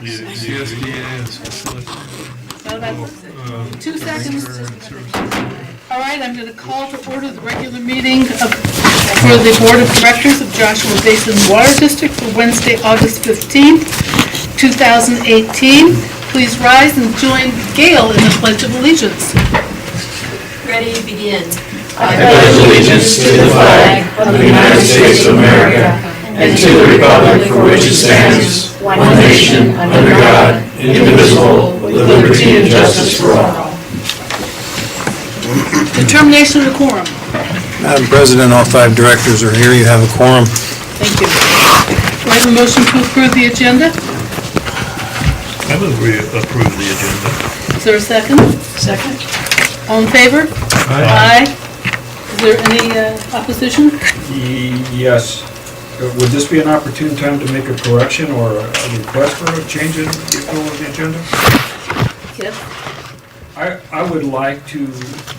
USDA's facility. No, that's 2 seconds. All right, I'm going to call to order the regular meeting for the Board of Directors of Joshua Basin Water District for Wednesday, August 15th, 2018. Please rise and join Gail in the Pledge of Allegiance. Ready, begin. I pledge allegiance to the flag of the United States of America and to the republic for which it stands, one nation, under God, indivisible, with liberty and justice for all. Determination of the quorum. Madam President, all 5 directors are here. You have a quorum. Thank you. Do I have a motion to approve the agenda? I move we approve the agenda. Is there a second? Second. All in favor? Aye. Is there any opposition? Yes. Would this be an opportune time to make a correction or a request for a change in the flow of the agenda? Yes. I would like to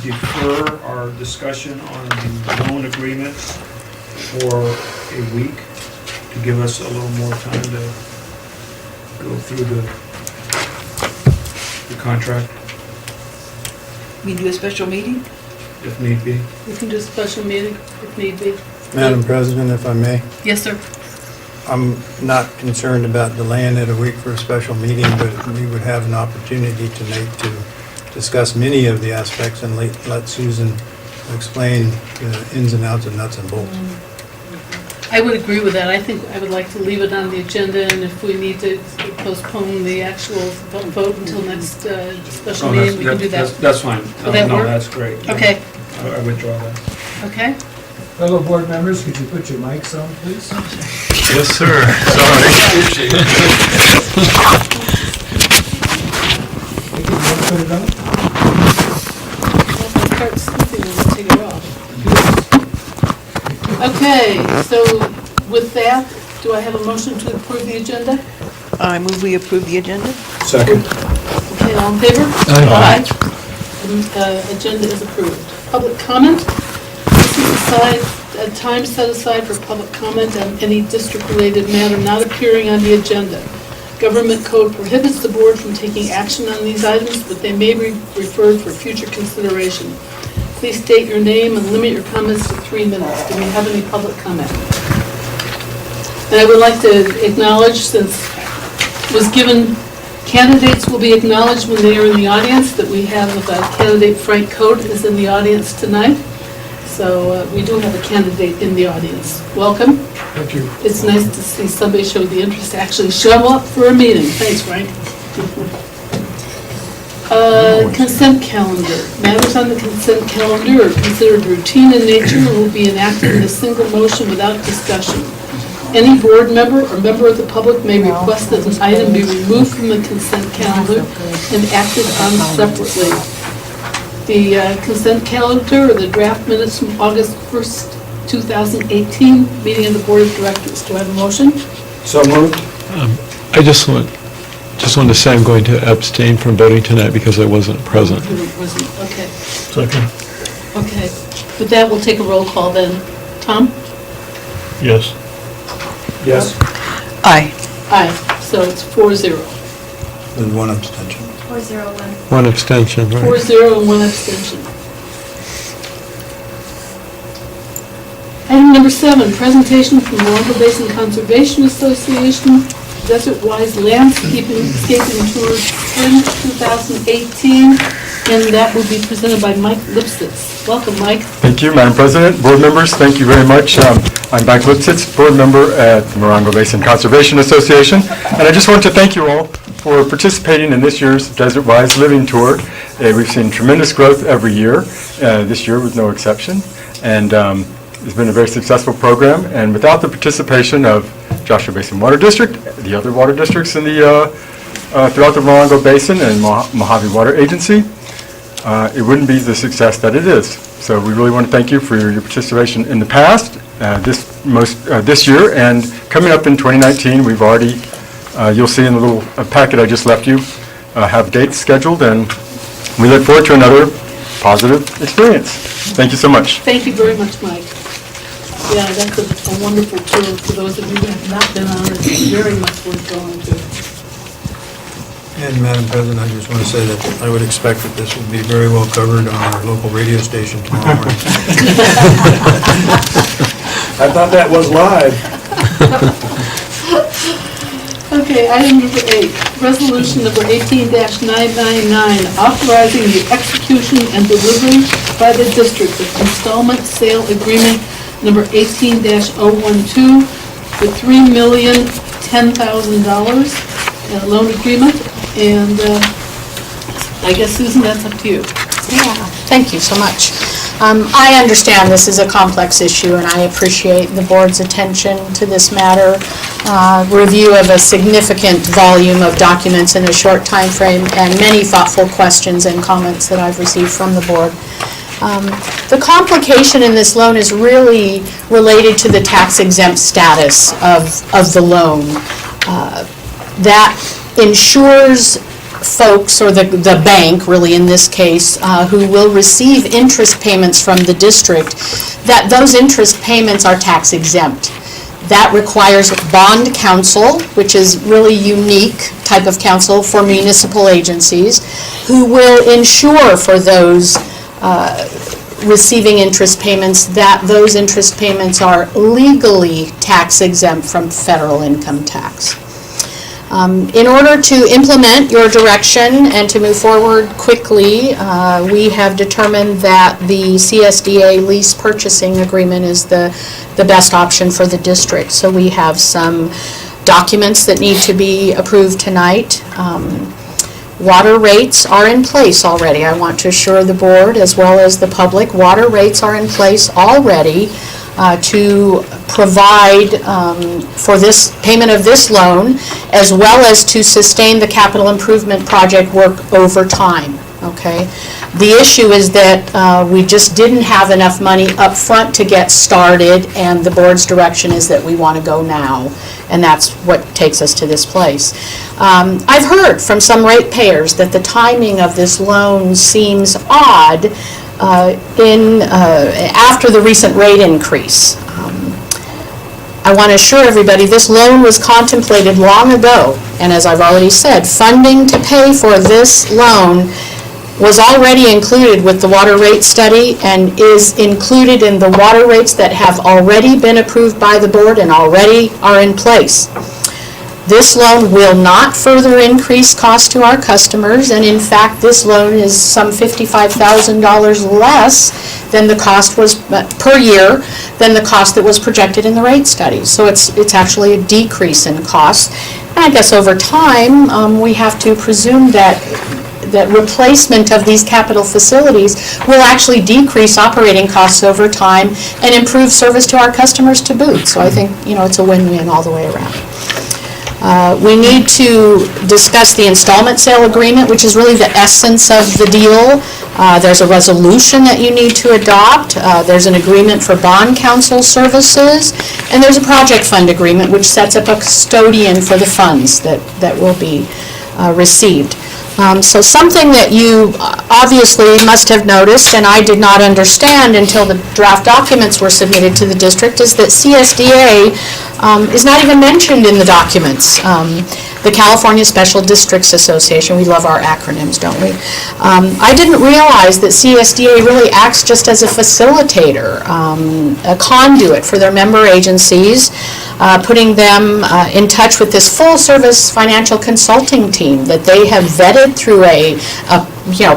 defer our discussion on the loan agreement for a week to give us a little more time to go through the contract We do a special meeting? if need be. We can do a special meeting if need be. Madam President, if I may, Yes, sir. I'm not concerned about delaying it a week for a special meeting, but we would have an opportunity tonight to discuss many of the aspects and let Susan explain the ins and outs and nuts and bolts. I would agree with that. I think I would like to leave it on the agenda, and if we need to postpone the actual vote until next special meeting, we can do that. That's fine. Would that No, work? that's great. Okay, I withdraw that. okay. Fellow board members, could you put your mics on, please? Yes, sir. Sorry. Thank you. Want to put it on? If I start sniffing, we'll take it off. Okay, so with that, do I have a motion to approve the agenda? I move we approve the agenda. Second. Okay, all in favor? Aye. Agenda is approved. Public comment? This is a time set aside for public comment on any district-related matter not appearing on the agenda. Government code prohibits the board from taking action on these items, but they may be referred for future consideration. Please state your name and limit your comments to 3 minutes. Do we have any public comment? And I would like to acknowledge, since it was given, candidates will be acknowledged when they are in the audience, that we have candidate Frank Cote is in the audience tonight. So we do have a candidate in the audience. Welcome. Thank you. It's nice to see somebody show the interest to actually show up for a meeting. Thanks, Frank. Consent calendar. Matters on the consent calendar are considered routine in nature and will be enacted in a single motion without discussion. Any board member or member of the public may request that an item be removed from the consent calendar and acted on separately. The consent calendar or the draft minutes from August 1st, 2018, meeting of the Board of Directors. Do I have a motion? So moved. I just want to say I'm going to abstain from voting tonight because I wasn't present. Okay. Second. Okay. With that, we'll take a roll call then. Tom? Yes. Yes. Aye. Aye. So it's 4-0. With one abstention. 401. One abstention, right? 4-0 and 1 abstention. Item number 7, presentation from Morongo Basin Conservation Association, Desert Wise Landscaping Tour Spring 2018, and that will be presented by Mike Lipsitz. Welcome, Mike. Thank you, Madam President, board members, thank you very much. I'm Mike Lipsitz, board member at the Morongo Basin Conservation Association, and I just want to thank you all for participating in this year's Desert Wise Living Tour. We've seen tremendous growth every year. This year was no exception, and it's been a very successful program, and without the participation of Joshua Basin Water District, the other water districts in the throughout the Morongo Basin and Mojave Water Agency, it wouldn't be the success that it is. So we really want to thank you for your participation in the past, this year, and coming up in 2019. We've already, you'll see in the little packet I just left you, have dates scheduled, and we look forward to another positive experience. Thank you so much. Thank you very much, Mike. Yeah, that's a wonderful tour. For those of you who have not been on it, it's very much worth going to. And Madam President, I just want to say that I would expect that this will be very well covered on our local radio station tomorrow morning. I thought that was live. Okay, item number 8, resolution number 18-999, authorizing the execution and delivery by the district of installment sale agreement number 18-012 for $3,010,000 loan agreement. And I guess, Susan, that's up to you. Yeah, thank you so much. I understand this is a complex issue, and I appreciate the board's attention to this matter. Review of a significant volume of documents in a short time frame, and many thoughtful questions and comments that I've received from the board. The complication in this loan is really related to the tax-exempt status of the loan. That ensures folks, or the bank, really in this case, who will receive interest payments from the district, that those interest payments are tax exempt. That requires bond counsel, which is really unique type of counsel for municipal agencies, who will ensure for those receiving interest payments that those interest payments are legally tax exempt from federal income tax. In order to implement your direction and to move forward quickly, we have determined that the CSDA lease purchasing agreement is the best option for the district. So we have some documents that need to be approved tonight. Water rates are in place already. I want to assure the board as well as the public, water rates are in place already to provide for this payment of this loan, as well as to sustain the capital improvement project work over time, okay? The issue is that we just didn't have enough money up front to get started, and the board's direction is that we want to go now, and that's what takes us to this place. I've heard from some ratepayers that the timing of this loan seems odd after the recent rate increase. I want to assure everybody this loan was contemplated long ago, and as I've already said, funding to pay for this loan was already included with the water rate study and is included in the water rates that have already been approved by the board and already are in place. This loan will not further increase costs to our customers, and in fact, this loan is some $55,000 less than the cost was per year than the cost that was projected in the rate study. So it's actually a decrease in costs. And I guess over time, we have to presume that replacement of these capital facilities will actually decrease operating costs over time and improve service to our customers to boot. So I think, it's a win-win all the way around. We need to discuss the installment sale agreement, which is really the essence of the deal. There's a resolution that you need to adopt. There's an agreement for bond counsel services, and there's a project fund agreement which sets up a custodian for the funds that will be received. So something that you obviously must have noticed, and I did not understand until the draft documents were submitted to the district, is that CSDA is not even mentioned in the documents. The California Special Districts Association, we love our acronyms, don't we? I didn't realize that CSDA really acts just as a facilitator, a conduit for their member agencies, putting them in touch with this full-service financial consulting team that they have vetted through a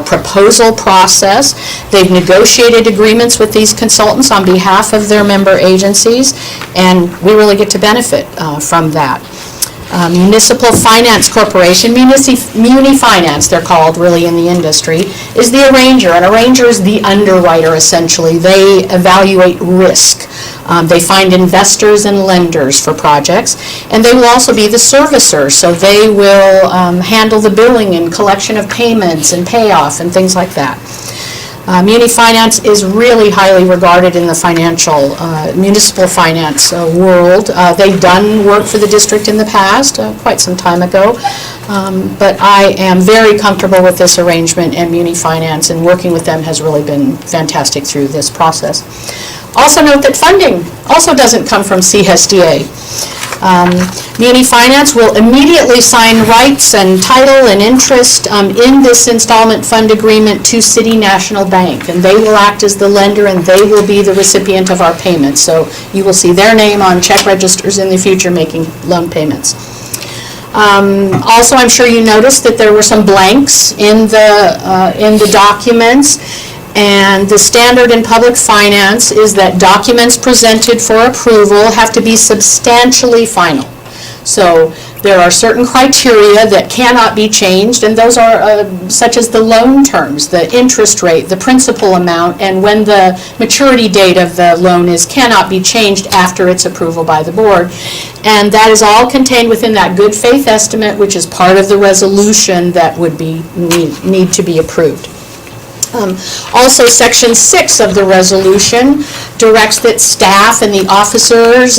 proposal process. They've negotiated agreements with these consultants on behalf of their member agencies, and we really get to benefit from that. Municipal Finance Corporation, Muni Finance, they're called really in the industry, is the arranger. An arranger is the underwriter, essentially. They evaluate risk. They find investors and lenders for projects, and they will also be the servicer, so they will handle the billing and collection of payments and payoff and things like that. Muni Finance is really highly regarded in the municipal finance world. They've done work for the district in the past, quite some time ago, but I am very comfortable with this arrangement, and Muni Finance, and working with them has really been fantastic through this process. Also note that funding also doesn't come from CSDA. Muni Finance will immediately sign rights and title and interest in this installment fund agreement to City National Bank, and they will act as the lender and they will be the recipient of our payments. So you will see their name on check registers in the future making loan payments. Also, I'm sure you noticed that there were some blanks in the documents, and the standard in public finance is that documents presented for approval have to be substantially final. So there are certain criteria that cannot be changed, and those are such as the loan terms, the interest rate, the principal amount, and when the maturity date of the loan is cannot be changed after its approval by the board. And that is all contained within that good faith estimate, which is part of the resolution that would be need to be approved. Also, Section 6 of the resolution directs that staff and the officers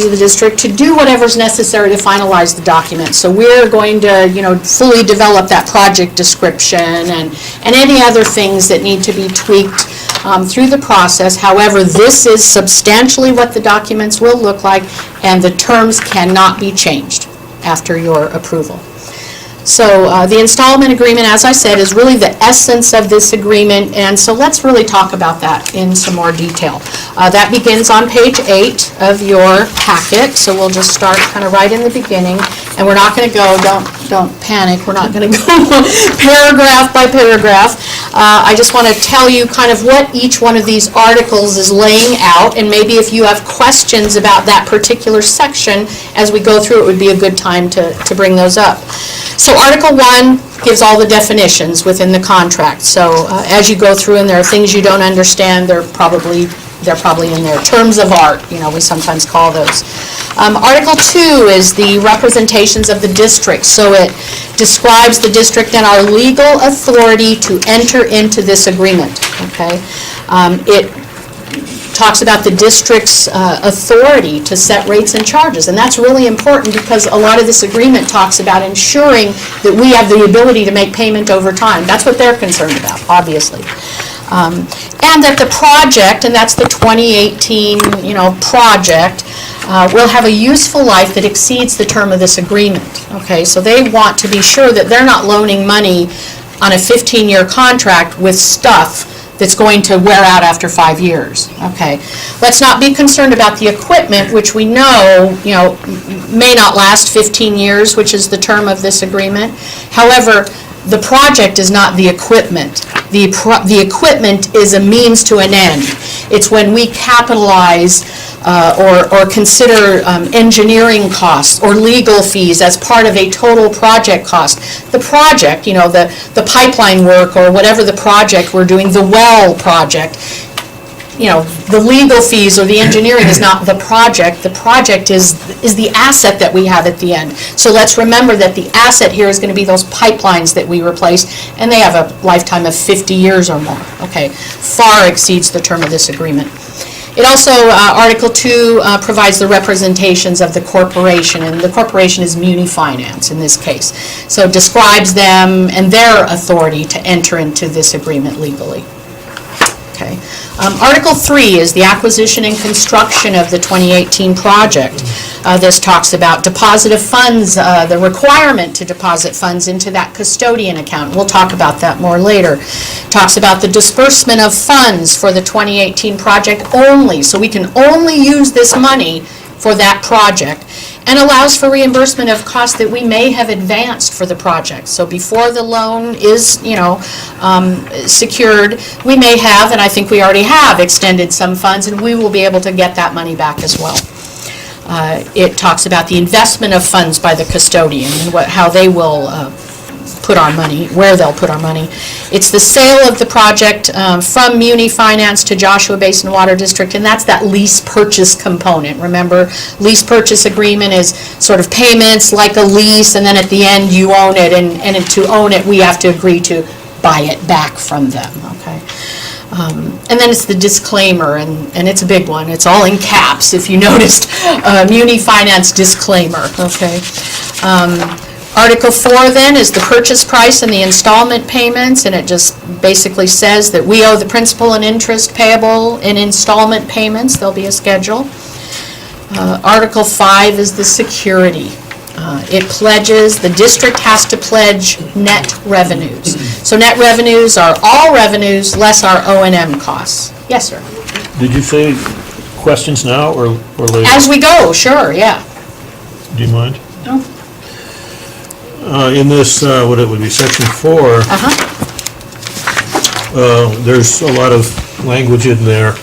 of the district to do whatever's necessary to finalize the document. So we're going to, fully develop that project description and any other things that need to be tweaked through the process. However, this is substantially what the documents will look like, and the terms cannot be changed after your approval. So the installment agreement, as I said, is really the essence of this agreement, and so let's really talk about that in some more detail. That begins on page 8 of your packet, so we'll just start kind of right in the beginning, and we're not going to go, don't panic, we're not going to go paragraph by paragraph. I just want to tell you kind of what each one of these articles is laying out, and maybe if you have questions about that particular section as we go through, it would be a good time to bring those up. So Article 1 gives all the definitions within the contract. So as you go through and there are things you don't understand, they're probably in there. Terms of art, we sometimes call those. Article 2 is the representations of the district. So it describes the district and our legal authority to enter into this agreement. Okay, it talks about the district's authority to set rates and charges, and that's really important because a lot of this agreement talks about ensuring that we have the ability to make payment over time. That's what they're concerned about, obviously. And that the project, and that's the 2018, project, will have a useful life that exceeds the term of this agreement. Okay, so they want to be sure that they're not loaning money on a 15-year contract with stuff that's going to wear out after 5 years. Okay, let's not be concerned about the equipment, which we know, may not last 15 years, which is the term of this agreement. However, the project is not the equipment. The equipment is a means to an end. It's when we capitalize or consider engineering costs or legal fees as part of a total project cost. The project, the pipeline work or whatever the project we're doing, the well project, the legal fees or the engineering is not the project. The project is the asset that we have at the end. So let's remember that the asset here is going to be those pipelines that we replace, and they have a lifetime of 50 years or more. Okay, far exceeds the term of this agreement. It also, Article 2 provides the representations of the corporation, and the corporation is Muni Finance in this case. So it describes them and their authority to enter into this agreement legally. Okay. Article 3 is the acquisition and construction of the 2018 project. This talks about deposit of funds, the requirement to deposit funds into that custodian account. We'll talk about that more later. Talks about the disbursement of funds for the 2018 project only, so we can only use this money for that project, and allows for reimbursement of costs that we may have advanced for the project. So before the loan is, secured, we may have, and I think we already have, extended some funds, and we will be able to get that money back as well. It talks about the investment of funds by the custodian and how they will put our money, where they'll put our money. It's the sale of the project from Muni Finance to Joshua Basin Water District, and that's that lease purchase component. Remember, lease purchase agreement is sort of payments like a lease, and then at the end you own it, and to own it we have to agree to buy it back from them. Okay. And then it's the disclaimer, and it's a big one. It's all in caps, if you noticed. Muni Finance disclaimer, okay? Article 4 then is the purchase price and the installment payments, and it just basically says that we owe the principal and interest payable in installment payments. There'll be a schedule. Article 5 is the security. It pledges, the district has to pledge net revenues. So net revenues are all revenues less our O&M costs. Yes, sir. Did you say questions now or later? As we go, sure, yeah. Do you mind? No. In this, what it would be, section 4, there's a lot of language in there.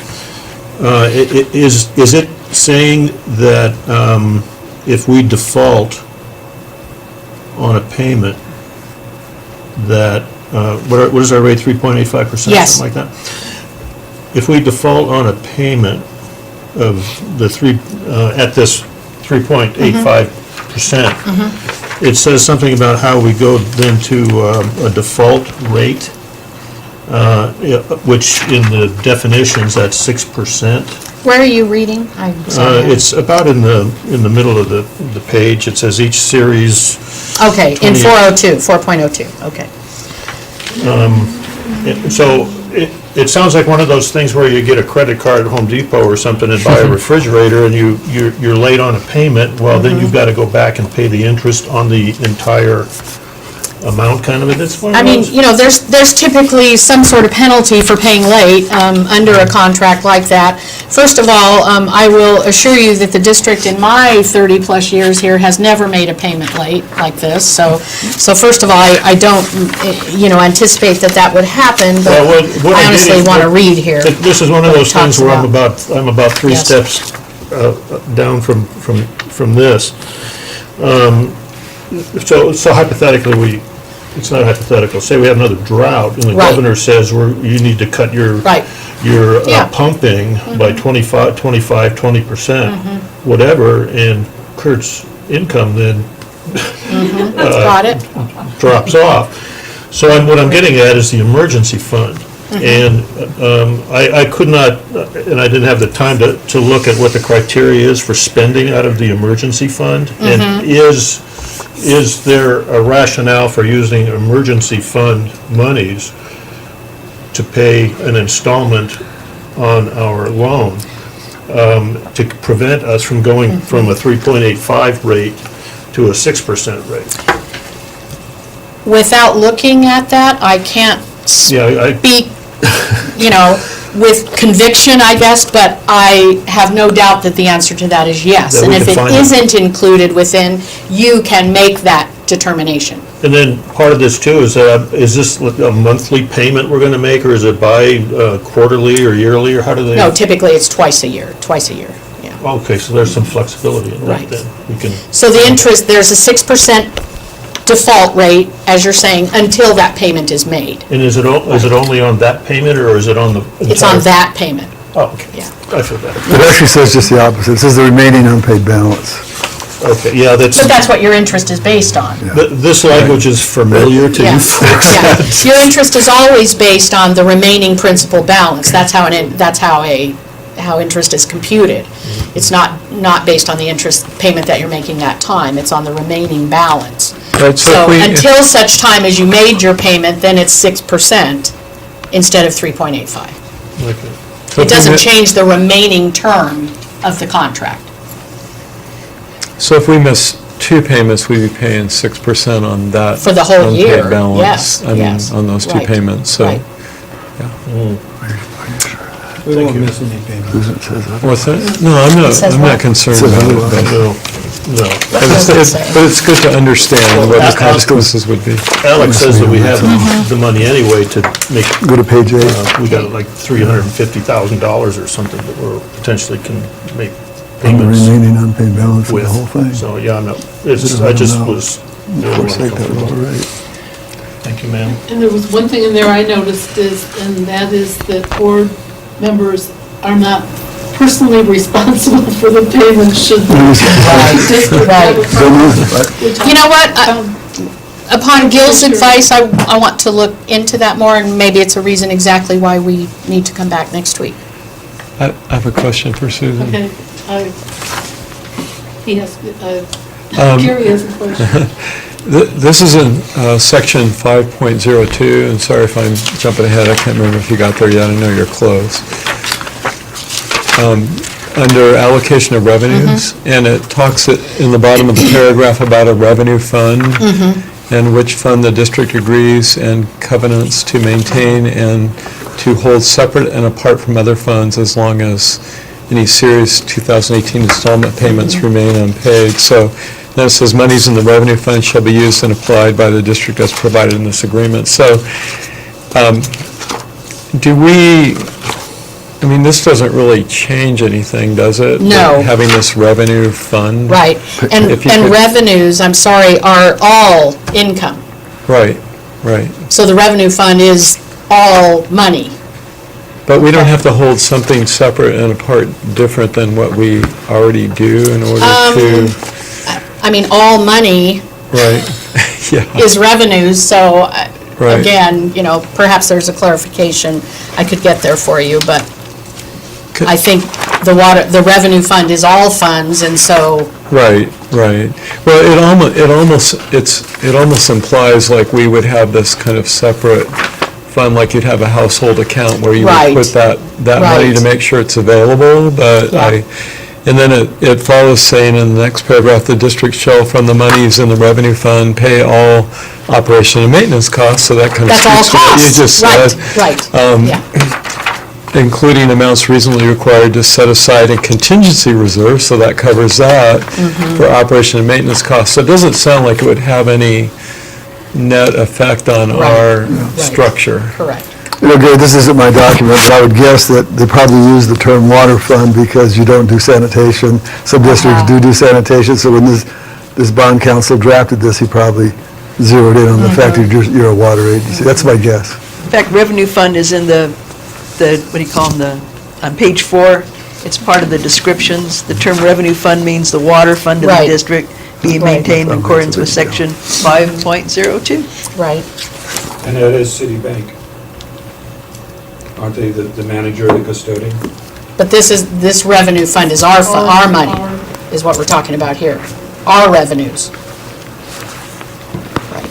Is it saying that if we default on a payment, that, what is our rate, 3.85%? Yes. Something like that? If we default on a payment of the at this 3.85%, it says something about how we go then to a default rate, which in the definitions, that's 6%. Where are you reading? I'm sorry. It's about in the middle of the page. It says each series. Okay, in 4.02, okay. So it sounds like one of those things where you get a credit card at Home Depot or something and buy a refrigerator and you're late on a payment. Well, then you've got to go back and pay the interest on the entire amount, kind of. It's one of I mean, those. you know, there's typically some sort of penalty for paying late under a contract like that. First of all, I will assure you that the district in my 30-plus years here has never made a payment late like this. So first of all, I don't, anticipate that would happen, but Well, what I I'm honestly getting- want to read here. This is one of what those it talks things where I'm about. about 3 Yes. steps down from this. So hypothetically, it's not hypothetical, say we have another drought, and the Right. governor says you need to cut your Right. your pumping by 20%, whatever, and Kurt's income then Got it? drops off. So what I'm getting at is the emergency fund. And I could not, and I didn't have the time to look at what the criteria is for spending out of the emergency fund. And is there a rationale for using emergency fund monies to pay an installment on our loan to prevent us from going from a 3.85 rate to a 6% rate? Without looking at that, I can't Yeah, speak, with conviction, I guess, but I have no doubt that the answer to that is yes. That And we if can it find it. isn't included within, you can make that determination. And then part of this too is this a monthly payment we're going to make, or is it quarterly or yearly, or how do they? No, typically it's twice a year, yeah. Okay, so there's some flexibility in that Right. then. We can, So the interest, there's a 6% default rate, as you're saying, until that payment is made. and is it only on that payment, or is it on the? It's on that payment, Oh, okay. yeah. I feel better. It actually says just the opposite. It says the remaining unpaid balance. Okay, yeah, But that's what your interest is based on. this language is familiar to you Yes, folks. yeah. Your interest is always based on the remaining principal balance. That's how interest is computed. It's not based on the interest payment that you're making that time. It's on the remaining balance. Right, so So if we, until such time as you made your payment, then it's 6% instead of 3.85. Okay. so It if we doesn't mi- change the remaining term of the contract. So if we miss 2 payments, we'd be paying 6% on that. For the whole unpaid year, balance. yes, I mean, yes, on those 2 right, payments, so. right. We won't miss any payments. It says that. What's that? No, I'm says not what? concerned Says about it, otherwise. but No. but it's good to understand what the consequences would be. Alex says that we have the money anyway to make, Go to page 8. we got like $350,000 or something that we're potentially can make And the payments remaining unpaid balance of with. the whole thing. So, yeah, no, I I don't just know. was. Forsake that lower rate. Thank you, ma'am. And there was one thing in there I noticed and that is that board members are not personally responsible for the payment should the district have a problem. which I You know what? found- Upon Gil's Sure. advice, I want to look into that more, and maybe it's a reason exactly why we need to come back next week. I have a question for Susan. Okay, he has, Um, Gary has a question. This is in section 5.02, and sorry if I'm jumping ahead, I can't remember if you got there yet, I know you're close. Under allocation of revenues, and it talks in the bottom of the paragraph about a revenue fund, and which fund the district agrees and covenants to maintain and to hold separate and apart from other funds as long as any series 2018 installment payments remain unpaid. So then it says monies in the revenue fund shall be used and applied by the district as provided in this agreement. So do we, I mean, this doesn't really change anything, does it? No. Having this revenue fund? Right, and If you could- revenues, I'm sorry, are all income. Right, right. So the revenue fund is all money. But we don't have to hold something separate and apart different than what we already do in order to, I mean, all money right? Yeah, is revenues, so Right. again, you know, perhaps there's a clarification I could get there for you, but I think the revenue fund is all funds, and so, right, right. Well, it almost implies like we would have this kind of separate fund, like you'd have a household account where you Right. would put that money Right. to make sure it's available, but Yeah. and then it follows saying in the next paragraph, the district shall from the monies in the revenue fund pay all operation and maintenance costs, so that kind of that's all speaks to what you costs. just said. Right, yeah. Including amounts reasonably required to set aside in contingency reserve, so that covers that for operation and maintenance costs. So it doesn't sound like it would have any net effect on our structure. Correct. You know, Gary, this isn't my document, but I would guess that they probably use the term water fund because you don't do sanitation. Some districts do sanitation, so when this bond council drafted this, he probably zeroed in on the fact that you're a water agency. That's my guess. In fact, revenue fund is in the, what do you call them, on page 4, it's part of the descriptions. The term revenue fund means the water fund of the Right. district being Right. maintained in accordance with section 5.02. Right. And that is Citibank. Aren't they the manager, the custodian? But this revenue fund is our money, is what we're talking about here. Our revenues. Right.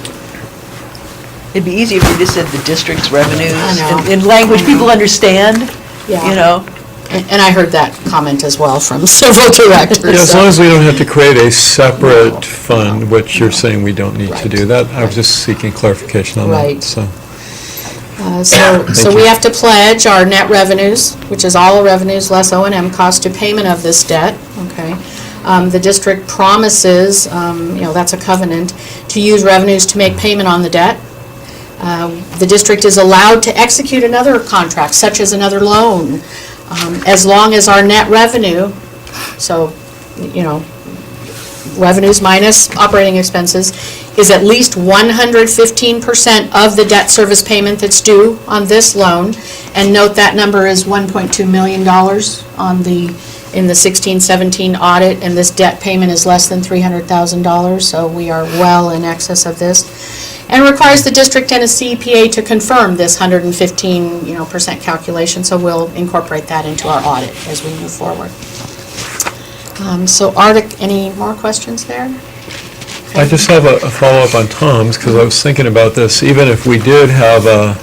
It'd be easier if you just said the district's revenues. I know. In language people understand, Yeah. you know. And I heard that comment as well from several directors. Yeah, as so- long as we don't have to create a separate fund, which you're saying we don't need to do that. I was just seeking clarification on that, Right. so. So we have to pledge our net revenues, which is all revenues less O&M costs, to payment of this debt, okay? The district promises, that's a covenant, to use revenues to make payment on the debt. The district is allowed to execute another contract, such as another loan, as long as our net revenue, so, revenues minus operating expenses, is at least 115% of the debt service payment that's due on this loan. And note that number is $1.2 million in the 16-17 audit, and this debt payment is less than $300,000, so we are well in excess of this. And requires the district and a CEPA to confirm this 115% calculation, so we'll incorporate that into our audit as we move forward. So Arctic, any more questions there? I just have a follow-up on Tom's, because I was thinking about this. Even if we did have a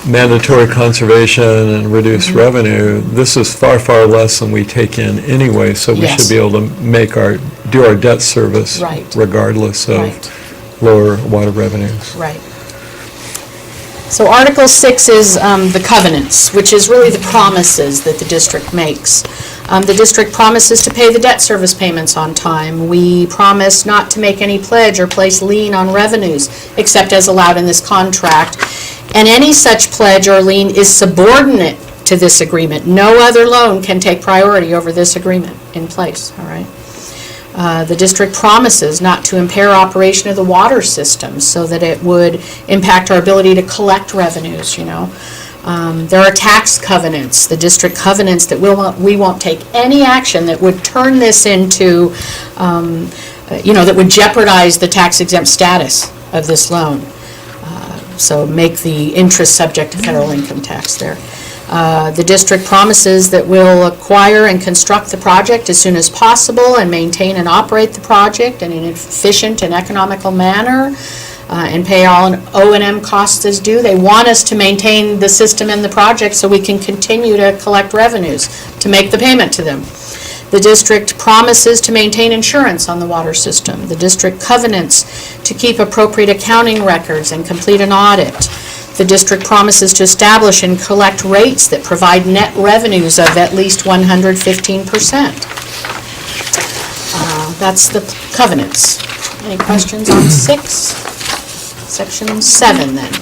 mandatory conservation and reduced revenue, this is far, far less than we take in anyway, so we Yes. should be able to do our debt service Right. regardless of Right. lower water revenues. Right. So Article 6 is the covenants, which is really the promises that the district makes. The district promises to pay the debt service payments on time. We promise not to make any pledge or place lien on revenues, except as allowed in this contract. And any such pledge or lien is subordinate to this agreement. No other loan can take priority over this agreement in place, all right? The district promises not to impair operation of the water system so that it would impact our ability to collect revenues, There are tax covenants, the district covenants that we won't take any action that would turn this into, that would jeopardize the tax exempt status of this loan. So make the interest subject to federal income tax there. The district promises that we'll acquire and construct the project as soon as possible and maintain and operate the project in an efficient and economical manner, and pay all O&M costs as due. They want us to maintain the system and the project so we can continue to collect revenues to make the payment to them. The district promises to maintain insurance on the water system. The district covenants to keep appropriate accounting records and complete an audit. The district promises to establish and collect rates that provide net revenues of at least 115%. That's the covenants. Any questions on 6? Section 7 then.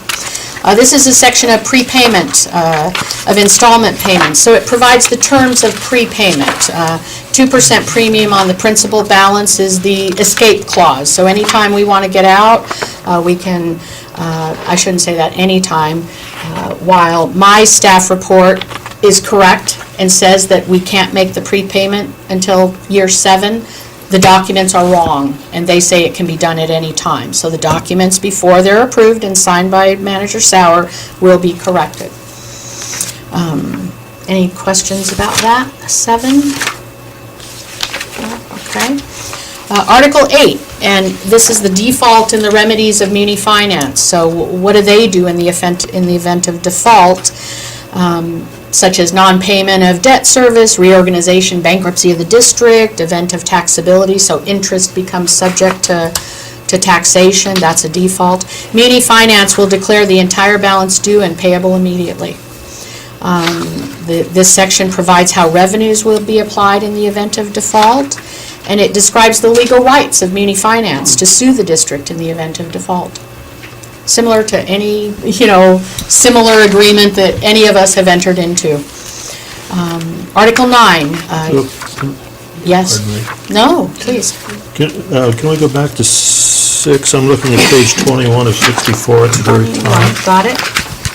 This is a section of prepayment, of installment payments. So it provides the terms of prepayment. 2% premium on the principal balance is the escape clause. So anytime we want to get out, we can, I shouldn't say that anytime, while my staff report is correct and says that we can't make the prepayment until year 7, the documents are wrong, and they say it can be done at any time. So the documents, before they're approved and signed by Manager Sauer, will be corrected. Any questions about that? 7? Okay. Article 8, and this is the default in the remedies of muni finance. So what do they do in the event of default? Such as non-payment of debt service, reorganization, bankruptcy of the district, event of taxability, so interest becomes subject to taxation, that's a default. Muni finance will declare the entire balance due and payable immediately. This section provides how revenues will be applied in the event of default, and it describes the legal rights of muni finance to sue the district in the event of default. Similar to any, similar agreement that any of us have entered into. Article 9. Yes? Pardon me. No, please. Can we go back to 6? I'm looking at page 21 of 64 at the very top. Got it?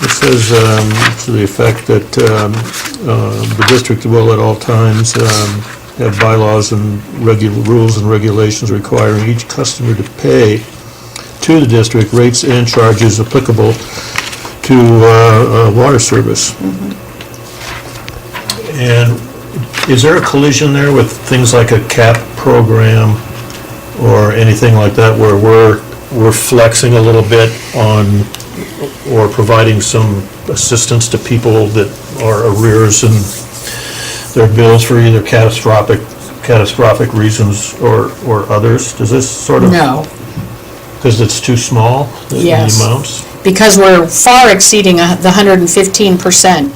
It says to the effect that the district will at all times have bylaws and rules and regulations requiring each customer to pay to the district rates and charges applicable to water service. And is there a collision there with things like a CAP program or anything like that where we're flexing a little bit on or providing some assistance to people that are arrears in their bills for either catastrophic reasons or others? Does this sort of... No. Because it's too small, the Yes. amounts? Because we're far exceeding the 115%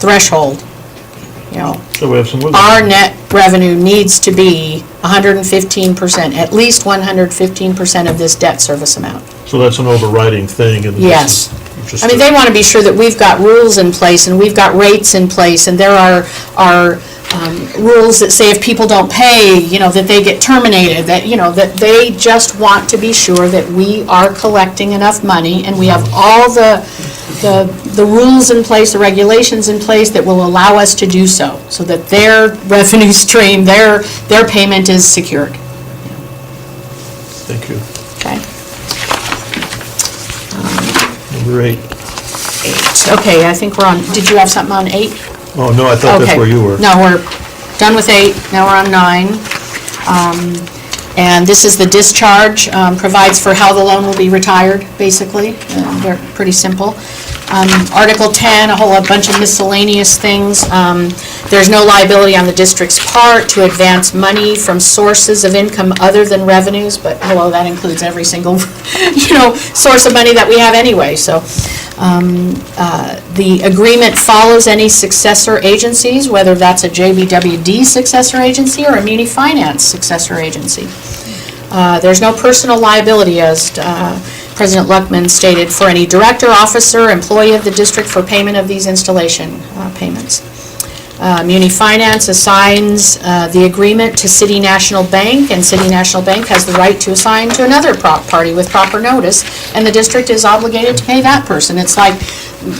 threshold. So we have some wiggle Our room. net revenue needs to be 115%, at least 115% of this debt service amount. So that's an overriding thing. And Yes. just I mean, they want to be sure that we've got rules in place and we've got rates in place, and there are rules that say if people don't pay, that they get terminated, that they just want to be sure that we are collecting enough money and we have all the rules in place, the regulations in place that will allow us to do so that their revenue stream, their payment is secured. Thank you. Okay. Number 8. 8. Okay, I think we're on, did you have something on 8? Oh, no, I thought that's Okay. where you were. No, we're done with 8, now we're on 9. And this is the discharge, provides for how the loan will be retired, basically. They're pretty simple. Article 10, a whole bunch of miscellaneous things. There's no liability on the district's part to advance money from sources of income other than revenues, but hello, that includes every single, source of money that we have anyway. So the agreement follows any successor agencies, whether that's a JBWD successor agency or a Muni Finance successor agency. There's no personal liability, as President Luckman stated, for any director, officer, employee of the district for payment of these installation payments. Muni Finance assigns the agreement to City National Bank, and City National Bank has the right to assign to another party with proper notice, and the district is obligated to pay that person. It's like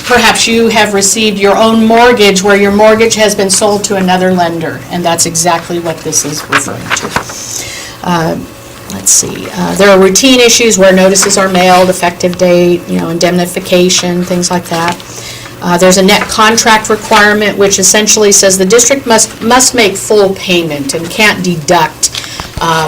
perhaps you have received your own mortgage where your mortgage has been sold to another lender, and that's exactly what this is referring to. Let's see, there are routine issues where notices are mailed, effective date, indemnification, things like that. There's a net contract requirement, which essentially says the district must make full payment and can't deduct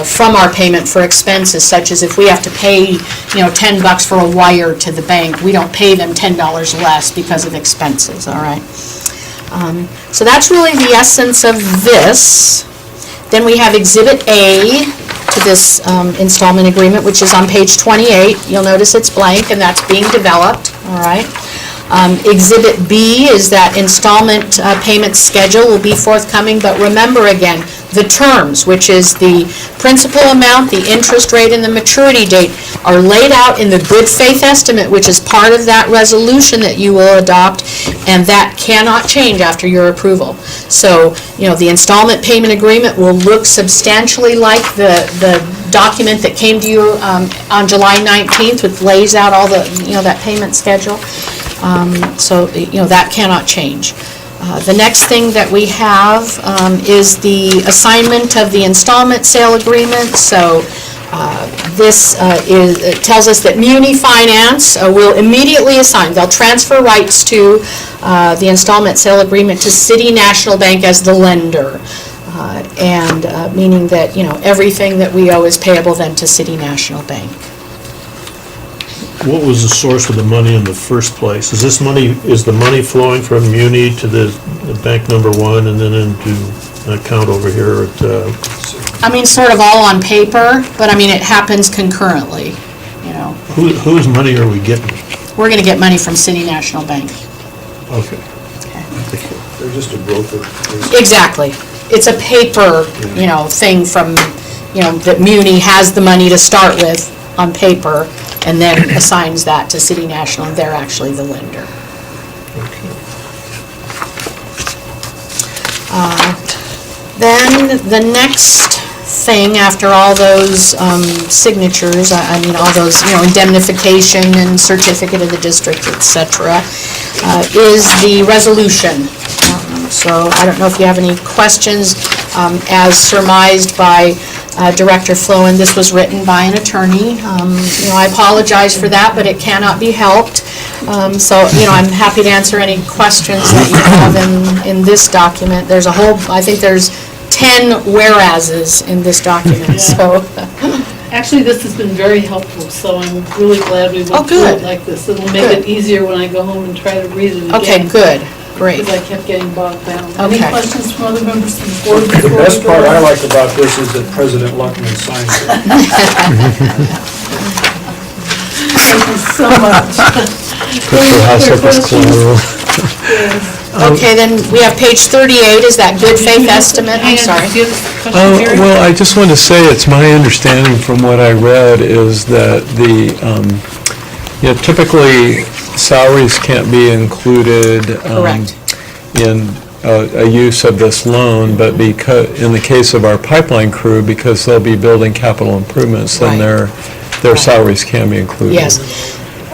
from our payment for expenses, such as if we have to pay, $10 for a wire to the bank, we don't pay them $10 less because of expenses, all right? So that's really the essence of this. Then we have Exhibit A to this installment agreement, which is on page 28. You'll notice it's blank, and that's being developed, all right? Exhibit B is that installment payment schedule will be forthcoming, but remember again, the terms, which is the principal amount, the interest rate, and the maturity date, are laid out in the good faith estimate, which is part of that resolution that you will adopt, and that cannot change after your approval. So, the installment payment agreement will look substantially like the document that came to you on July 19th, which lays out all the, that payment schedule. So, that cannot change. The next thing that we have is the assignment of the installment sale agreement. So this tells us that Muni Finance will immediately assign, they'll transfer rights to the installment sale agreement to City National Bank as the lender. And meaning that, everything that we owe is payable then to City National Bank. What was the source of the money in the first place? Is the money flowing from Muni to the bank number 1 and then into an account over here at, Sort of all on paper, but it happens concurrently, Whose money are we getting? We're going to get money from City National Bank. Okay. They're just a broker. Exactly. It's a paper, thing from, that Muni has the money to start with on paper, and then assigns that to City National, and they're actually the lender. Then the next thing, after all those signatures, all those, indemnification and certificate of the district, et cetera, is the resolution. So I don't know if you have any questions. As surmised by Director Flowen, this was written by an attorney. I apologize for that, but it cannot be helped. So, I'm happy to answer any questions that you have in this document. There's a whole, I think there's 10 whereases in this document, so. Actually, this has been very helpful, so I'm really glad we went through good. it like this. It'll make it easier when I go home and try to read it again. Okay, good, great. Because I kept getting bogged down. Okay. Any questions from other members of the board before The we best go part I on? like about this is that President Luckman signed it. Thank you so much. Put your house up as collateral. Yes. Okay, then we have page 38, is that good faith estimate? I'm Hang on, sorry. do you have a question, Jerry? Well, I just want to say, it's my understanding from what I read is that typically salaries can't be included Correct. in a use of this loan, but because, in the case of our pipeline crew, because they'll be building capital improvements, then Right. their salaries can be included. Yes.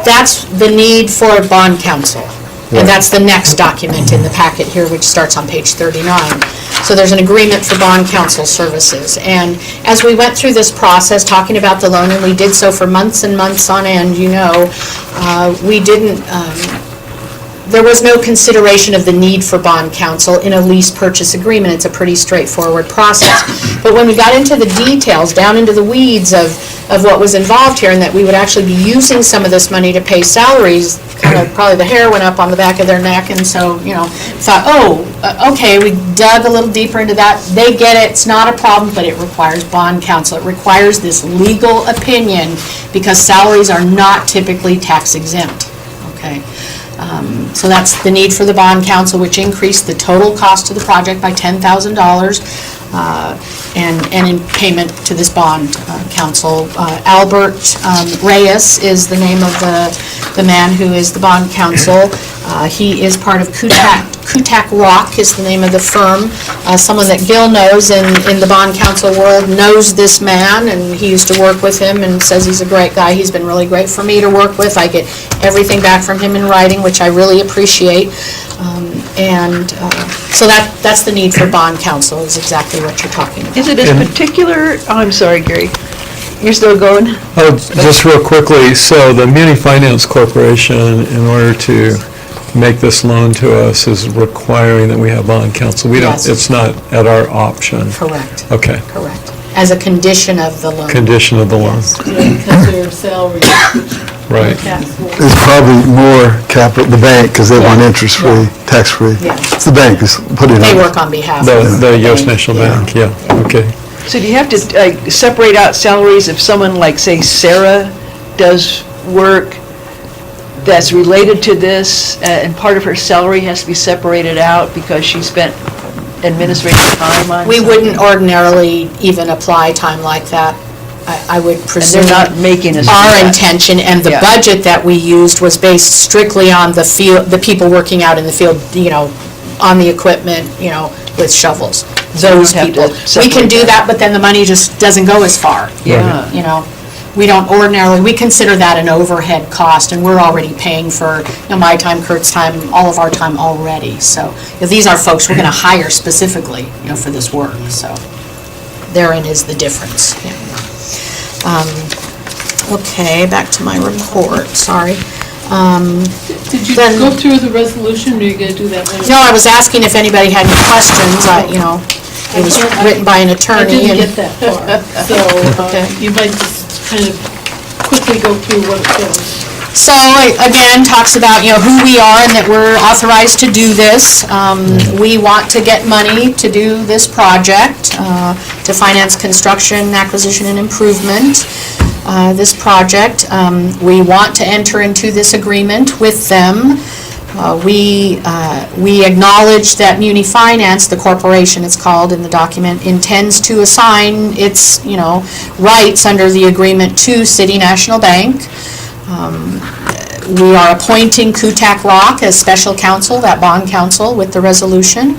That's the need for bond counsel. Right. And that's the next document in the packet here, which starts on page 39. So there's an agreement for bond counsel services. And as we went through this process, talking about the loan, and we did so for months and months on end, we didn't, there was no consideration of the need for bond counsel in a lease purchase agreement. It's a pretty straightforward process. But when we got into the details, down into the weeds of what was involved here, and that we would actually be using some of this money to pay salaries, probably the hair went up on the back of their neck, and so, thought, okay, we dug a little deeper into that. They get it, it's not a problem, but it requires bond counsel. It requires this legal opinion, because salaries are not typically tax exempt, okay? So that's the need for the bond counsel, which increased the total cost of the project by $10,000, and in payment to this bond counsel. Albert Reyes is the name of the man who is the bond counsel. He is part of Kutak Rock is the name of the firm. Someone that Gil knows in the bond counsel world knows this man, and he used to work with him and says he's a great guy. He's been really great for me to work with. I get everything back from him in writing, which I really appreciate. So that's the need for bond counsel, is exactly what you're talking about. Is it as particular, I'm sorry, Gary, you're still going? Oh, just real quickly, so the Muni Finance Corporation, in order to make this loan to us is requiring that we have bond counsel. We don't, Yes. it's not at our option. Correct, Okay, correct. As a condition of the loan. condition of the loan, Because their salary, right. taxable. It's probably more capital, the bank, because they want Yeah. interest-free, tax-free. Yeah. It's the bank is putting it. They work on behalf The of U.S. bank, National yeah. Bank, yeah, okay. So do you have to separate out salaries if someone like, say, Sarah does work that's related to this, and part of her salary has to be separated out because she spent administrative time on We something? wouldn't ordinarily even apply time like that. I would And presume. they're not making us do Our that. intention and the Yeah. budget that we used was based strictly on the field, the people working out in the field, on the equipment, with shovels. Those don't have to people. We can separate do that. that, but then the money just doesn't go as far. Yeah. We don't ordinarily, we consider that an overhead cost, and we're already paying for, my time, Kurt's time, all of our time already. So these are folks we're going to hire specifically, for this work, so therein is the difference. Yeah. Okay, back to my report, sorry. Did you Then- go through the resolution, or are you going to do that later? No, I was asking if anybody had any questions, it was written by an I attorney. didn't and- get that far, so Okay. you might just kind of quickly go through what it says. So, again, talks about, who we are and that we're authorized to do this. We want to get money to do this project, to finance construction, acquisition, and improvement, this project. We want to enter into this agreement with them. We acknowledge that Muni Finance, the corporation it's called in the document, intends to assign its, rights under the agreement to City National Bank. We are appointing Kutak Rock as special counsel, that bond counsel, with the resolution.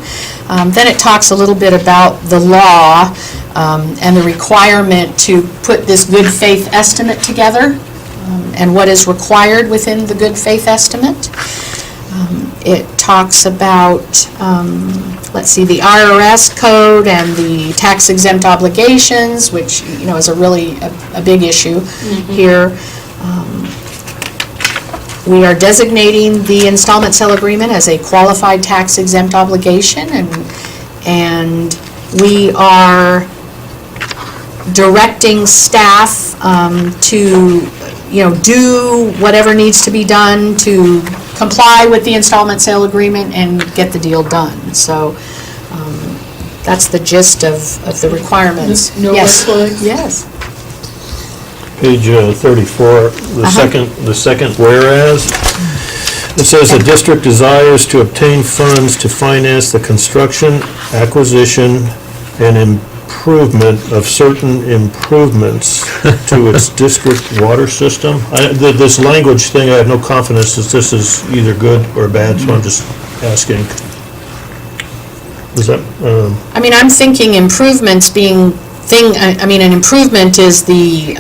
Then it talks a little bit about the law and the requirement to put this good faith estimate together and what is required within the good faith estimate. It talks about, the IRS code and the tax exempt obligations, which, is a really a big issue here. We are designating the installment sale agreement as a qualified tax exempt obligation, and we are directing staff to, do whatever needs to be done to comply with the installment sale agreement and get the deal done. So that's the gist of the requirements. No red Yes. flags? Yes. Page 34, the second whereas, it says the district desires to obtain funds to finance the construction, acquisition, and improvement of certain improvements to its district water system. This language thing, I have no confidence that this is either good or bad, so I'm just asking. Is that, I'm thinking improvements being an improvement is the,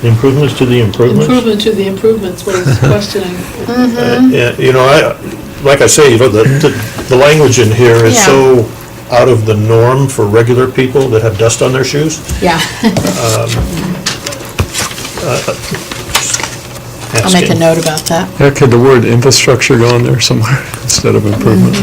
improvements to the improvements? Improvement to the improvements, what he's questioning. Yeah, like I say, the language in here is Yeah. so out of the norm for regular people that have dust on their shoes. yeah. I'll make a Asking. note about that. Yeah, could the word infrastructure go in there somewhere instead of improvement?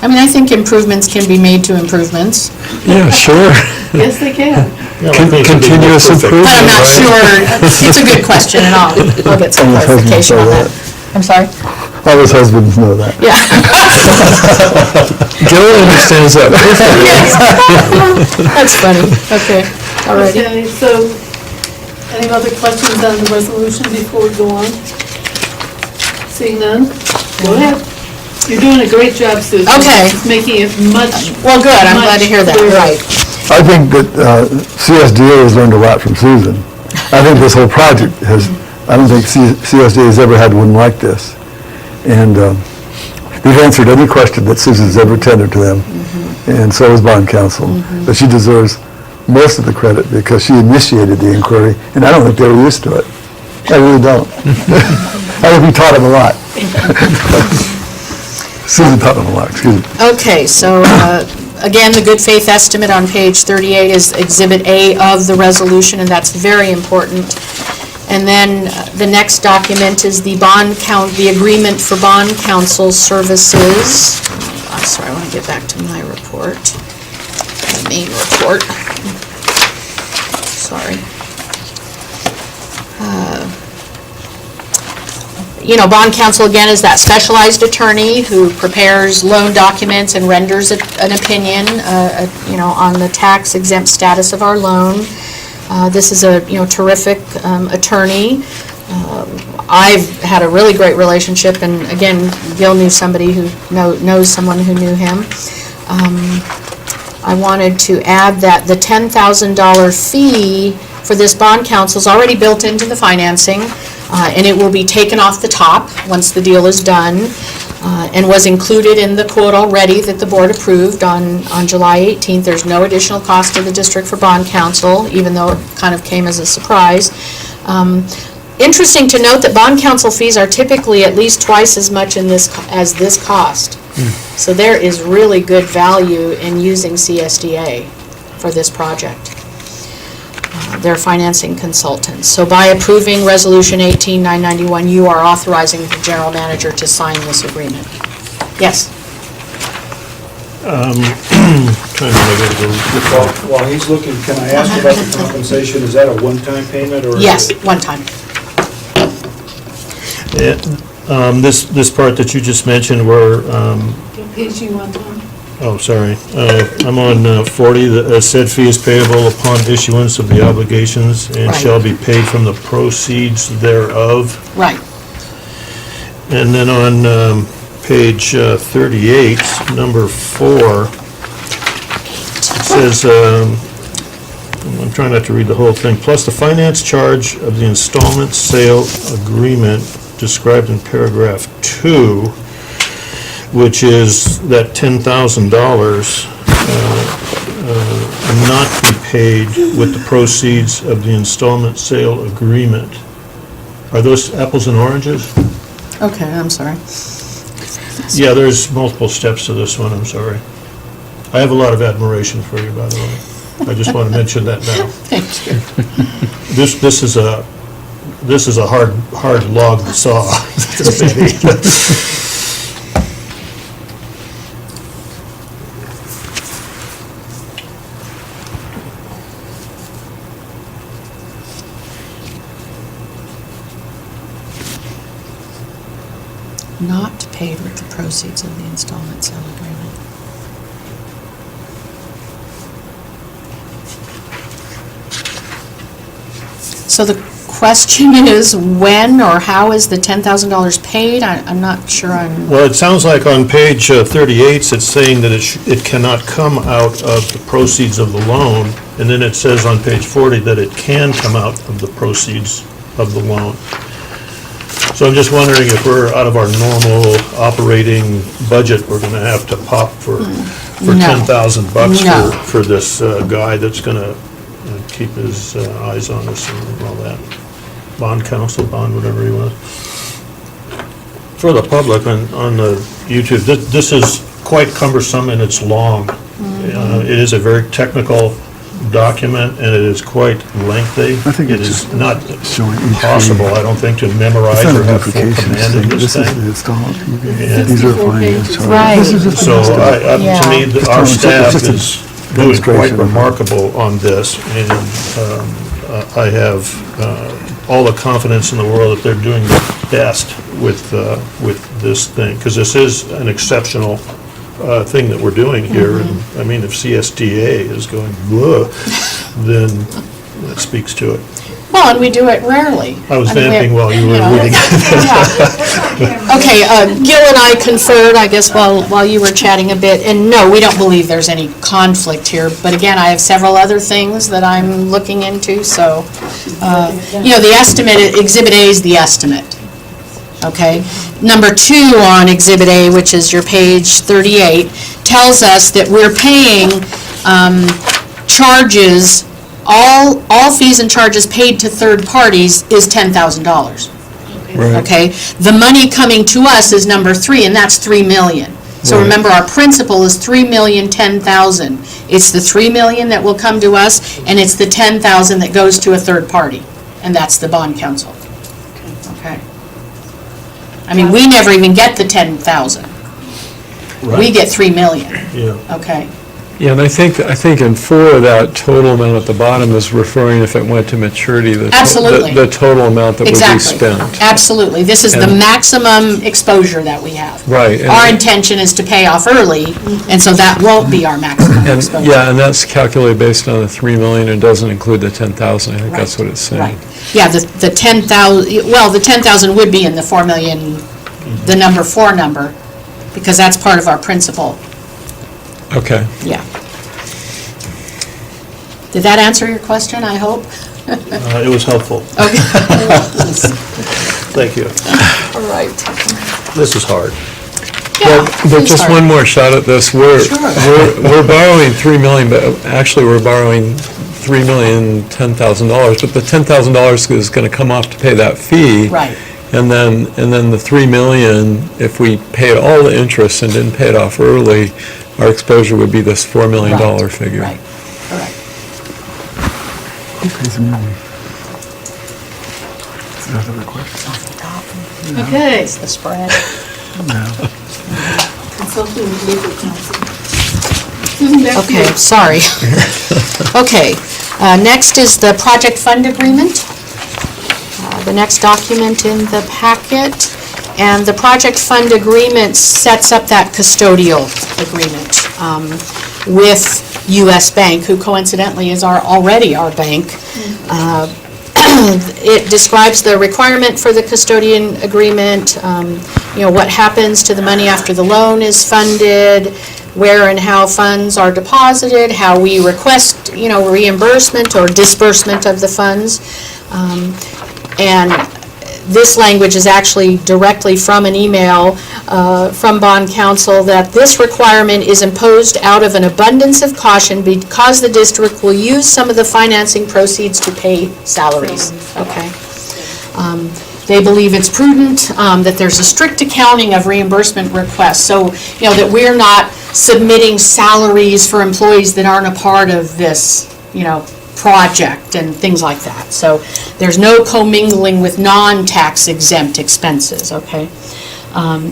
I think improvements can be made to improvements, Yeah, sure. Yes, they can. Yeah, like things would be Continuous perfect. but I'm not Right. sure. It's a good question, and I'll get some All the husbands clarification know on that. I'm sorry? All those husbands know that. Yeah. Gil understands that perfectly. That's funny. Okay, all righty. Okay, so, any other questions on the resolution before we go on? Seeing none, go ahead. You're doing a great job, Susan. Okay. It's making it much. Well, good, I'm glad to hear that, much right. I think that CSDA has learned a lot from Susan. I think this whole project I don't think CSDA has ever had one like this. And they've answered any question that Susan's ever tendered to them, and so has bond counsel. But she deserves most of the credit because she initiated the inquiry, and I don't think they were used to it. I really don't. I think we taught them a lot. Susan taught them a lot, excuse me. Okay, so, again, the good faith estimate on page 38 is Exhibit A of the resolution, and that's very important. And then the next document is the the agreement for bond counsel services. Sorry, I want to get back to my report, the main report. Sorry. Bond counsel, again, is that specialized attorney who prepares loan documents and renders an opinion, on the tax exempt status of our loan. This is a, terrific attorney. I've had a really great relationship, and again, Gil knew somebody who knows someone who knew him. I wanted to add that the $10,000 fee for this bond counsel is already built into the financing, and it will be taken off the top once the deal is done, and was included in the quote already that the board approved on July 18th. There's no additional cost to the district for bond counsel, even though it kind of came as a surprise. Interesting to note that bond counsel fees are typically at least twice as much as this cost. So there is really good value in using CSDA for this project. They're financing consultants. So by approving Resolution 18991, you are authorizing the general manager to sign this agreement. Yes? Trying to make it While he's looking, can I ask about the compensation? Is that a one-time payment or? Yes, one time. This part that you just mentioned where, What page you want on? oh, sorry, I'm on 40, the said fee is payable upon issuance of the obligations and Right. shall be paid from the proceeds thereof. Right. And then on page 38, number 4, it says, I'm trying not to read the whole thing, plus the finance charge of the installment sale agreement described in paragraph 2, which is that $10,000 not be paid with the proceeds of the installment sale agreement. Are those apples and oranges? Okay, I'm sorry. Yeah, there's multiple steps to this one, I'm sorry. I have a lot of admiration for you, by the way. I just want to mention that now. Thank you. This is a hard log to saw. Not paid with the proceeds of the installment sale agreement. So the question is, when or how is the $10,000 paid? I'm not sure I'm... Well, it sounds like on page 38, it's saying that it cannot come out of the proceeds of the loan, and then it says on page 40 that it can come out of the proceeds of the loan. So I'm just wondering if we're out of our normal operating budget, we're going to have to pop for No. $10,000 No. for this guy that's going to keep his eyes on us and all that. Bond counsel, bond, whatever he was. For the public on the YouTube, this is quite cumbersome and it's long. It is a very technical document and it is quite lengthy. I think It it's is just not showing each possible, fee. I don't think, to It's memorize not or a have full duplication command of thing. this This is the thing. installment. And- These are 64 finance pages. charges. Right. This is just So an Yeah. to me, our It's staff just a is doing quite demonstration of it. remarkable on this, and I have all the confidence in the world that they're doing their best with this thing, because this is an exceptional thing that we're doing here. And I mean, if CSDA is going, "Whoa," then that speaks to it. Well, and we do it rarely. I was mean, vamping while you were know. reading. Yeah. Okay, Gil and I conferred, I guess, while you were chatting a bit, and no, we don't believe there's any conflict here, but again, I have several other things that I'm looking into, so, the estimate, Exhibit A is the estimate, okay? Number 2 on Exhibit A, which is your page 38, tells us that we're paying charges, all fees and charges paid to third parties is $10,000. Okay? The money coming to us is number 3, and that's $3 million. So Right. remember, our principal is $3,010,000. It's the $3 million that will come to us, and it's the $10,000 that goes to a third party. and that's the bond council. Okay. I mean, we never even get the 10,000. We get 3 million, Yeah. okay? Yeah, and I think in 4, that total amount at the bottom is referring if it went to maturity, Absolutely. the total amount that would be Exactly. spent. Absolutely. This is the And- maximum exposure that we have. Right. and- Our intention is to pay off early, and so that won't be our maximum And, exposure. yeah, and that's calculated based on the 3 million and doesn't include the 10,000. I think that's what it's saying. Right. Yeah, the 10,000, well, the 10,000 would be in the 4 million, the number 4 number, because that's part of our principal. Okay. Yeah. Did that answer your question, I hope? It was helpful. Okay. Thank you. All right. This is hard. Yeah, But it's just hard. one more shot at this. We're borrowing 3 million, but actually we're borrowing $3,010,000. But the $10,000 is going to come off to pay that fee. Right. And then the 3 million, if we paid all the interest and didn't pay it off early, our exposure would be this $4 million Right, figure. Right, correct. Okay. It's the spread. Consulting with legal counsel. Susan, back to you. Okay, sorry. Okay, next is the project fund agreement. The next document in the packet. And the project fund agreement sets up that custodial agreement with U.S. Bank, who coincidentally is already our bank. It describes the requirement for the custodian agreement, what happens to the money after the loan is funded, where and how funds are deposited, how we request, reimbursement or disbursement of the funds. And this language is actually directly from an email from bond counsel that this requirement is imposed out of an abundance of caution because the district will use some of the financing proceeds to pay salaries. Okay. They believe it's prudent, that there's a strict accounting of reimbursement requests, so, that we're not submitting salaries for employees that aren't a part of this, project and things like that. So there's no commingling with non-tax exempt expenses, okay?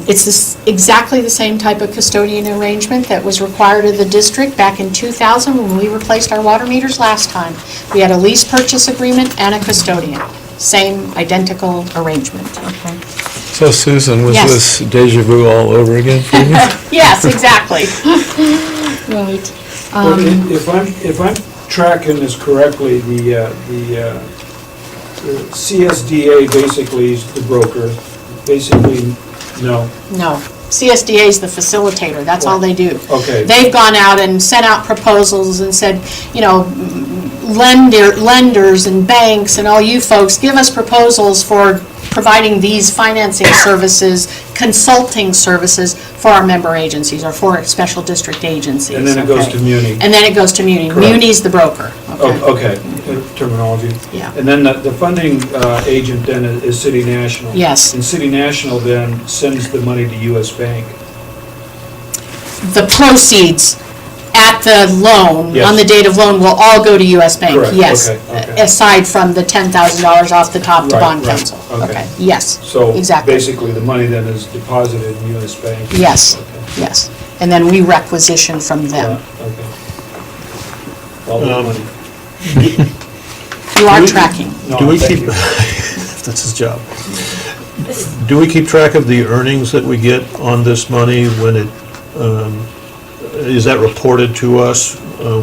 It's exactly the same type of custodian arrangement that was required of the district back in 2000 when we replaced our water meters last time. We had a lease purchase agreement and a custodian. Same identical arrangement, okay? So Susan, was Yes. this deja vu all over again for you? Yes, exactly. Right. But if I'm tracking this correctly, the CSDA basically is the broker, basically, no. No. CSDA is the facilitator, that's all they do. Okay. They've gone out and sent out proposals and said, lenders and banks and all you folks, give us proposals for providing these financing services, consulting services for our member agencies or for special district agencies. And then it goes okay? to Muni. And then it goes to Muni. Correct. Muni's the broker, okay? Oh, okay, terminology. Yeah. And then the funding agent then is City National. Yes. And City National then sends the money to US Bank. The proceeds at the loan, Yes. on the date of loan, will all go to US Bank, Correct, yes. okay. Aside from the $10,000 off the top to Right, bond right, council. okay. Yes, So exactly. basically, the money then is deposited in US Bank. Yes, Okay. yes. And then we requisition from them. Okay. All the money. You are tracking. No, Do we thank keep, you. that's his job. Do we keep track of the earnings that we get on this money when it, is that reported to us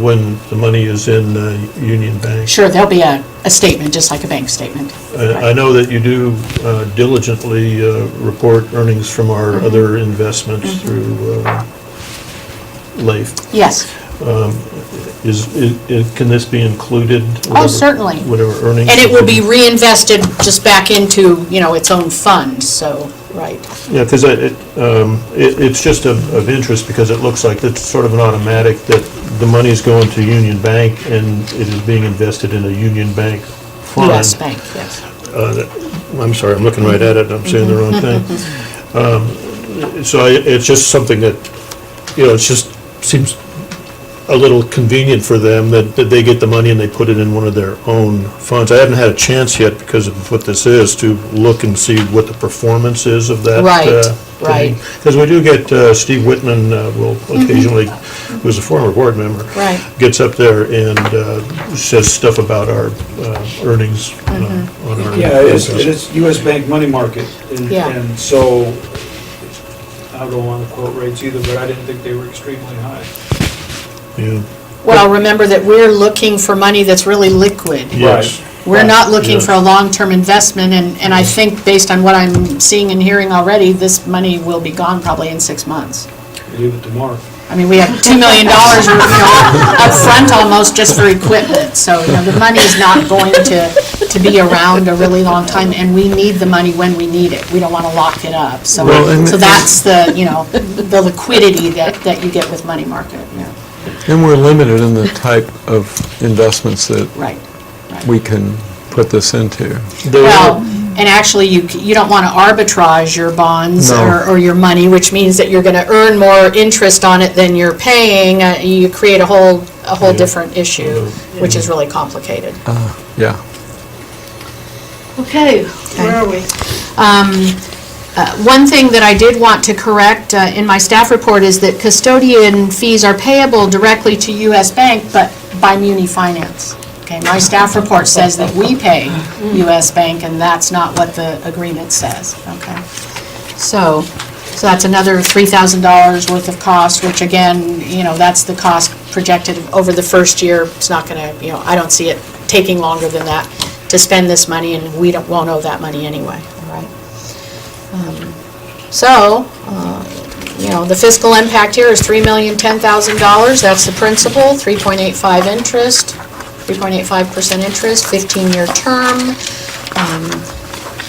when the money is in Union Bank? Sure, there'll be a statement, just like a bank statement. I know that you do diligently report earnings from our other investments through LAIF. Yes. Can this be included? Oh, whatever- certainly. Whatever earnings? And it will be reinvested just back into, its own fund, so, right. Yeah, because it's just of interest because it looks like it's sort of an automatic that the money is going to Union Bank and it is being invested in a Union Bank fund. US Bank, yes. I'm sorry, I'm looking right at it, I'm saying the wrong thing. So it's just something that, it just seems a little convenient for them that they get the money and they put it in one of their own funds. I haven't had a chance yet, because of what this is, to look and see what the performance is of that. Right. Because we do get, Steve Whitman will occasionally, who's a former board member, Right. gets up there and says stuff about our earnings on our. Yeah, it's US Bank money market, Yeah. and so, I don't want to quote rates either, but I didn't think they were extremely high. Yeah. Well, remember that we're looking for money that's really liquid. Yes. We're not looking Yes. for a long-term investment, and I think based on what I'm seeing and hearing already, this money will be gone probably in 6 months. Leave it to Mark. I mean, we have $2 million, up front almost just for equipment, so, the money is not going to be around a really long time, and we need the money when we need it. We don't want to lock it up, so, Well, and- so that's the, the liquidity that you get with money market, yeah, And we're limited in the type of investments that right. we can put this into. Well, and actually, you don't want to arbitrage your bonds No. or your money, which means that you're going to earn more interest on it than you're paying. You create a whole different issue, which is really complicated. Yeah. Okay, where are we? One thing that I did want to correct in my staff report is that custodian fees are payable directly to U.S. Bank, but by Muni Finance. Okay, my staff report says that we pay U.S. Bank, and that's not what the agreement says, okay? So that's another $3,000 worth of cost, which again, that's the cost projected over the first year. It's not gonna, I don't see it taking longer than that to spend this money, and we won't owe that money anyway, all right? The fiscal impact here is $3,010,000. That's the principal, 3.85 interest, 3.85% interest, 15-year term.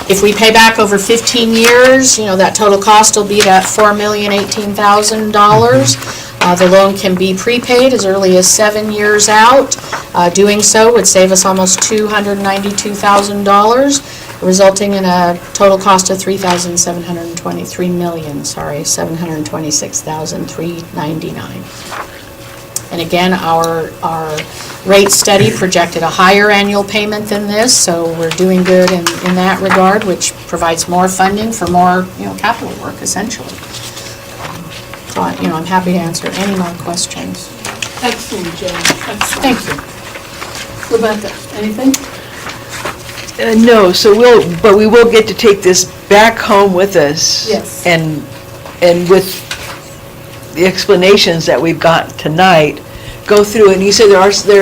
If we pay back over 15 years, that total cost will be at $4,018,000. The loan can be prepaid as early as 7 years out. Doing so would save us almost $292,000, resulting in a total cost of $726,399. And again, our rate study projected a higher annual payment than this, so we're doing good in that regard, which provides more funding for more, capital work, essentially. So, I'm happy to answer any more questions. Excellent, Jen, excellent. Thank you. Rebecca, anything? No, but we will get to take this back home with us. Yes. And with the explanations that we've got tonight, go through, and you said there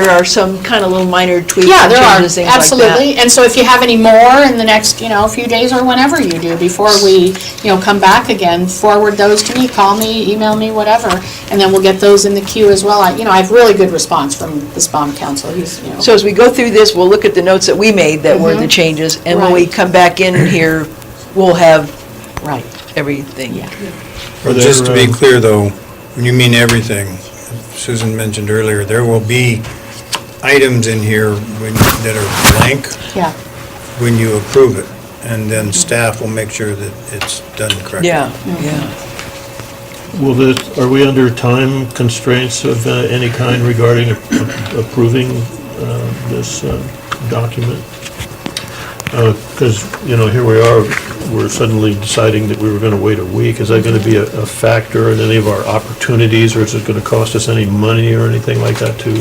are some kind of little minor tweaks Yeah, and there are, changes, things like that. absolutely. And so if you have any more in the next, few days or whenever you do, before we, come back again, forward those to me, call me, email me, whatever, and then we'll get those in the queue as well. I have really good response from this bond council. He's, So as we go through this, we'll look at the notes that we made that were the changes, and when we Right. come back in here, we'll have right, everything. yeah. Well, just to be clear, though, when you mean everything, Susan mentioned earlier, there will be items in here that are blank Yeah, when you approve it, and then staff will make sure that it's done correctly. Yeah. Are we under time constraints of any kind regarding approving this document? Because, here we are, we're suddenly deciding that we were going to wait a week. Is that going to be a factor in any of our opportunities, or is it going to cost us any money or anything like that to?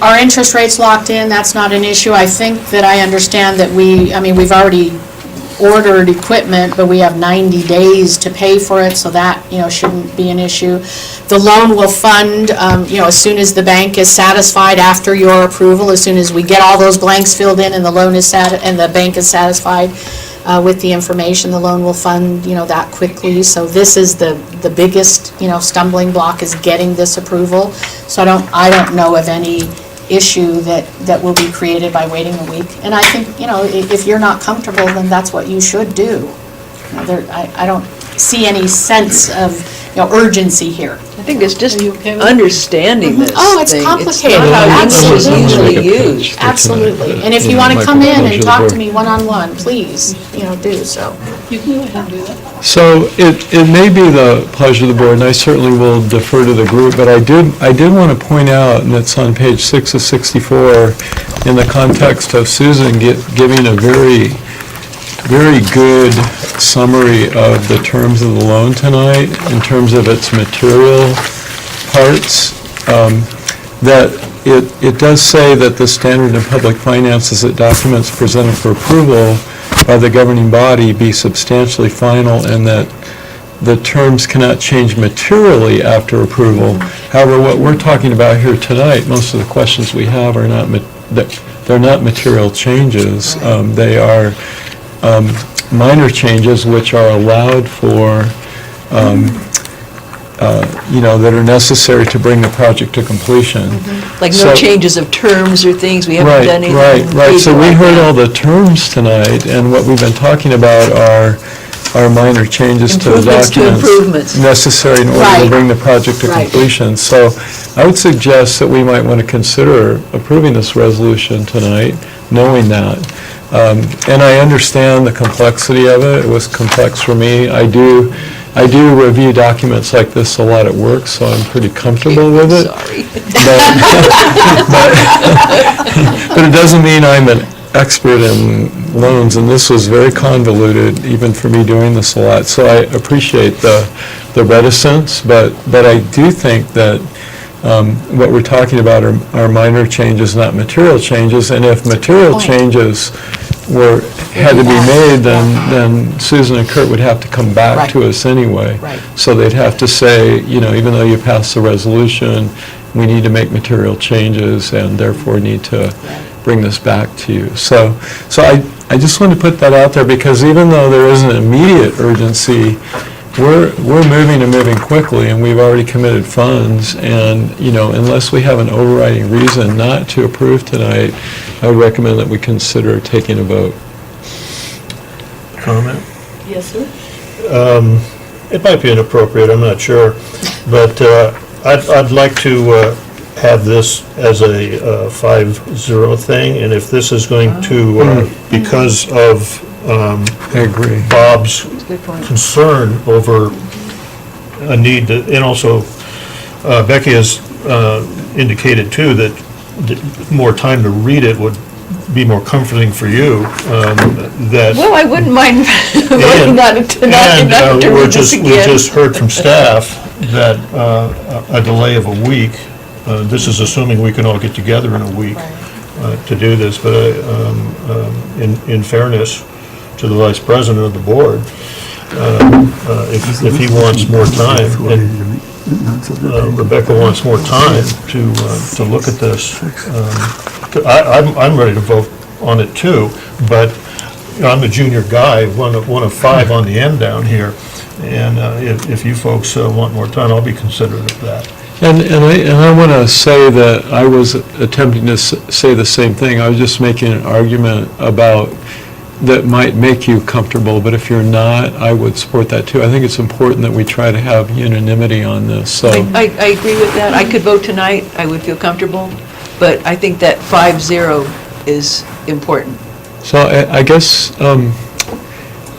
our interest rate's locked in, that's not an issue. I think that I understand that we've already ordered equipment, but we have 90 days to pay for it, so that, shouldn't be an issue. The loan will fund, as soon as the bank is satisfied after your approval, as soon as we get all those blanks filled in and the loan is and the bank is satisfied with the information, the loan will fund, that quickly. So this is the biggest, stumbling block is getting this approval. So I don't know of any issue that will be created by waiting a week. And I think, if you're not comfortable, then that's what you should do. I don't see any sense of urgency here. I think it's just Are you okay with it? understanding this Oh, it's thing. complicated. It's not how English is Absolutely. usually used. Absolutely. And if you want to come in and talk to me one-on-one, please, do so. You can go ahead and do that. So it may be the pleasure of the board, and I certainly will defer to the group, but I did want to point out, and it's on page 6 of 64, in the context of Susan giving a very, very good summary of the terms of the loan tonight, in terms of its material parts, that it does say that the standard in public finances that documents presented for approval by the governing body be substantially final, and that the terms cannot change materially after approval. However, what we're talking about here tonight, most of the questions we have are not, they're not material changes. They are minor changes which are allowed for, that are necessary to bring the project to completion. Like no So- changes of terms or things, we haven't done anything. Right. So we major like heard that. all the terms tonight, and what we've been talking about are minor changes to the Improvements to documents improvements. necessary in order to Right. bring the project to Right. completion. So I would suggest that we might want to consider approving this resolution tonight, knowing that. And I understand the complexity of it. It was complex for me. I do review documents like this a lot at work, so I'm pretty comfortable with it. Sorry. But it doesn't mean I'm an expert in loans, and this was very convoluted, even for me doing this a lot. So I appreciate the reticence, but I do think that what we're talking about are minor changes, not material changes. And if material changes had to be made, then Susan and Kurt would have to come back to us anyway. Right. So they'd have to say, even though you passed the resolution, we need to make material changes and therefore need to bring this back to you. So I just want to put that out there, because even though there isn't immediate urgency, we're moving quickly, and we've already committed funds, and, unless we have an overriding reason not to approve tonight, I would recommend that we consider taking a vote. Comment? Yes, sir? It might be inappropriate, I'm not sure, but I'd like to have this as a 5-0 thing, and if this is going to, because of I agree. Bob's Good point. concern over a need to, and also Becky has indicated too that more time to read it would be more comforting for you, that. Well, I wouldn't mind voting not to read this We again. just heard from staff that a delay of a week, this is assuming we can all get together in a week to do this, but in fairness to the vice president of the board, if he wants more time, and Rebecca wants more time to look at this, I'm ready to vote on it too, but I'm the junior guy, one of five on the end down here, and if you folks want more time, I'll be considerate of that. And I want to say that I was attempting to say the same thing. I was just making an argument about that might make you comfortable, but if you're not, I would support that too. I think it's important that we try to have unanimity on this, so. I agree with that. I could vote tonight, I would feel comfortable, but I think that 5-0 is important. So I guess,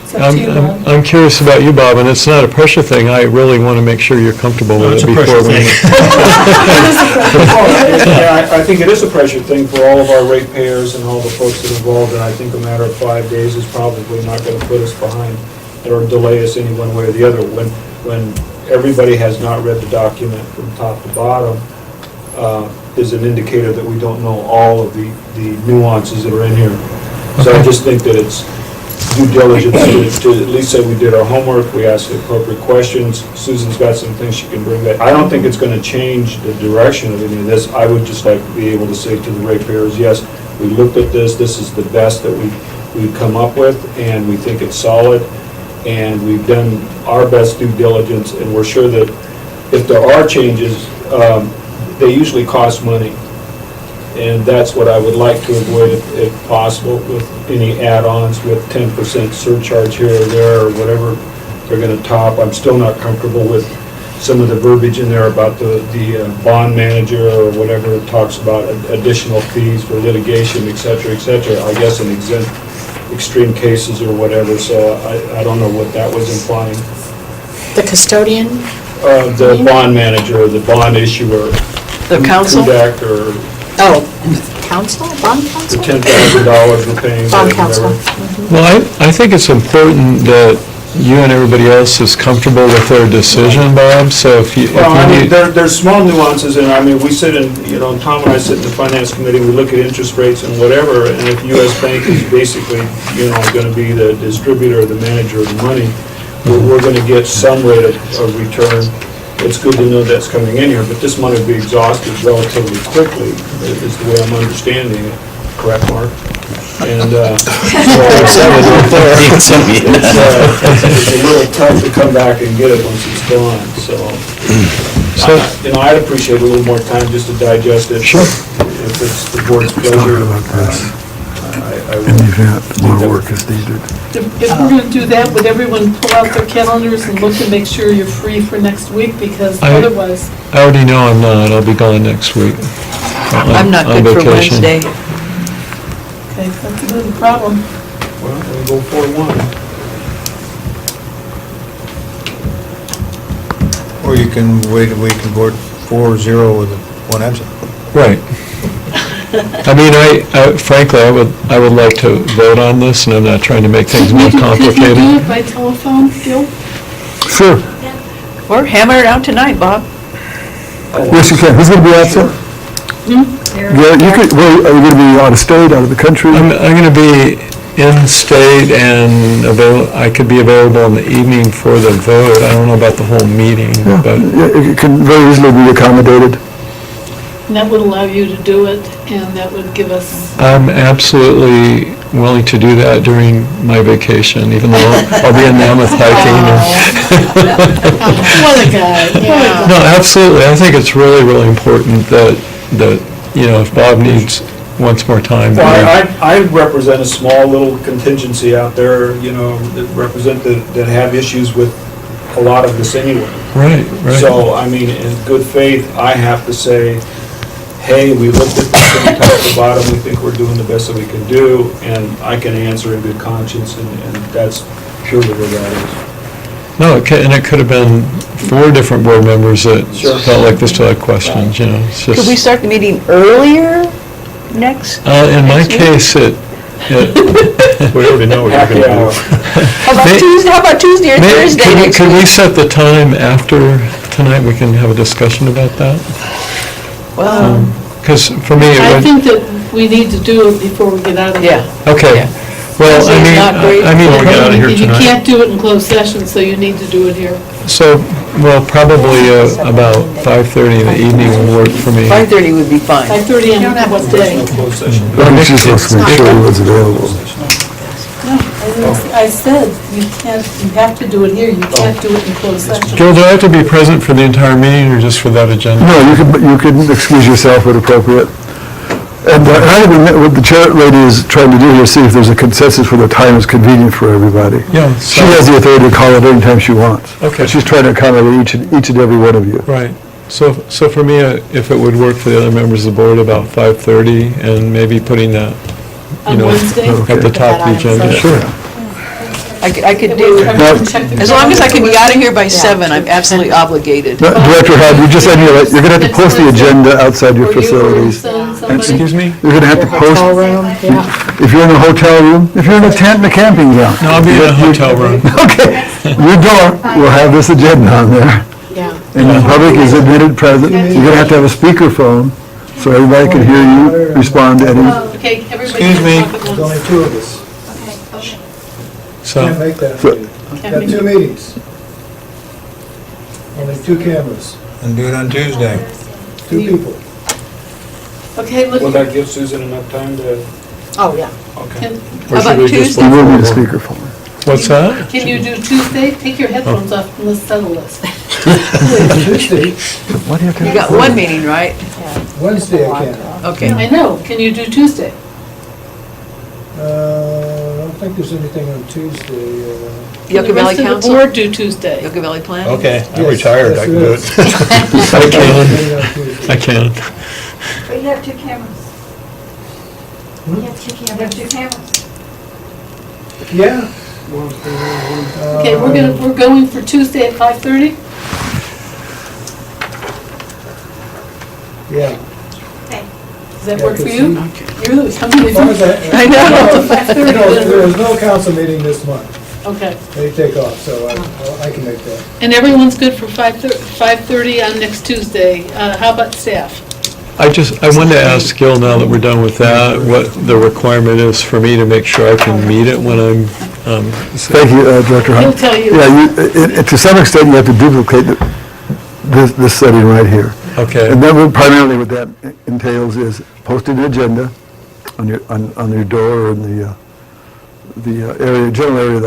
It's up to you, Bob. I'm curious about you, Bob, and it's not a pressure thing. I really want to make sure you're comfortable No, with it's it a pressure before we. thing. Yeah, I think it is a pressure thing for all of our ratepayers and all the folks that are involved, and I think a matter of 5 days is probably not going to put us behind or delay us any one way or the other. When everybody has not read the document from top to bottom, is an indicator that we don't know all of the nuances that are in here. So I just think that it's due diligence to at least say we did our homework, we asked the appropriate questions. Susan's got some things she can bring back. I don't think it's going to change the direction of any of this. I would just like to be able to say to the ratepayers, yes, we looked at this is the best that we've come up with, and we think it's solid, and we've done our best due diligence, and we're sure that if there are changes, they usually cost money. And that's what I would like to avoid if possible, with any add-ons with 10% surcharge here or there, or whatever they're going to top. I'm still not comfortable with some of the verbiage in there about the bond manager or whatever, it talks about additional fees for litigation, et cetera, I guess in extreme cases or whatever, so I don't know what that was implying. The custodian? The bond manager, or the bond issuer. The council? Hudak or Oh, council, bond the council? $10,000 we're paying. Bond or council. whatever. Well, I think it's important that you and everybody else is comfortable with their decision, Bob, so if you Well, I mean, need... there's small nuances, and I mean, we sit in, Tom and I sit in the finance committee, we look at interest rates and whatever, and if US Bank is basically, gonna be the distributor or the manager of the money, we're gonna get some rate of return. It's good to know that's coming in here, but this money will be exhausted relatively quickly, is the way I'm understanding it. Correct, Mark? And, it's a little tough to come back and get it once it's gone, so. I'd appreciate a little more time just to digest it. Sure. If it's the board's pleasure. About this. I In the will. event more work is needed. If we're going to do that, would everyone pull out their calendars and look and make sure you're free for next week? Because otherwise, I already know I'm not, I'll be gone next week. I'm not on good for vacation. Wednesday. okay, that's a good problem. Well, we'll go 4-1. Or you can wait a week and vote 4-0 with one absent. Right. I mean, frankly, I would like to vote on this, and I'm not trying to make things more Could you do complicated. it by telephone, Gil? Sure. Or hammer it out tonight, Bob. Yes, you can. Who's going to be absent? Yeah, you could, well, are you going to be out of state, out of the country? I'm going to be in-state and I could be available in the evening for the vote. I don't know about the whole meeting, Yeah, but it can very easily be accommodated. And that would allow you to do it, and that would give us, I'm absolutely willing to do that during my vacation, even though I'll be in Mammoth hiking. what a guy, yeah. No, absolutely. I think it's really, really important that, if Bob wants more time. Well, I represent a small little contingency out there, that have issues with a lot of this anyway. Right. So, I mean, in good faith, I have to say, hey, we looked at this thing top to bottom, we think we're doing the best that we can do, and I can answer in good conscience, and that's purely where that is. No, and it could have been 4 different board members that Sure. felt like they still had questions, It's just... Could we start the meeting earlier next? In my next week? case, We already know what you're Happy gonna hour. do. How about Tuesday or Thursday next Could we week? set the time after tonight? We can have a discussion about that? Well, Because for me, I it would... think that we need to do it before we get out of here. yeah. Okay. Well, Wednesday is not great. Before we get out of here You tonight. can't do it in closed session, so you need to do it here. Probably about 5:30 in the evening will work for me. 5:30 would be fine. 5:30 on what day? Closed session. I'm just supposed to make sure everyone's available. No, I said, you have to do it here, you can't do it in closed session. Gil, do I have to be present for the entire meeting or just for that agenda? No, you can excuse yourself when appropriate. And I think what the chair lady is trying to do here is see if there's a consensus where the time is convenient for everybody. Yeah. She has the authority to call it any time she wants. Okay. But she's trying to accommodate each and every one of you. Right. So for me, if it would work for the other members of the board, about 5:30, and maybe putting that, On Wednesday? at the top of the agenda. Sure. I could do, Now, as long as I can be out of here by 7, I'm absolutely obligated. Director Hyde, you're going to have to post the agenda outside your Or you or facilities. send somebody? Excuse me? You're going to have to post, Hotel room, yeah. if you're in a hotel room, if you're in a tent in a camping ground. No, I'll be in a hotel room. Okay, your door will have this agenda on there, Yeah. and the public is admitted present. You're going to have a speakerphone, so everybody can hear you respond to any. Okay, everybody. Excuse me. talk at There's once. only 2 of us. Can't So, make that So- meeting. Got 2 meetings. Only 2 cameras, And do it on Tuesday. 2 people. Okay, Will look, that give Susan enough time to, Oh, yeah. okay. can, How about You Tuesday? will need a speakerphone. what's that? can you do Tuesday? Take your headphones off and let's settle this. Tuesday, Why do you have to You have got one meeting, right? Wednesday I can't. Okay. I know, can you do Tuesday? I don't think think there's anything on Tuesday. Yucca Valley The rest of the Council, board do Tuesday. Yucca Valley Planning. Okay, I'm Yes, retired, I can do yes, it. I can. But you have two cameras. Hmm? You have two cameras. Yeah. Okay, we're going for Tuesday at 5:30? Yeah. Does that work for you? You're really coming As long as in. I know. There was no council meeting this month. Okay, They take off, so I can make that. and everyone's good for 5:30 on next Tuesday. How about staff? I wanted to ask Gil, now that we're done with that, what the requirement is for me to make sure I can meet it when I'm, Thank you, Director He'll Hunt. tell you. Yeah, to some extent, you have to duplicate this setting right here. okay, And then primarily what that entails is posting an agenda on your door or in the area, general area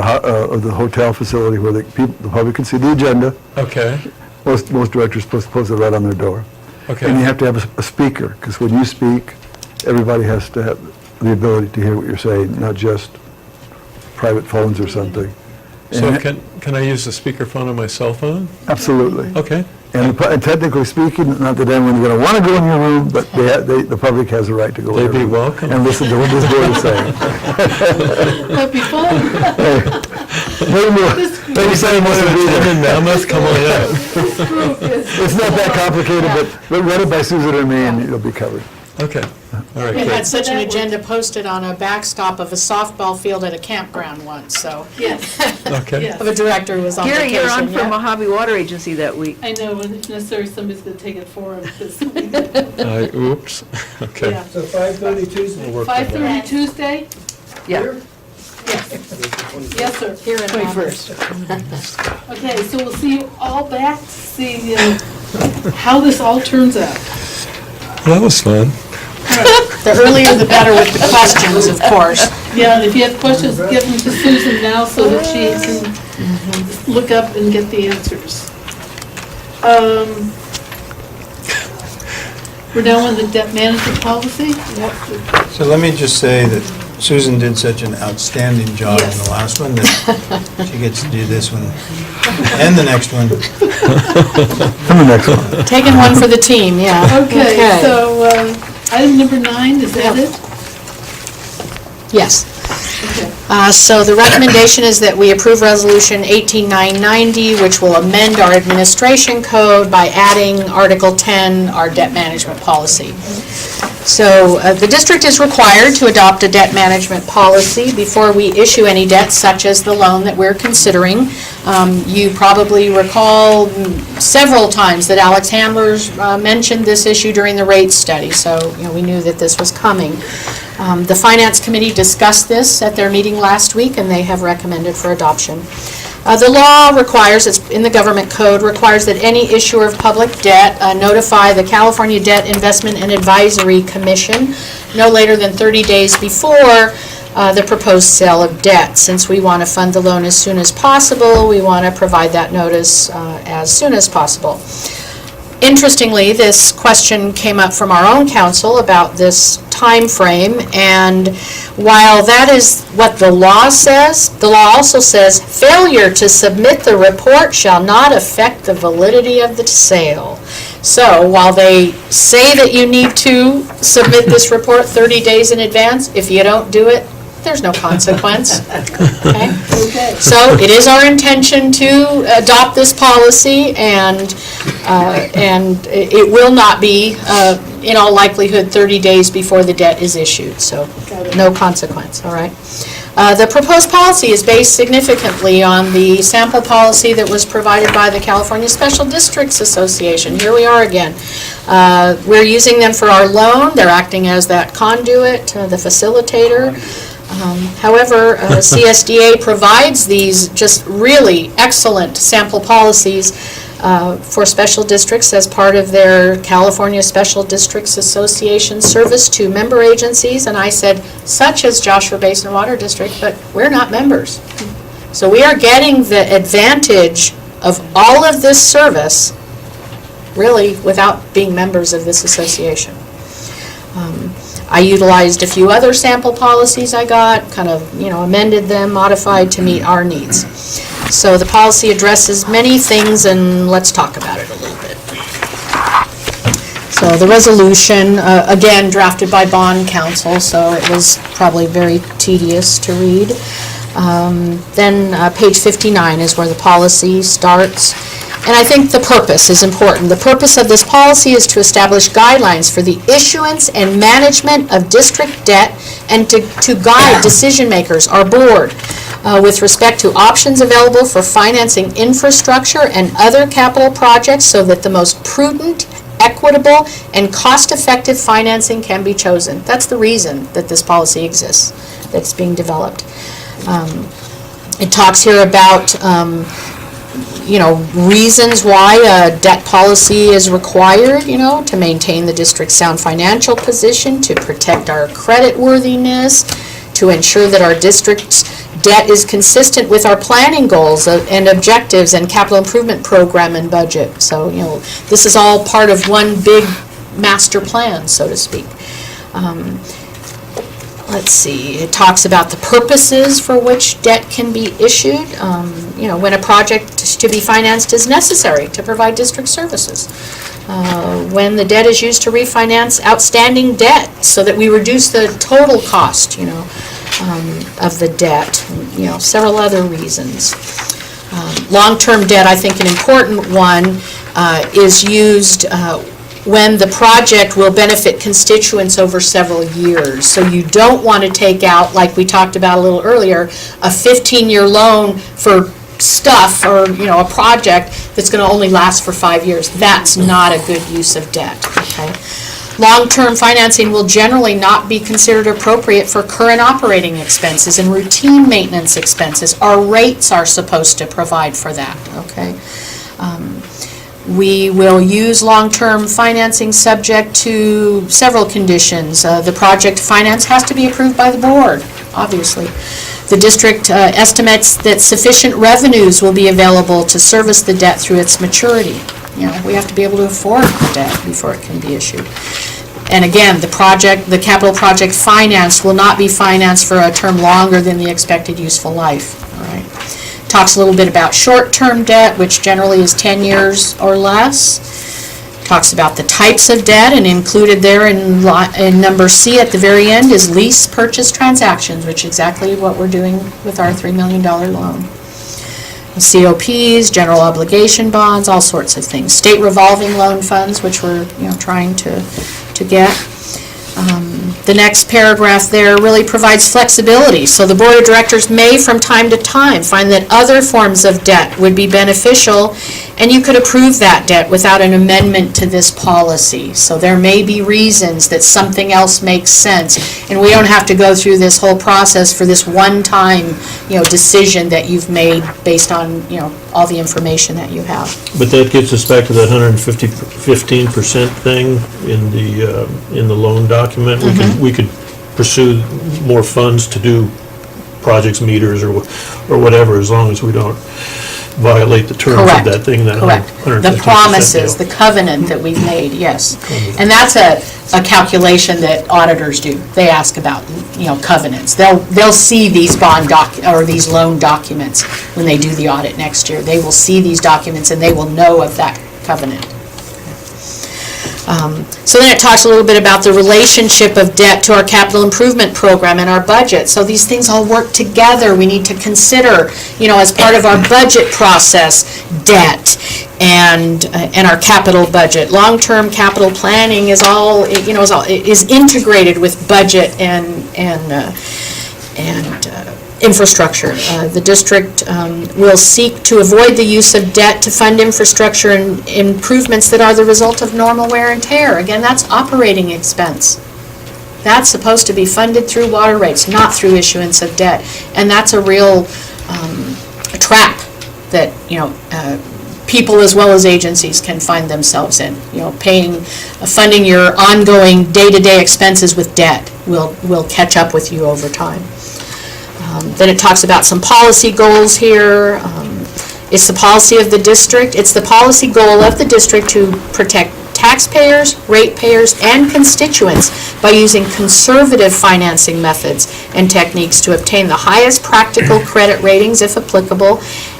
of the hotel facility where the public can see the agenda. okay, Most directors post it right on their door. And you okay. have to have a speaker, because when you speak, everybody has to have the ability to hear what you're saying, not just private phones or something. So And- can I use the speakerphone on my cell phone? Absolutely. Okay, And technically speaking, not that anyone's going to want to go in your room, but the public has a right to go in they'd your be room welcome. and listen to what this board is saying. That'd be fun. Maybe someone wants to do that. Mammoth, come on up. It's not that complicated, but run it by Susan or me, and you'll be covered. Okay, all right, We good. had such an agenda posted on a backstop of a softball field at a campground once, so, Yes, Okay. yes. of a director who was on Gary, vacation. you're on for yeah. Mojave Water Agency that week. I know, and if necessary, somebody's going to take it for him. 'Cause- Oops, okay. Yeah. So 5:30 Tuesday? 5:30 Tuesday? Yeah. Yes. Yes, sir. Here in 21st. Okay, so we'll see you all back to see how this all turns out. That was fun. The earlier the better with the questions, of course. Yeah, and if you have questions, give them to Susan now so that she can look up and get the answers. We're now on the debt management policy? Yep. So let me just say that Susan did such an outstanding job in Yes. the last one that she gets to do this one and the next one. And the next one. Taking one for the team, yeah. Okay, so item number 9, is that it? Yes. Okay. So the recommendation is that we approve Resolution 18990, which will amend our administration code by adding Article 10, our debt management policy. So the district is required to adopt a debt management policy before we issue any debt, such as the loan that we're considering. You probably recall several times that Alex Hamler's mentioned this issue during the rate study, so we knew that this was coming. The Finance Committee discussed this at their meeting last week, and they have recommended for adoption. The law requires, it's in the government code, requires that any issuer of public debt notify the California Debt Investment and Advisory Commission no later than 30 days before the proposed sale of debt. Since we want to fund the loan as soon as possible, we want to provide that notice as soon as possible. Interestingly, this question came up from our own council about this time frame, and while that is what the law says, the law also says failure to submit the report shall not affect the validity of the sale. So while they say that you need to submit this report 30 days in advance, if you don't do it, there's no consequence. Okay? Okay. So it is our intention to adopt this policy, and it will not be, in all likelihood, 30 days before the debt is issued, so no consequence, all right? The proposed policy is based significantly on the sample policy that was provided by the California Special Districts Association. Here we are again. We're using them for our loan. They're acting as that conduit, the facilitator. However, CSDA provides these just really excellent sample policies for special districts as part of their California Special Districts Association service to member agencies. And I said, such as Joshua Basin Water District, but we're not members. So we are getting the advantage of all of this service, really, without being members of this association. I utilized a few other sample policies I got, kind of, amended them, modified to meet our needs. So the policy addresses many things, and let's talk about it a little bit. So the resolution, again, drafted by bond counsel, so it was probably very tedious to read. Then page 59 is where the policy starts. And I think the purpose is important. The purpose of this policy is to establish guidelines for the issuance and management of district debt and to guide decision makers, our board, with respect to options available for financing infrastructure and other capital projects so that the most prudent, equitable, and cost-effective financing can be chosen. That's the reason that this policy exists, that's being developed. It talks here about reasons why a debt policy is required, to maintain the district's sound financial position, to protect our creditworthiness, to ensure that our district's debt is consistent with our planning goals and objectives and capital improvement program and budget. So, this is all part of one big master plan, so to speak. Let's see, it talks about the purposes for which debt can be issued, when a project to be financed is necessary to provide district services. When the debt is used to refinance outstanding debt so that we reduce the total cost, of the debt, several other reasons. Long-term debt, I think an important one, is used when the project will benefit constituents over several years. So you don't want to take out, like we talked about a little earlier, a 15-year loan for stuff or, a project that's going to only last for 5 years. That's not a good use of debt, okay? Long-term financing will generally not be considered appropriate for current operating expenses and routine maintenance expenses. Our rates are supposed to provide for that, okay? We will use long-term financing subject to several conditions. The project finance has to be approved by the board, obviously. The district estimates that sufficient revenues will be available to service the debt through its maturity. We have to be able to afford the debt before it can be issued. And again, the capital project finance will not be financed for a term longer than the expected useful life, all right? Talks a little bit about short-term debt, which generally is 10 years or less. Talks about the types of debt, and included there in number C at the very end is lease purchase transactions, which is exactly what we're doing with our $3 million loan. COPs, general obligation bonds, all sorts of things. State revolving loan funds, which we're trying to get. The next paragraph there really provides flexibility. So the board of directors may from time to time find that other forms of debt would be beneficial, and you could approve that debt without an amendment to this policy. So there may be reasons that something else makes sense, and we don't have to go through this whole process for this one-time, decision that you've made based on, all the information that you have. But that gets us back to that 15% thing in the loan document. We could pursue more funds to do projects, meters, or whatever, as long as we don't violate the terms Correct. Of that thing. That Correct. 115% The promises, deal. the covenant that we've made, yes. And that's a calculation that auditors do. They ask about, covenants. They'll see these these loan documents when they do the audit next year. They will see these documents and they will know of that covenant. So then it talks a little bit about the relationship of debt to our capital improvement program and our budget. So these things all work together. We need to consider, as part of our budget process, debt and our capital budget. Long-term capital planning is is integrated with budget and infrastructure. The district will seek to avoid the use of debt to fund infrastructure and improvements that are the result of normal wear and tear. Again, that's operating expense. That's supposed to be funded through water rates, not through issuance of debt. And that's a real trap that, people as well as agencies can find themselves in. Funding your ongoing day-to-day expenses with debt will catch up with you over time. Then it talks about some policy goals here. It's the policy of the district. It's the policy goal of the district to protect taxpayers, ratepayers, and constituents by using conservative financing methods and techniques to obtain the highest practical credit ratings, if applicable,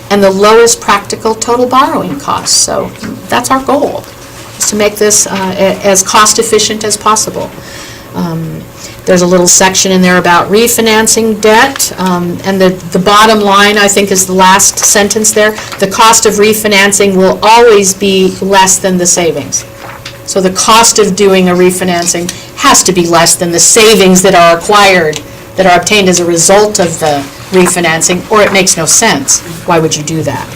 and the lowest practical total borrowing costs. So that's our goal, is to make this as cost-efficient as possible. There's a little section in there about refinancing debt, and the bottom line, I think, is the last sentence there. The cost of refinancing will always be less than the savings. So the cost of doing a refinancing has to be less than the savings that are acquired, that are obtained as a result of the refinancing, or it makes no sense. Why would you do that?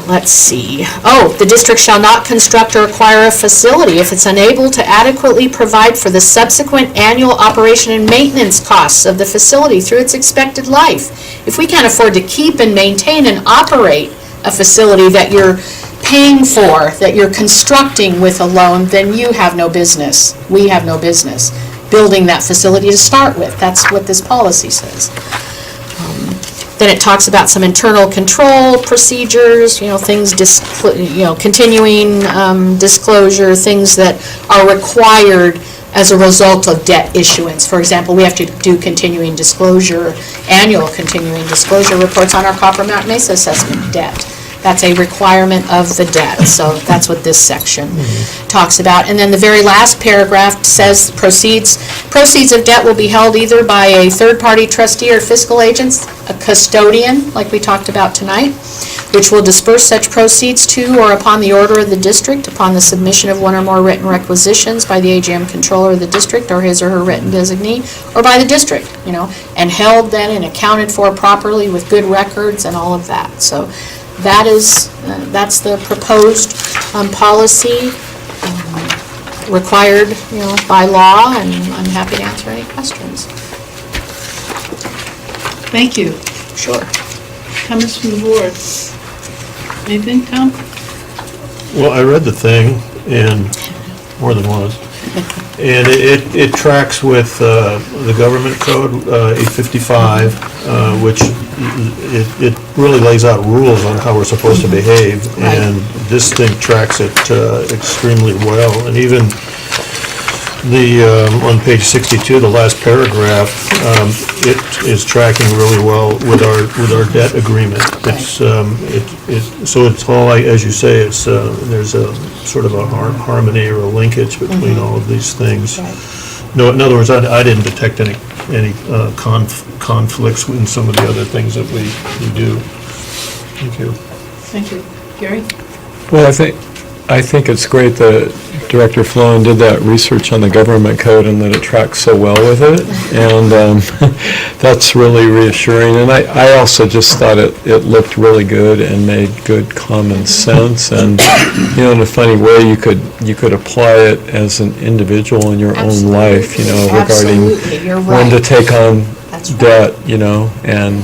Let's see. Oh, the district shall not construct or acquire a facility if it's unable to adequately provide for the subsequent annual operation and maintenance costs of the facility through its expected life. If we can't afford to keep and maintain and operate a facility that you're paying for, that you're constructing with a loan, then you have no business. We have no business building that facility to start with. That's what this policy says. Then it talks about some internal control procedures, things, continuing disclosure, things that are required as a result of debt issuance. For example, we have to do continuing disclosure, annual continuing disclosure reports on our Copper Mountain Mesa assessment debt. That's a requirement of the debt, so that's what this section talks about. And then the very last paragraph says proceeds of debt will be held either by a third-party trustee or fiscal agent, a custodian, like we talked about tonight, which will disperse such proceeds to or upon the order of the district, upon the submission of one or more written requisitions by the AGM controller of the district or his or her written designee, or by the district, and held then and accounted for properly with good records and all of that. So that's the proposed policy required, by law, and I'm happy to answer any questions. Thank you. Sure. Comments from the board? Anything, Tom? Well, I read the thing, and more than once, and it tracks with the government code, 855, which it really lays out rules on how we're supposed to behave, and this thing tracks it extremely well. And even on page 62, the last paragraph, it is tracking really well with our debt agreement. So it's all, as you say, there's a sort of a harmony or a linkage between all of these things. No, in other words, I didn't detect any conflicts in some of the other things that we do. Thank you. Thank you. Gary? Well, I think it's great that Director Flowen did that research on the government code and that it tracks so well with it, and that's really reassuring. And I also just thought it looked really good and made good common sense, and in a funny way you could apply it as an individual in your own life, regarding when to take on debt, and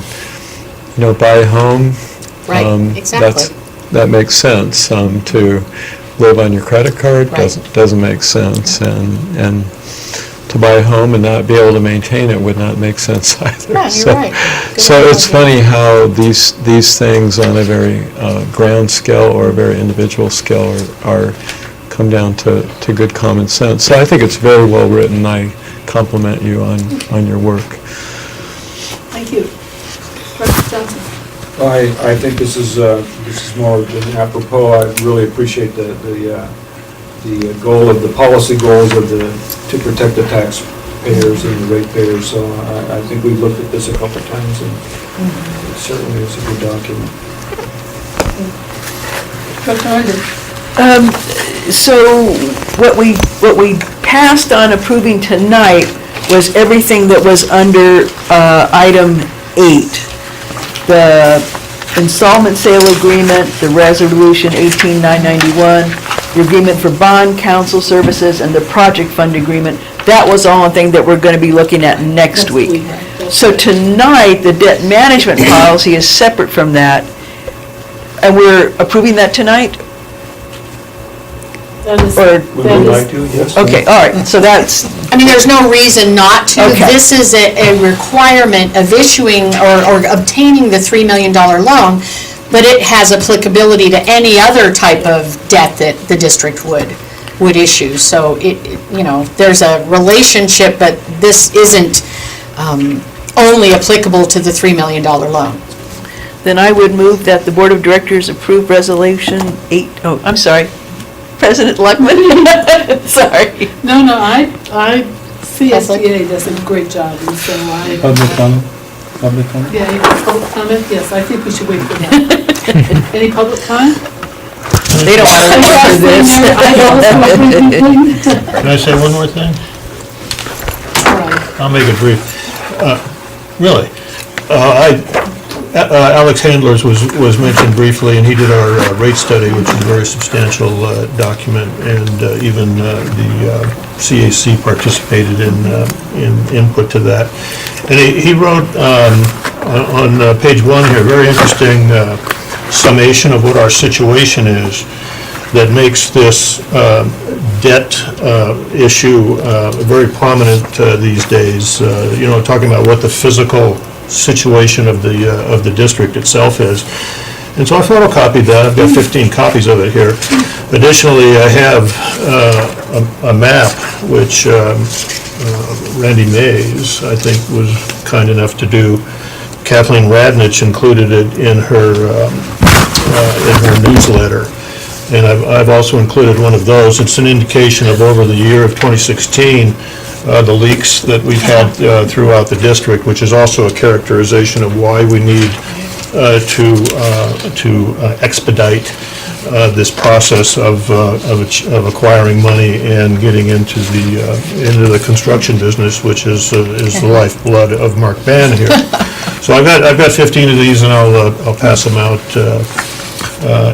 buy a home. Right, exactly. That makes sense. To live on your credit card doesn't make sense, and to buy a home and not be able to maintain it would not make sense either. Yeah, you're right. So it's funny how these things on a very grand scale or a very individual scale are come down to good common sense. So I think it's very well written. I compliment you on your work. Thank you. Trustee Johnson? I think this is more than apropos. I really appreciate the goal of the policy goals of to protect the taxpayers and the ratepayers. So I think we've looked at this a couple times, and it certainly is a good document. So what we passed on approving tonight was everything that was under item 8. The installment sale agreement, the resolution 18991, the agreement for bond counsel services, and the project fund agreement. That was all one thing that we're going to be looking at next week. So tonight, the debt management policy is separate from that, and we're approving that tonight? That is, Or- Would we like to? Yes. Okay, all right, so that's, There's no reason not to. Okay. This is a requirement of issuing or obtaining the $3 million loan. but it has applicability to any other type of debt that the district would issue. So there's a relationship, but this isn't only applicable to the $3 million loan. Then I would move that the Board of Directors approve Resolution 8, I'm sorry, President Luckman, sorry. No, CSDA does a great job, and so I... Public comment? Public comment? Yeah, you have public comment? Yes, I think we should wait for that. Any public comment? They don't want to wait for this. Can I say one more thing? I'll make it brief. Really, Alex Handlers was mentioned briefly, and he did our rate study, which is a very substantial document, and even the CAC participated in input to that. And he wrote on page 1 here, very interesting summation of what our situation is that makes this debt issue very prominent these days. Talking about what the physical situation of the district itself is. And so I photocopied that. I've got 15 copies of it here. Additionally, I have a map which Randy Mays, I think, was kind enough to do. Kathleen Radnich included it in her newsletter. And I've also included one of those. It's an indication of over the year of 2016, the leaks that we've had throughout the district, which is also a characterization of why we need to expedite this process of acquiring money and getting into the construction business, which is the lifeblood of Mark Ban here. So I've got 15 of these, and I'll pass them out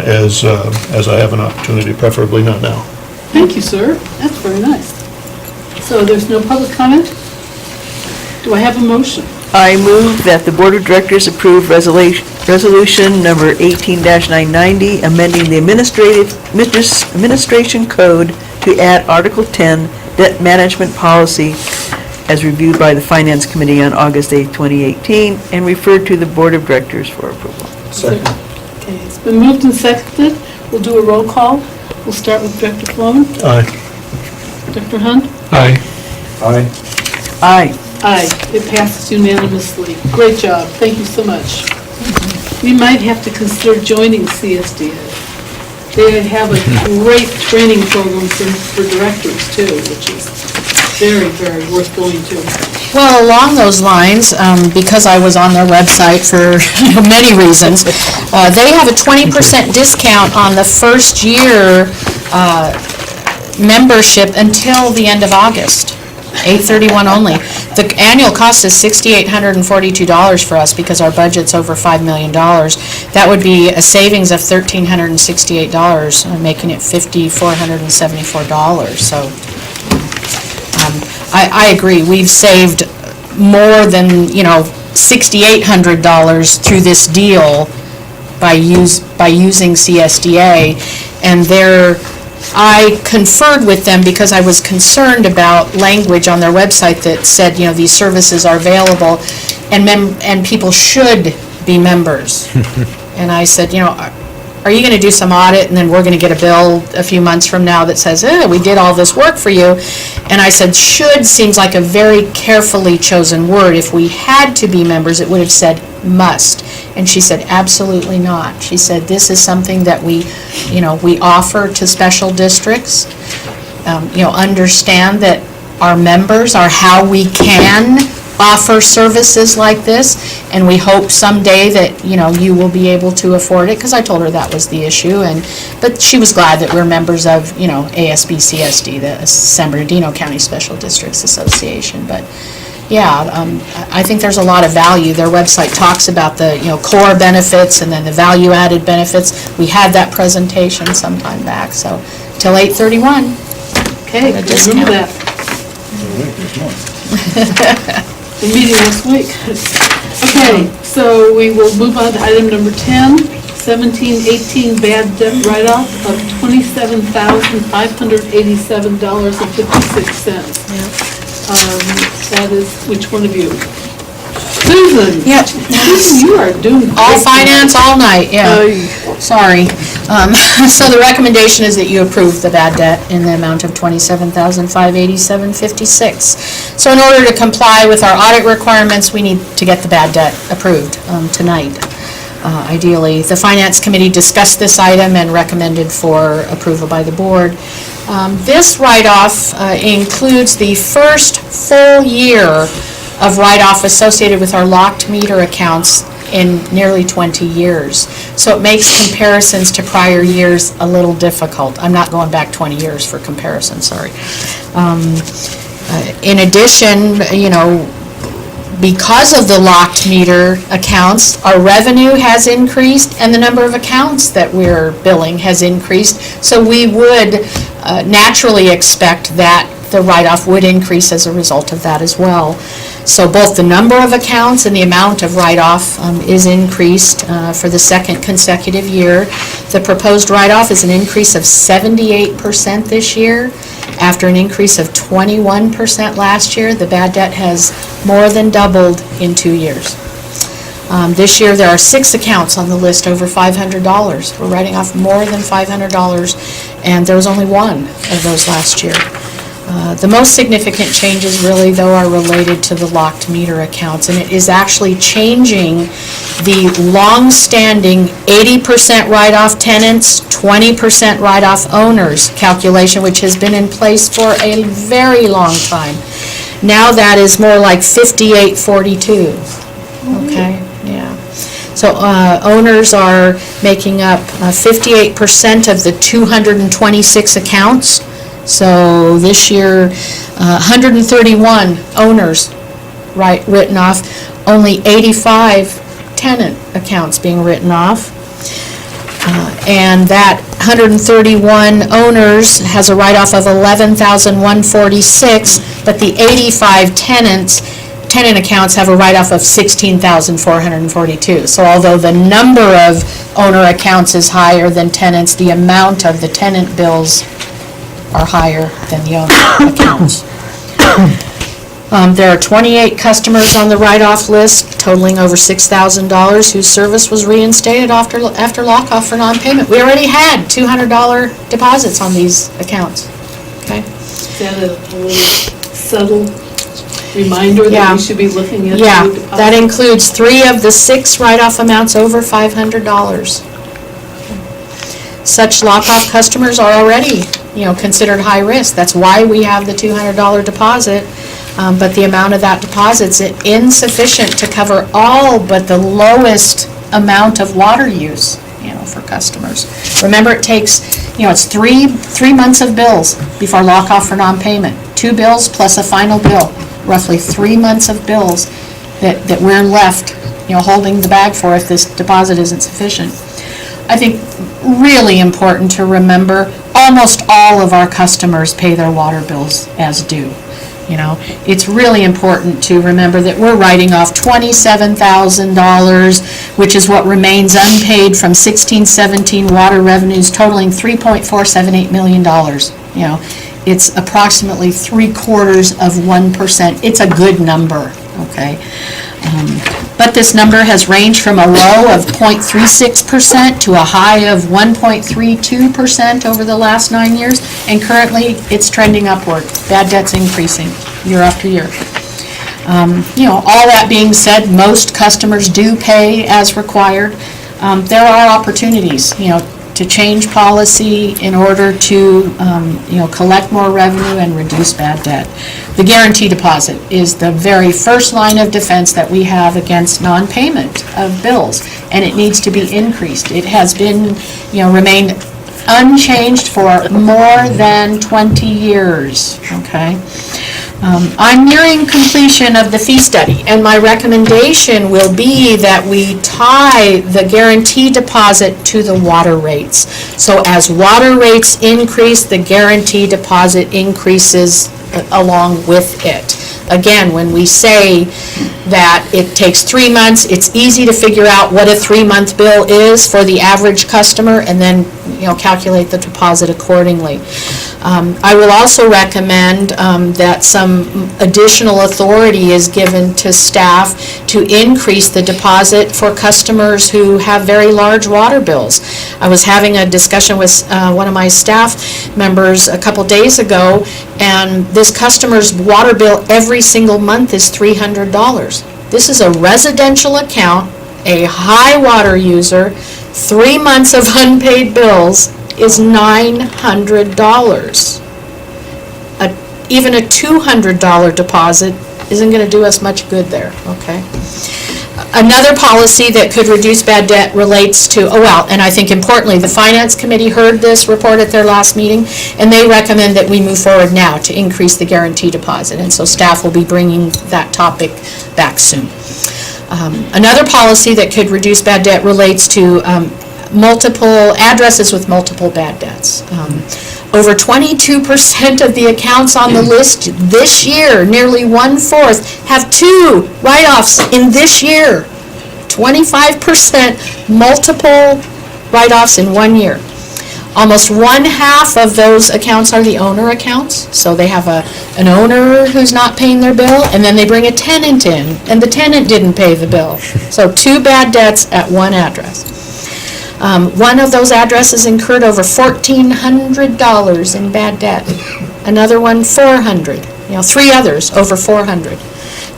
as I have an opportunity, preferably not now. Thank you, sir. That's very nice. So there's no public comment? Do I have a motion? I move that the Board of Directors approve resolution number 18-990, amending the administration code to add Article 10, debt management policy, as reviewed by the Finance Committee on August 8, 2018, and referred to the Board of Directors for approval. Second. Okay, it's been moved and seconded. We'll do a roll call. We'll start with Director Flowen. Aye. Dr. Hunt? Aye. Aye. Aye. Aye. It passes unanimously. Great job. Thank you so much. We might have to consider joining CSDA. They have a great training program for directors too, which is very, very worth going to. Well, along those lines, because I was on their website for many reasons, they have a 20% discount on the first year membership until the end of August, 8/31 only. The annual cost is $6,842 for us because our budget's over $5 million. That would be a savings of $1,368, making it $5,474. So I agree. We've saved more than, $6,800 through this deal by using CSDA, and I conferred with them because I was concerned about language on their website that said, these services are available and people should be members. And I said, are you going to do some audit and then we're going to get a bill a few months from now that says, we did all this work for you? And I said, should seems like a very carefully chosen word. If we had to be members, it would have said must. And she said, absolutely not. She said, this is something that we offer to special districts. Understand that our members are how we can offer services like this, and we hope someday that, you will be able to afford it, because I told her that was the issue, but she was glad that we're members of, ASB-CSD, the San Bernardino County Special Districts Association, but yeah, I think there's a lot of value. Their website talks about the, core benefits and then the value-added benefits. We had that presentation some time back, so till 8/31. Okay, remember that. The meeting this week. Okay, so we will move on to item number 10, 1718 bad debt write-off of $27,587.56. That is, which one of you? Susan. Yep. Susan, you are doing great. All finance, all night, yeah. Sorry. So the recommendation is that you approve the bad debt in the amount of $27,587.56. So in order to comply with our audit requirements, we need to get the bad debt approved tonight. Ideally, the Finance Committee discussed this item and recommended for approval by the board. This write-off includes the first full year of write-off associated with our locked meter accounts in nearly 20 years. So it makes comparisons to prior years a little difficult. I'm not going back 20 years for comparison, sorry. In addition, because of the locked meter accounts, our revenue has increased and the number of accounts that we're billing has increased. So we would naturally expect that the write-off would increase as a result of that as well. So both the number of accounts and the amount of write-off is increased for the second consecutive year. The proposed write-off is an increase of 78% this year. After an increase of 21% last year, the bad debt has more than doubled in 2 years. This year, there are 6 accounts on the list over $500. We're writing off more than $500, and there was only 1 of those last year. The most significant changes really, though, are related to the locked meter accounts, and it is actually changing the long-standing 80% write-off tenants, 20% write-off owners calculation, which has been in place for a very long time. Now that is more like 58-42. Okay, yeah. So owners are making up 58% of the 226 accounts. So this year, 131 owners written off, only 85 tenant accounts being written off. And that 131 owners has a write-off of $11,146, but the 85 tenant accounts have a write-off of $16,442. So although the number of owner accounts is higher than tenants, the amount of the tenant bills are higher than the owner accounts. There are 28 customers on the write-off list totaling over $6,000 whose service was reinstated after lock-off for non-payment. We already had $200 deposits on these accounts. Okay? Is that a little subtle reminder that Yeah. we should be looking at? Yeah, new deposits? that includes 3 of the 6 write-off amounts over $500. Such lock-off customers are already, considered high risk. That's why we have the $200 deposit, but the amount of that deposit's insufficient to cover all but the lowest amount of water use, for customers. Remember, it takes, it's three months of bills before lock-off for non-payment. 2 bills plus a final bill, roughly 3 months of bills that we're left, holding the bag for if this deposit isn't sufficient. I think really important to remember, almost all of our customers pay their water bills as due. It's really important to remember that we're writing off $27,000, which is what remains unpaid from 16-17 water revenues totaling $3.478 million. It's approximately 0.75%. It's a good number, okay? But this number has ranged from a low of 0.36% to a high of 1.32% over the last 9 years, and currently it's trending upward. Bad debt's increasing year after year. All that being said, most customers do pay as required. There are opportunities, to change policy in order to, collect more revenue and reduce bad debt. The guarantee deposit is the very first line of defense that we have against non-payment of bills, and it needs to be increased. It has been, remained unchanged for more than 20 years, okay? I'm nearing completion of the fee study, and my recommendation will be that we tie the guarantee deposit to the water rates. So as water rates increase, the guarantee deposit increases along with it. Again, when we say that it takes 3 months. It's easy to figure out what a 3-month bill is for the average customer, and then, calculate the deposit accordingly. I will also recommend that some additional authority is given to staff to increase the deposit for customers who have very large water bills. I was having a discussion with one of my staff members a couple days ago, and this customer's water bill every single month is $300. This is a residential account, a high water user, 3 months of unpaid bills is $900. Even a $200 deposit isn't going to do us much good there, okay? Another policy that could reduce bad debt relates to, and I think importantly, the Finance Committee heard this report at their last meeting, and they recommend that we move forward now to increase the guarantee deposit, and so staff will be bringing that topic back soon. Another policy that could reduce bad debt relates to multiple addresses with multiple bad debts. Over 22% of the accounts on the list this year, nearly 1/4, have 2 write-offs in this year. 25% multiple write-offs in 1 year. Almost 1/2 of those accounts are the owner accounts. So they have an owner who's not paying their bill, and then they bring a tenant in, and the tenant didn't pay the bill. So 2 bad debts at 1 address. One of those addresses incurred over $1,400 in bad debt. Another one, $400. 3 others, over $400.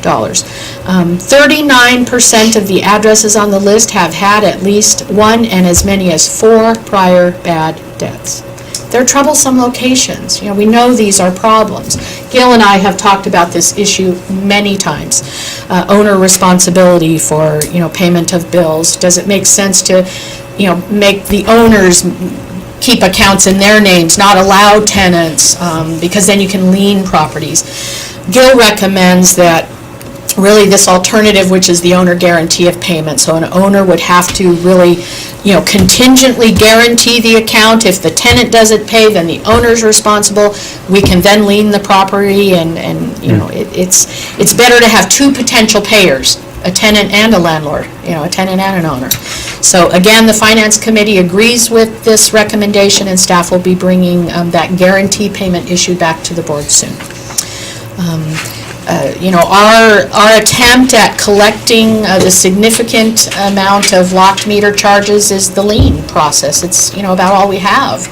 39% of the addresses on the list have had at least 1 and as many as 4 prior bad debts. They're troublesome locations. We know these are problems. Gail and I have talked about this issue many times. Owner responsibility for, payment of bills. Does it make sense to, make the owners keep accounts in their names, not allow tenants, because then you can lien properties. Gil recommends that really this alternative, which is the owner guarantee of payment. So an owner would have to really, contingently guarantee the account. If the tenant doesn't pay, then the owner's responsible. We can then lien the property, and it's better to have 2 potential payers, a tenant and a landlord, a tenant and an owner. So again, the Finance Committee agrees with this recommendation, and staff will be bringing that guarantee payment issue back to the board soon. Our attempt at collecting the significant amount of locked meter charges is the lien process. It's, about all we have.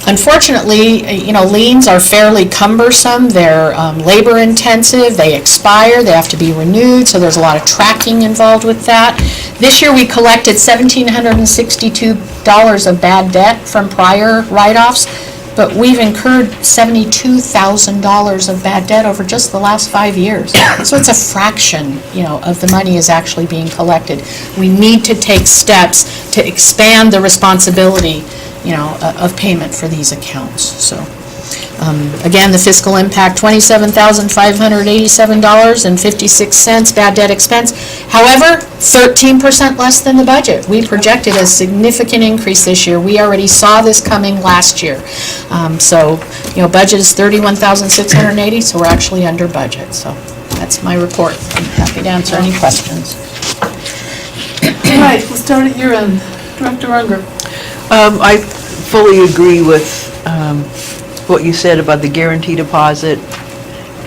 Unfortunately, liens are fairly cumbersome. They're labor intensive. They expire. They have to be renewed. So there's a lot of tracking involved with that. This year we collected $1,762 of bad debt from prior write-offs, but we've incurred $72,000 of bad debt over just the last 5 years. So it's a fraction, of the money is actually being collected. We need to take steps to expand the responsibility of payment for these accounts. So, again, the fiscal impact, $27,587.56 bad debt expense. However, 13% less than the budget. We projected a significant increase this year. We already saw this coming last year. Budget is $31,680, so we're actually under budget. So that's my report. I'm happy to answer any questions. All right, we'll start at your end. Director Unger. I fully agree with what you said about the guarantee deposit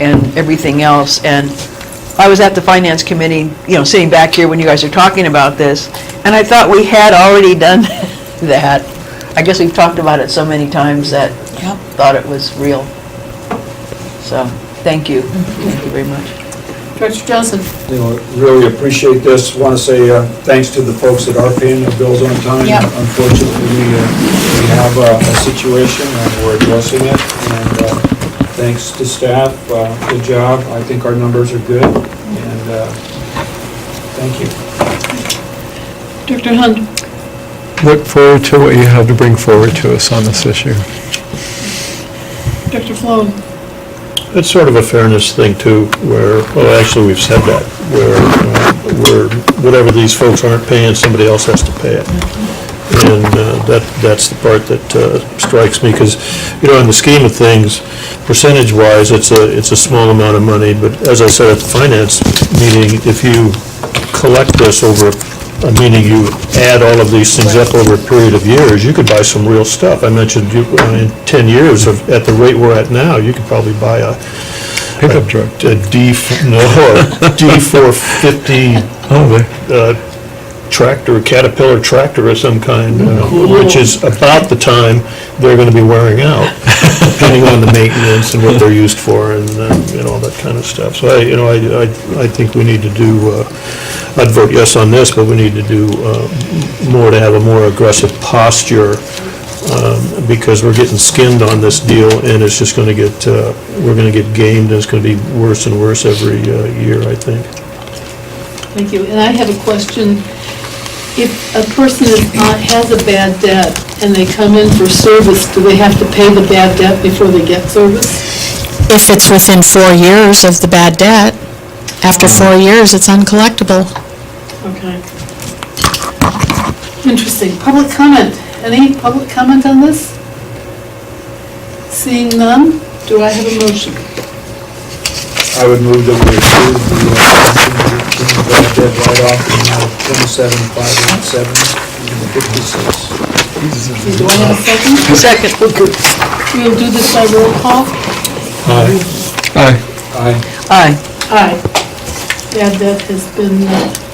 and everything else. And I was at the Finance Committee, sitting back here when you guys are talking about this, and I thought we had already done that. I guess we've talked about it so many times that I thought it was real. So, thank you. Thank you very much. Director Johnson. Really appreciate this. Want to say thanks to the folks that are paying their bills on time. Yep. Unfortunately, we have a situation and we're addressing it. And thanks to staff. Good job. I think our numbers are good. And thank you. Director Hunt. Look forward to what you have to bring forward to us on this issue. Director Sloan. It's sort of a fairness thing too, where, actually we've said that, where whatever these folks aren't paying, somebody else has to pay it. And that's the part that strikes me, because, in the scheme of things, percentage-wise, it's a small amount of money, but as I said at the finance meeting, if you collect this over, meaning you add all of these things up over a period of years, you could buy some real stuff. I mentioned in 10 years, at the rate we're at now, you could probably buy a Pickup truck. a D450 tractor, Caterpillar tractor of some kind, which is about the time they're going to be wearing out, depending on the maintenance and what they're used for, and all that kind of stuff. So I think we need to do. I'd vote yes on this, but we need to do more to have a more aggressive posture, because we're getting skinned on this deal, and it's just going to get. We're going to get gamed, and it's going to be worse and worse every year, I think. Thank you. And I have a question. If a person has a bad debt and they come in for service, do they have to pay the bad debt before they get service? If it's within 4 years of the bad debt, after 4 years, it's uncollectible. Okay. Interesting. Public comment. Any public comment on this? Seeing none, do I have a motion? I would move that we approve the bad debt write-off in the amount of $27,587 and 56. Do I have a second? Second. We'll do this by roll call. Aye. Aye. Aye. Aye. Aye. Bad debt has been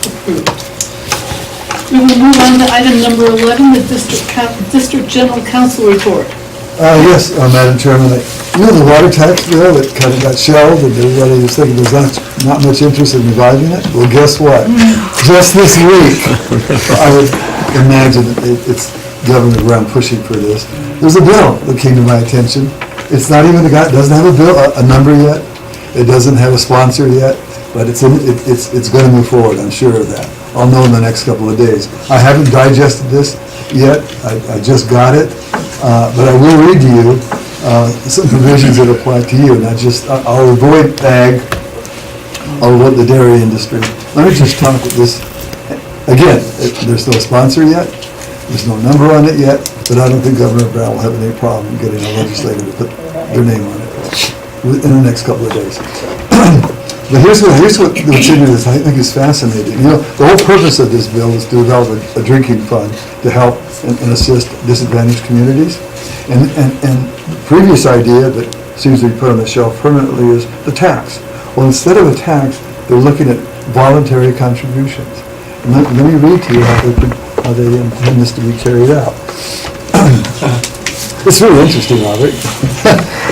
approved. We will move on to item number 11, the District General Counsel report. Yes, Madam Chairman, the water tax bill that kind of got shelved, and everybody was thinking there's not much interest in reviving it? Well, guess what? Just this week, I would imagine it's Governor Brown pushing for this. There's a bill that came to my attention. It's not even doesn't have a number yet. It doesn't have a sponsor yet, but it's going to move forward, I'm sure of that. I'll know in the next couple of days. I haven't digested this yet. I just got it. But I will read to you some provisions that apply to you, and I'll avoid ag, I'll avoid the dairy industry. Let me just talk with this, again, there's no sponsor yet, there's no number on it yet, but I don't think Governor Brown will have any problem getting a legislator to put their name on it in the next couple of days. But here's what's in this, I think is fascinating. The whole purpose of this bill is to develop a drinking fund to help and assist disadvantaged communities. And the previous idea that seems to be put on the shelf permanently is the tax. Well, instead of a tax, they're looking at voluntary contributions. And let me read to you how they intend this to be carried out. It's really interesting, Robert.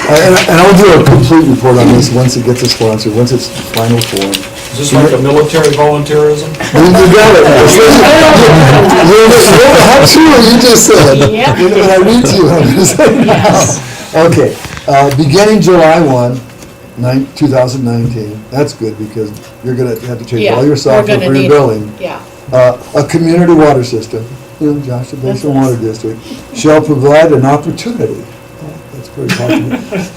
And I'll do a complete report on this once it gets a sponsor, once it's final form. Is this like a military volunteerism? You got it. How true what you just said. When I read to you, I'm going to say now. Okay, beginning July 1, 2019, that's good because you're going to have to change all your software for your billing. Yeah. A community water system, Josh, the Basin Water District, shall provide an opportunity, that's very popular,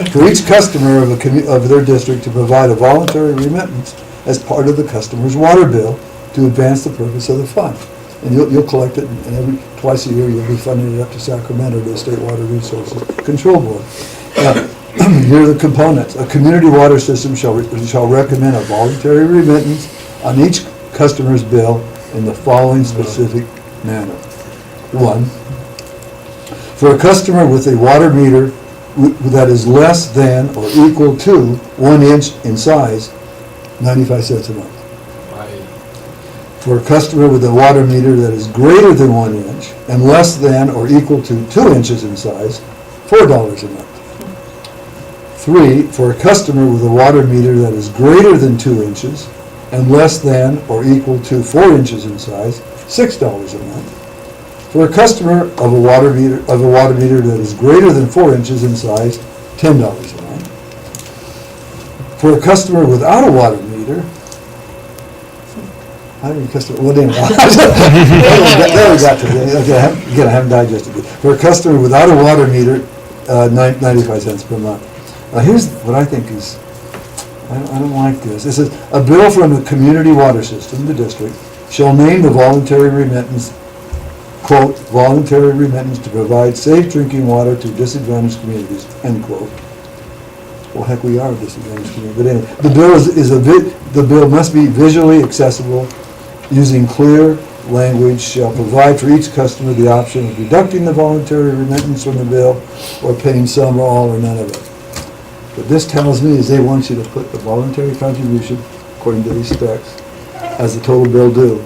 for each customer of their district to provide a voluntary remittance as part of the customer's water bill to advance the purpose of the fund. And you'll collect it, and twice a year you'll be funding it up to Sacramento to the State Water Resources Control Board. Here are the components. A community water system shall recommend a voluntary remittance on each customer's bill in the following specific manner. 1, for a customer with a water meter that is less than or equal to 1 inch in size, 95 cents a month. For a customer with a water meter that is greater than 1 inch and less than or equal to 2 inches in size, $4 a month. 3, for a customer with a water meter that is greater than 2 inches and less than or equal to 4 inches in size, $6 a month. For a customer of a water meter that is greater than 4 inches in size, $10 a month. For a customer without a water meter, I don't even customer. Well, anyway, there we got to it. Okay, again, I haven't digested it. For a customer without a water meter, 95 cents per month. Now, here's what I think is. I don't like this. This is a bill from the community water system, the district, shall name the voluntary remittance quote, "voluntary remittance to provide safe drinking water to disadvantaged communities," end quote. Well, heck, we are a disadvantaged community, but anyway, the bill must be visually accessible, using clear language, shall provide for each customer the option of deducting the voluntary remittance from the bill or paying some or all or none of it. What this tells me is they want you to put the voluntary contribution, according to these specs, as the total bill due.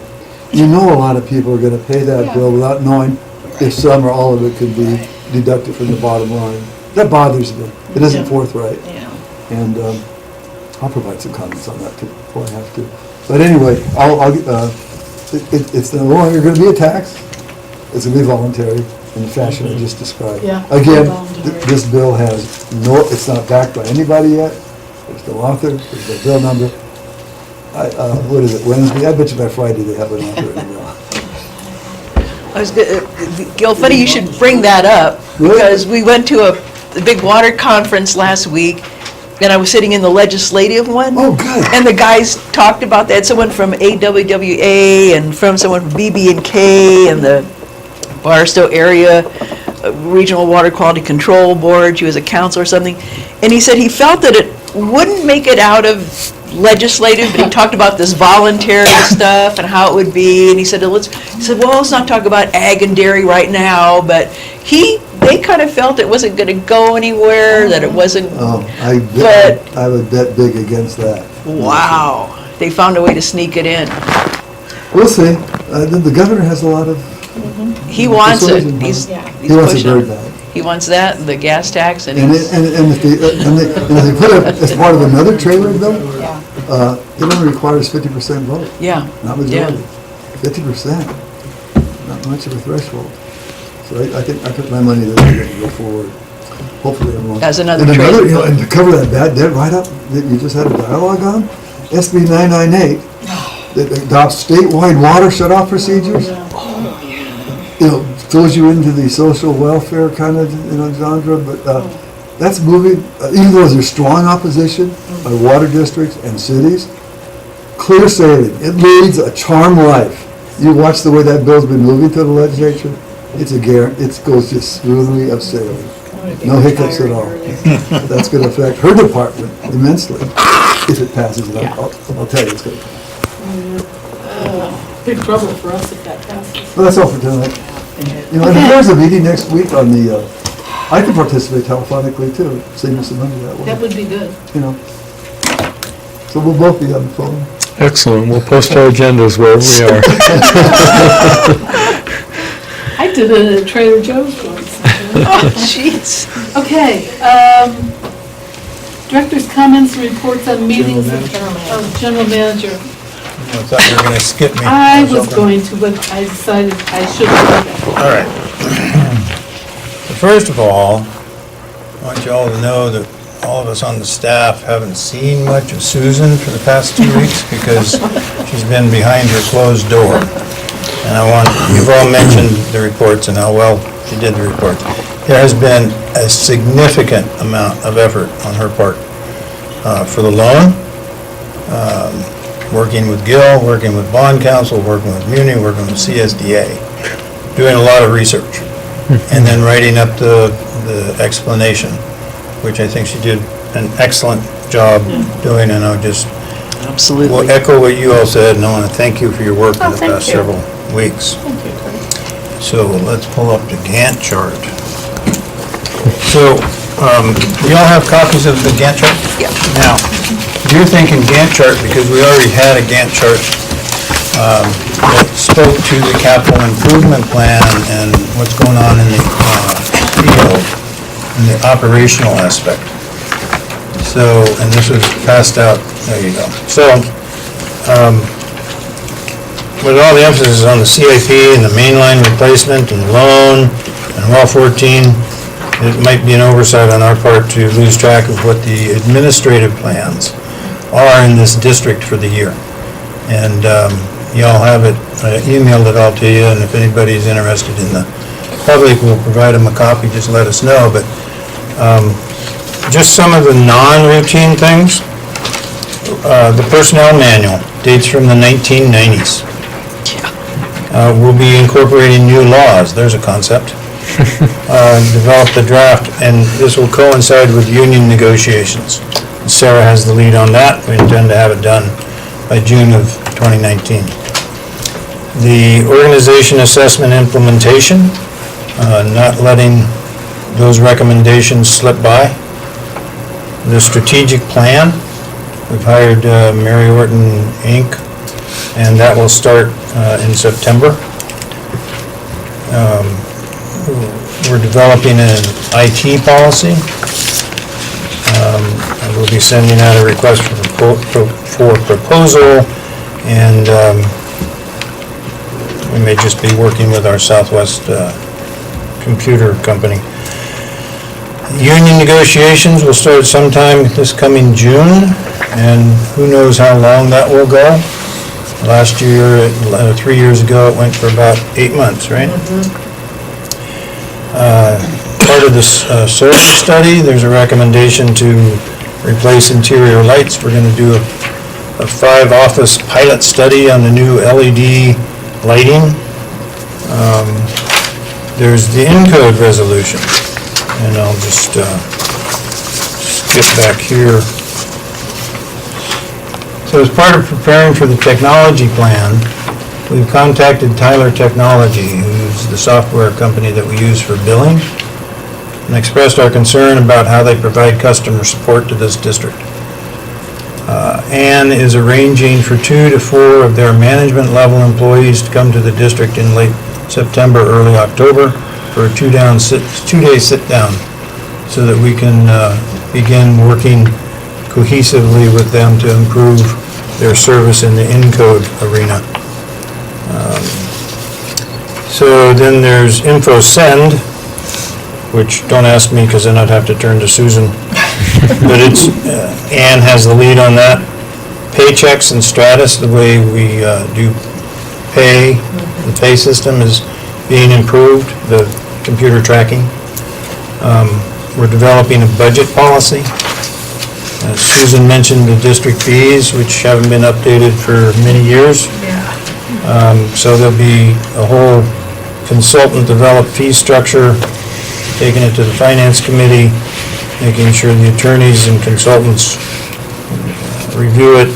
You know a lot of people are gonna pay that bill without knowing if some or all of it could be deducted from the bottom line. That bothers me. It isn't forthright. Yeah. And I'll provide some comments on that too, before I have to. But anyway, it's no longer gonna be a tax. It's gonna be voluntary in the fashion I just described. Yeah, Again, voluntary. this bill has no, it's not backed by anybody yet. There's no author, there's no bill number. What is it, Wednesday? I bet you by Friday they have an author in the bill. Gil, funny you should bring that up, Really? because we went to a big water conference last week, and I was sitting in the legislative one. Oh, good. And the guys talked about that, someone from AWWA and from someone from BB&K and the Barstow Area Regional Water Quality Control Board. She was a counselor or something. And he said he felt that it wouldn't make it out of legislative, but he talked about this voluntary stuff and how it would be. And he said, well, let's not talk about ag and dairy right now. But they kind of felt it wasn't going to go anywhere, that it wasn't. I would bet big against that. Wow. They found a way to sneak it in. We'll see. The governor has a lot of. He wants it. persuasion power. He's He wants it pushing very it. bad. He wants that, the gas tax, and And he's, if they put it as part of another trailer bill, it only requires 50% vote, yeah. not majority. 50%, not much of a threshold. So I think I put my money that we're going to go forward. Hopefully I'm wrong. As another And trailer. and to cover that bad debt write-up that you just had a dialogue on, SB 998, that adopts statewide water shut-off procedures. Throws you into the social welfare kind of, genre, but that's moving, even though there's strong opposition by water districts and cities, clear sailing. It leads a charmed life. You watch the way that bill's been moving through the legislature, it goes just smoothly of sailing. No hiccups at all. That's going to affect her department immensely if it passes. And I'll tell you, it's going to. Big trouble for us if that passes. Well, that's all for tonight. And if there's a meeting next week on the, I can participate telephonically too, save me some money that way. That would be good. So we'll both be on the phone. Excellent. We'll post our agendas wherever we are. I did it at Trader Joe's once. Oh, jeez. Okay, director's comments and reports on meetings of general manager. I thought you were going to skip me. I was going to, but I decided I shouldn't do that. All right. First of all, I want you all to know that all of us on the staff haven't seen much of Susan for the past 2 weeks because she's been behind her closed door. And you've all mentioned the reports and how well she did the reports. There has been a significant amount of effort on her part for the loan, working with Gil, working with bond counsel, working with Muni, working with CSDA, doing a lot of research, and then writing up the explanation, which I think she did an excellent job doing, and I'll just Absolutely. echo what you all said, and I want to thank you for your work in the past several weeks. So let's pull up the Gantt chart. So, you all have copies of the Gantt chart? Yeah. Now, you're thinking Gantt chart because we already had a Gantt chart that spoke to the capital improvement plan and what's going on in the field, in the operational aspect. So, and this was passed out, there you go. So, with all the emphasis on the CIP and the mainline replacement and loan and well 14, it might be an oversight on our part to lose track of what the administrative plans are in this district for the year. And y'all have it, I emailed it all to you, and if anybody's interested in the public, we'll provide them a copy, just let us know. But just some of the non-routine things, the personnel manual dates from the 1990s. We'll be incorporating new laws, there's a concept. Develop the draft, and this will coincide with union negotiations. Sarah has the lead on that. We intend to have it done by June of 2019. The organization assessment implementation, not letting those recommendations slip by. The strategic plan, we've hired Mary Orton, Inc., and that will start in September. We're developing an IT policy. And we'll be sending out a request for proposal, and we may just be working with our Southwest computer company. Union negotiations will start sometime this coming June, and who knows how long that will go. Last year, 3 years ago, it went for about 8 months, right? Part of this solar study, there's a recommendation to replace interior lights. We're going to do a 5-office pilot study on the new LED lighting. There's the Encode resolution, and I'll just skip back here. So as part of preparing for the technology plan, we've contacted Tyler Technology, who's the software company that we use for billing, and expressed our concern about how they provide customer support to this district. Ann is arranging for 2 to 4 of their management level employees to come to the district in late September, early October for a 2-day sit-down so that we can begin working cohesively with them to improve their service in the Encode arena. So then there's InfoSend, which don't ask me because then I'd have to turn to Susan. But it's, Ann has the lead on that. Paychecks and Stratus, the way we do pay, the pay system is being improved, the computer tracking. We're developing a budget policy. Susan mentioned the district fees, which haven't been updated for many years. So there'll be a whole consultant-developed fee structure, taking it to the Finance Committee, making sure the attorneys and consultants review it,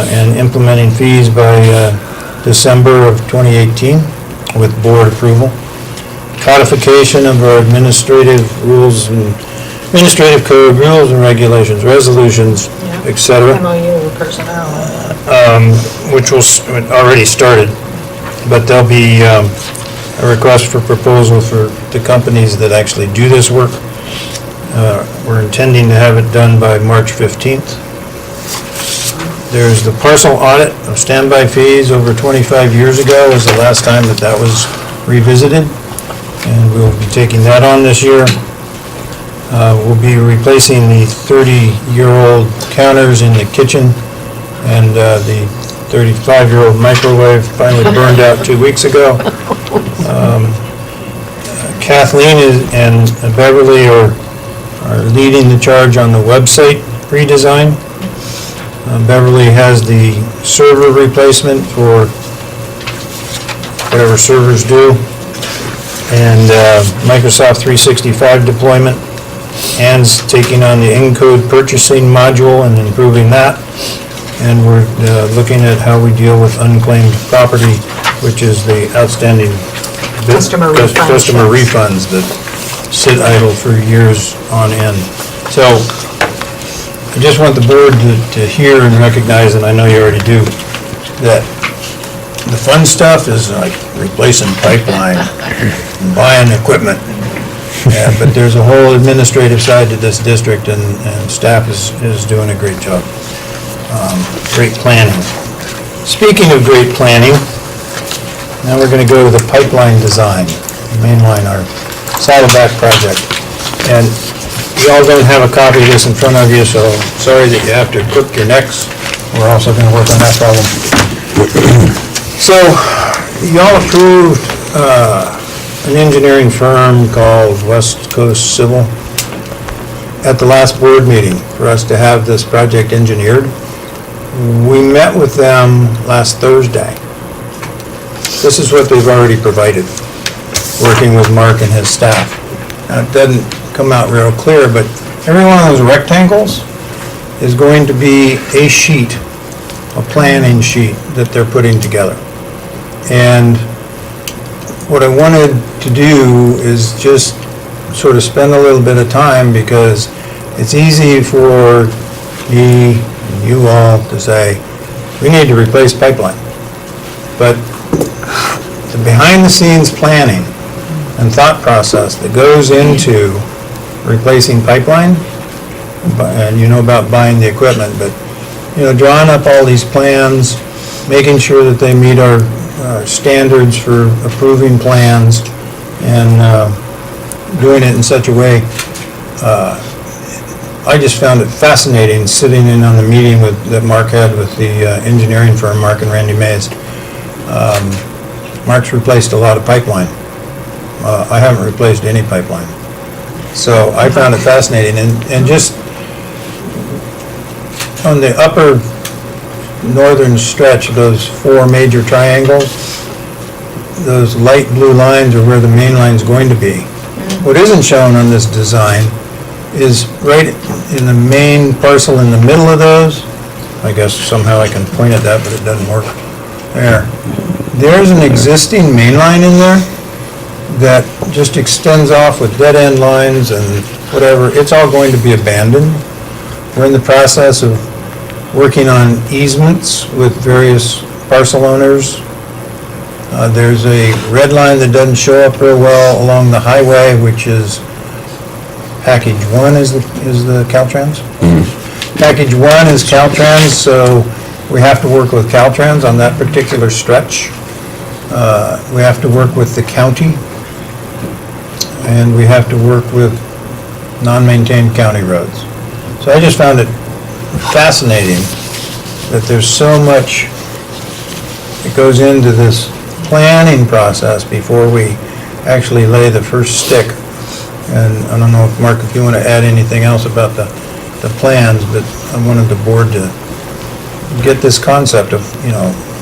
and implementing fees by December of 2018 with board approval. Codification of our administrative rules and administrative code, rules and regulations, resolutions, etc. MOU, personnel. Which already started, but there'll be a request for proposal for the companies that actually do this work. We're intending to have it done by March 15th. There's the parcel audit of standby fees. Over 25 years ago was the last time that was revisited, and we'll be taking that on this year. We'll be replacing the 30-year-old counters in the kitchen, and the 35-year-old microwave finally burned out 2 weeks ago. Kathleen and Beverly are leading the charge on the website redesign. Beverly has the server replacement for whatever servers do, and Microsoft 365 deployment. Ann's taking on the Encode purchasing module and improving that. And we're looking at how we deal with unclaimed property, which is the outstanding Customer refunds that sit idle for years on end. So I just want the board to hear and recognize, and I know you already do, that the fun stuff is like replacing pipeline and buying equipment. But there's a whole administrative side to this district, and staff is doing a great job. Great planning. Speaking of great planning, now we're going to go to the pipeline design, mainline, our Saddleback project. And you all don't have a copy of this in front of you, so sorry that you have to crook your necks. We're also going to work on that problem. So, y'all approved an engineering firm called West Coast Civil at the last board meeting for us to have this project engineered. We met with them last Thursday, This is what they've already provided, working with Mark and his staff. Now, it doesn't come out real clear, but every one of those rectangles is going to be a sheet, a planning sheet that they're putting together. And what I wanted to do is just sort of spend a little bit of time, because it's easy for me, you all, to say, we need to replace pipeline. But the behind-the-scenes planning and thought process that goes into replacing pipeline, and you know about buying the equipment, but, drawing up all these plans, making sure that they meet our standards for approving plans, and doing it in such a way, I just found it fascinating sitting in on the meeting that Mark had with the engineering firm, Mark and Randy Mays. Mark's replaced a lot of pipeline. I haven't replaced any pipeline. So I found it fascinating, and just on the upper northern stretch, those 4 major triangles, those light blue lines are where the main line's going to be. What isn't shown on this design is right in the main parcel in the middle of those. I guess somehow I can point at that, but it doesn't work. There's an existing main line in there that just extends off with dead-end lines and whatever. It's all going to be abandoned. We're in the process of working on easements with various parcel owners. There's a red line that doesn't show up real well along the highway, which is Package 1 is the Caltrans? Package 1 is Caltrans, so we have to work with Caltrans on that particular stretch. We have to work with the county, and we have to work with non-maintained county roads. So I just found it fascinating that there's so much that goes into this planning process before we actually lay the first stick. And I don't know, if Mark, if you want to add anything else about the plans, but I wanted the board to get this concept of,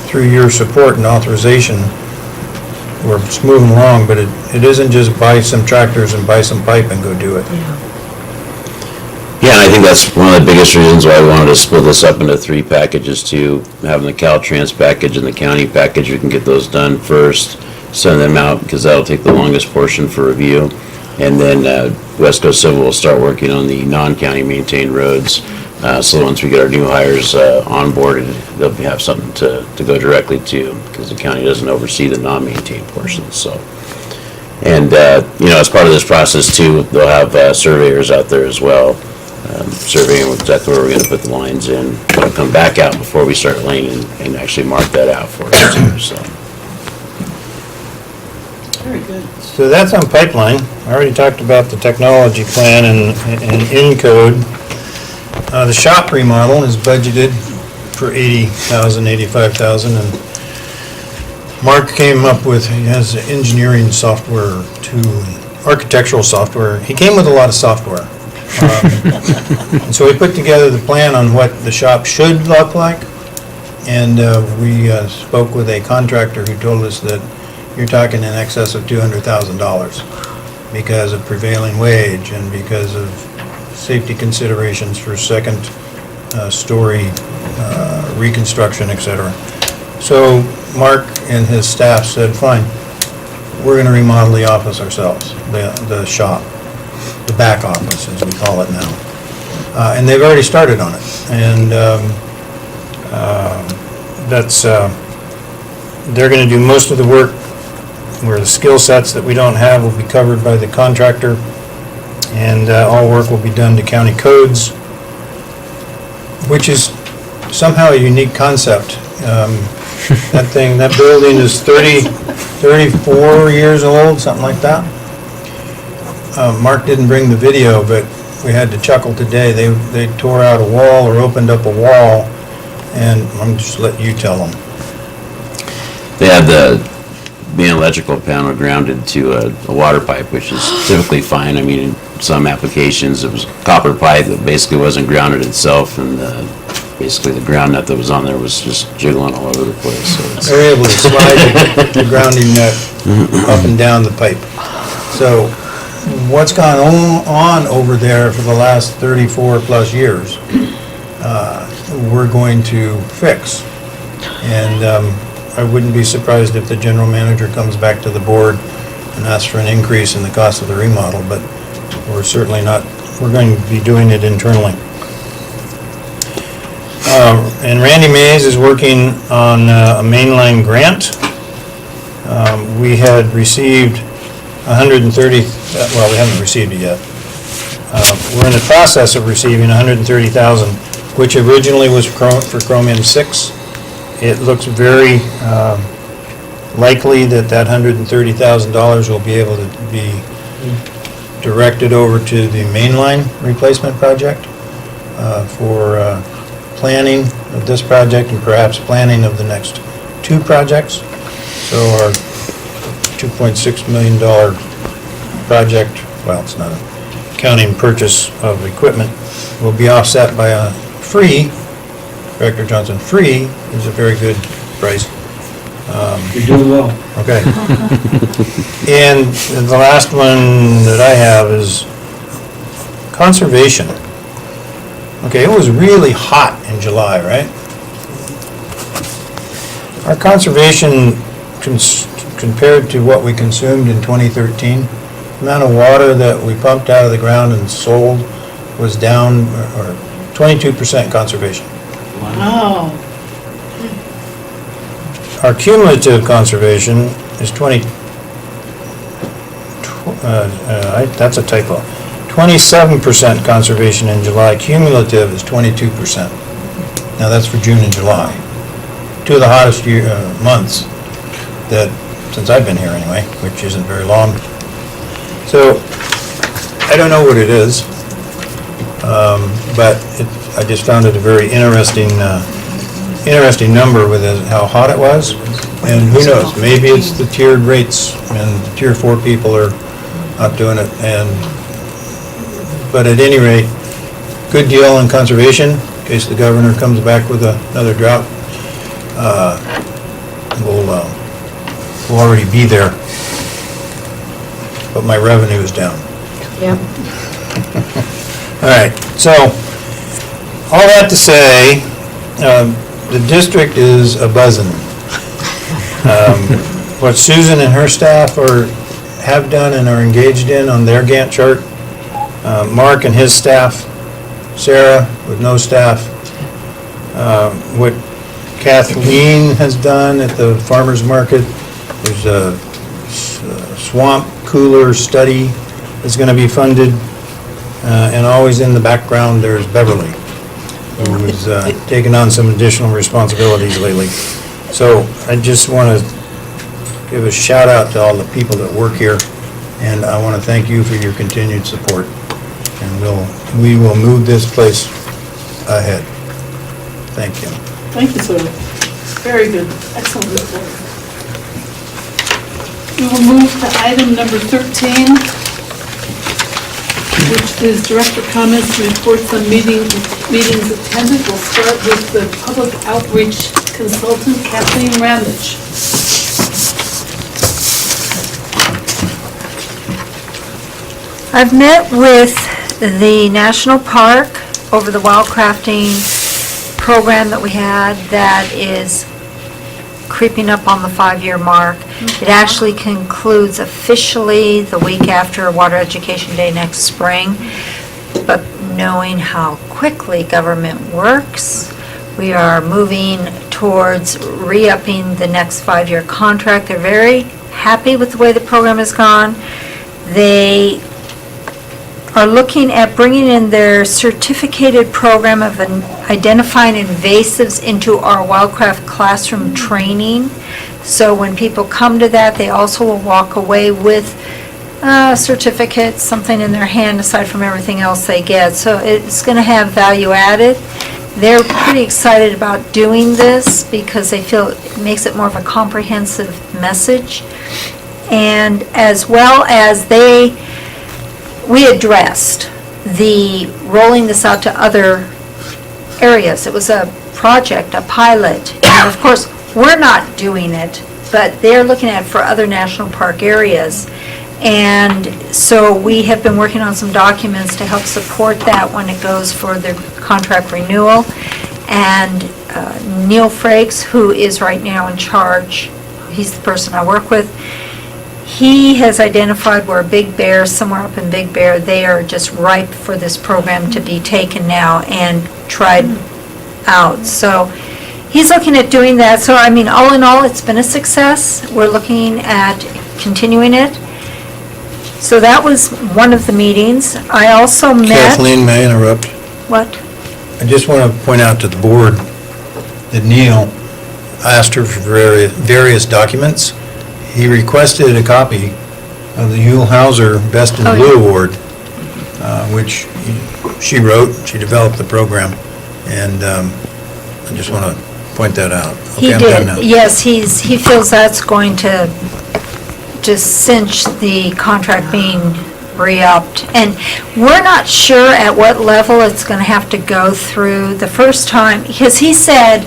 through your support and authorization, we're moving along, but it isn't just buy some tractors and buy some pipe and go do it. Yeah, and I think that's one of the biggest reasons why we wanted to split this up into 3 packages too. Having the Caltrans package and the county package, we can get those done first, send them out, because that'll take the longest portion for review. And then West Coast Civil will start working on the non-county maintained roads. So once we get our new hires onboarded, they'll have something to go directly to, because the county doesn't oversee the non-maintained portions. So, and as part of this process too, they'll have surveyors out there as well, surveying exactly where we're going to put the lines in. They'll come back out before we start laying and actually mark that out for us too. So. Very good. So that's on pipeline. I already talked about the technology plan and Encode. The shop remodel is budgeted for $80,000, $85,000, and Mark came up with, he has engineering software architectural software. He came with a lot of software. And so we put together the plan on what the shop should look like, and we spoke with a contractor who told us that you're talking in excess of $200,000 because of prevailing wage and because of safety considerations for second story reconstruction, etc. So Mark and his staff said, fine, we're going to remodel the office ourselves, the shop, the back office as we call it now. And they've already started on it. And they're going to do most of the work, where the skill sets that we don't have will be covered by the contractor, and all work will be done to county codes, which is somehow a unique concept. That building is 34 years old, something like that. Mark didn't bring the video, but we had to chuckle today. They tore out a wall or opened up a wall, and I'm just letting you tell them. They had the main electrical panel grounded to a water pipe, which is typically fine. I mean, in some applications, it was copper pipe that basically wasn't grounded itself, and basically the ground net that was on there was just jiggling all over the place, so it's. They're able to slide the grounding net up and down the pipe. So what's gone on over there for the last 34 plus years, we're going to fix. And I wouldn't be surprised if the general manager comes back to the board and asks for an increase in the cost of the remodel, but we're certainly not, we're going to be doing it internally. And Randy Mays is working on a mainline grant. We had received 130, well, we haven't received it yet. We're in the process of receiving 130,000, which originally was for Chromium 6. It looks very likely that that $130,000 will be able to be directed over to the mainline replacement project for planning of this project and perhaps planning of the next two projects. So our $2.6 million project, well, it's not a counting purchase of equipment, will be offset by a free, Director Johnson, free is a very good price. You're doing well. Okay. And the last one that I have is conservation. Okay, it was really hot in July, right? Our conservation, compared to what we consumed in 2013, the amount of water that we pumped out of the ground and sold was down, or 22% conservation. Wow. Our cumulative conservation is that's a typo. 27% conservation in July, cumulative is 22%. Now that's for June and July. Two of the hottest months that, since I've been here anyway, which isn't very long. So, I don't know what it is, but I just found it a very interesting number with how hot it was. And who knows, maybe it's the tiered rates and the tier 4 people are not doing it. But at any rate, good deal on conservation, in case the governor comes back with another drought. We'll already be there, but my revenue is down. Yep. All right, so, all that to say, the district is a buzzing. What Susan and her staff have done and are engaged in on their Gantt chart, Mark and his staff, Sarah with no staff, what Kathleen has done at the farmer's market. There's a swamp cooler study that's going to be funded, and always in the background there's Beverly, who has taken on some additional responsibilities lately. So I just want to give a shout out to all the people that work here, and I want to thank you for your continued support. And we will move this place ahead. Thank you. Thank you, sir. Very good. Excellent report. We will move to item number 13, which is director comments and reports on meetings attended. We'll start with the public outreach consultant, Kathleen Ramage. I've met with the National Park over the wildcrafting program that we had that is creeping up on the 5-year mark. It actually concludes officially the week after Water Education Day next spring. But knowing how quickly government works, we are moving towards re-upping the next 5-year contract. They're very happy with the way the program has gone. They are looking at bringing in their certificated program of identifying invasives into our wildcraft classroom training. So when people come to that, they also will walk away with certificates, something in their hand aside from everything else they get. So it's going to have value added. They're pretty excited about doing this because they feel it makes it more of a comprehensive message. And as well as we addressed the rolling this out to other areas. It was a project, a pilot. And of course, we're not doing it, but they're looking at it for other national park areas. And so we have been working on some documents to help support that when it goes for the contract renewal. And Neil Frakes, who is right now in charge, he's the person I work with, he has identified where Big Bear, somewhere up in Big Bear, they are just ripe for this program to be taken now and tried out. So he's looking at doing that. So, I mean, all in all, it's been a success. We're looking at continuing it. So that was one of the meetings. I also met... Kathleen, may I interrupt? What? I just want to point out to the board that Neil asked her for various documents. He requested a copy of the Yule Hauser Best in Oh, Blue yeah. Award, which she wrote, she developed the program, and I just want to point that out. He Okay, I'm done now. did, yes, he feels that's going to just cinch the contract being re-upped. And we're not sure at what level it's going to have to go through the first time, because he said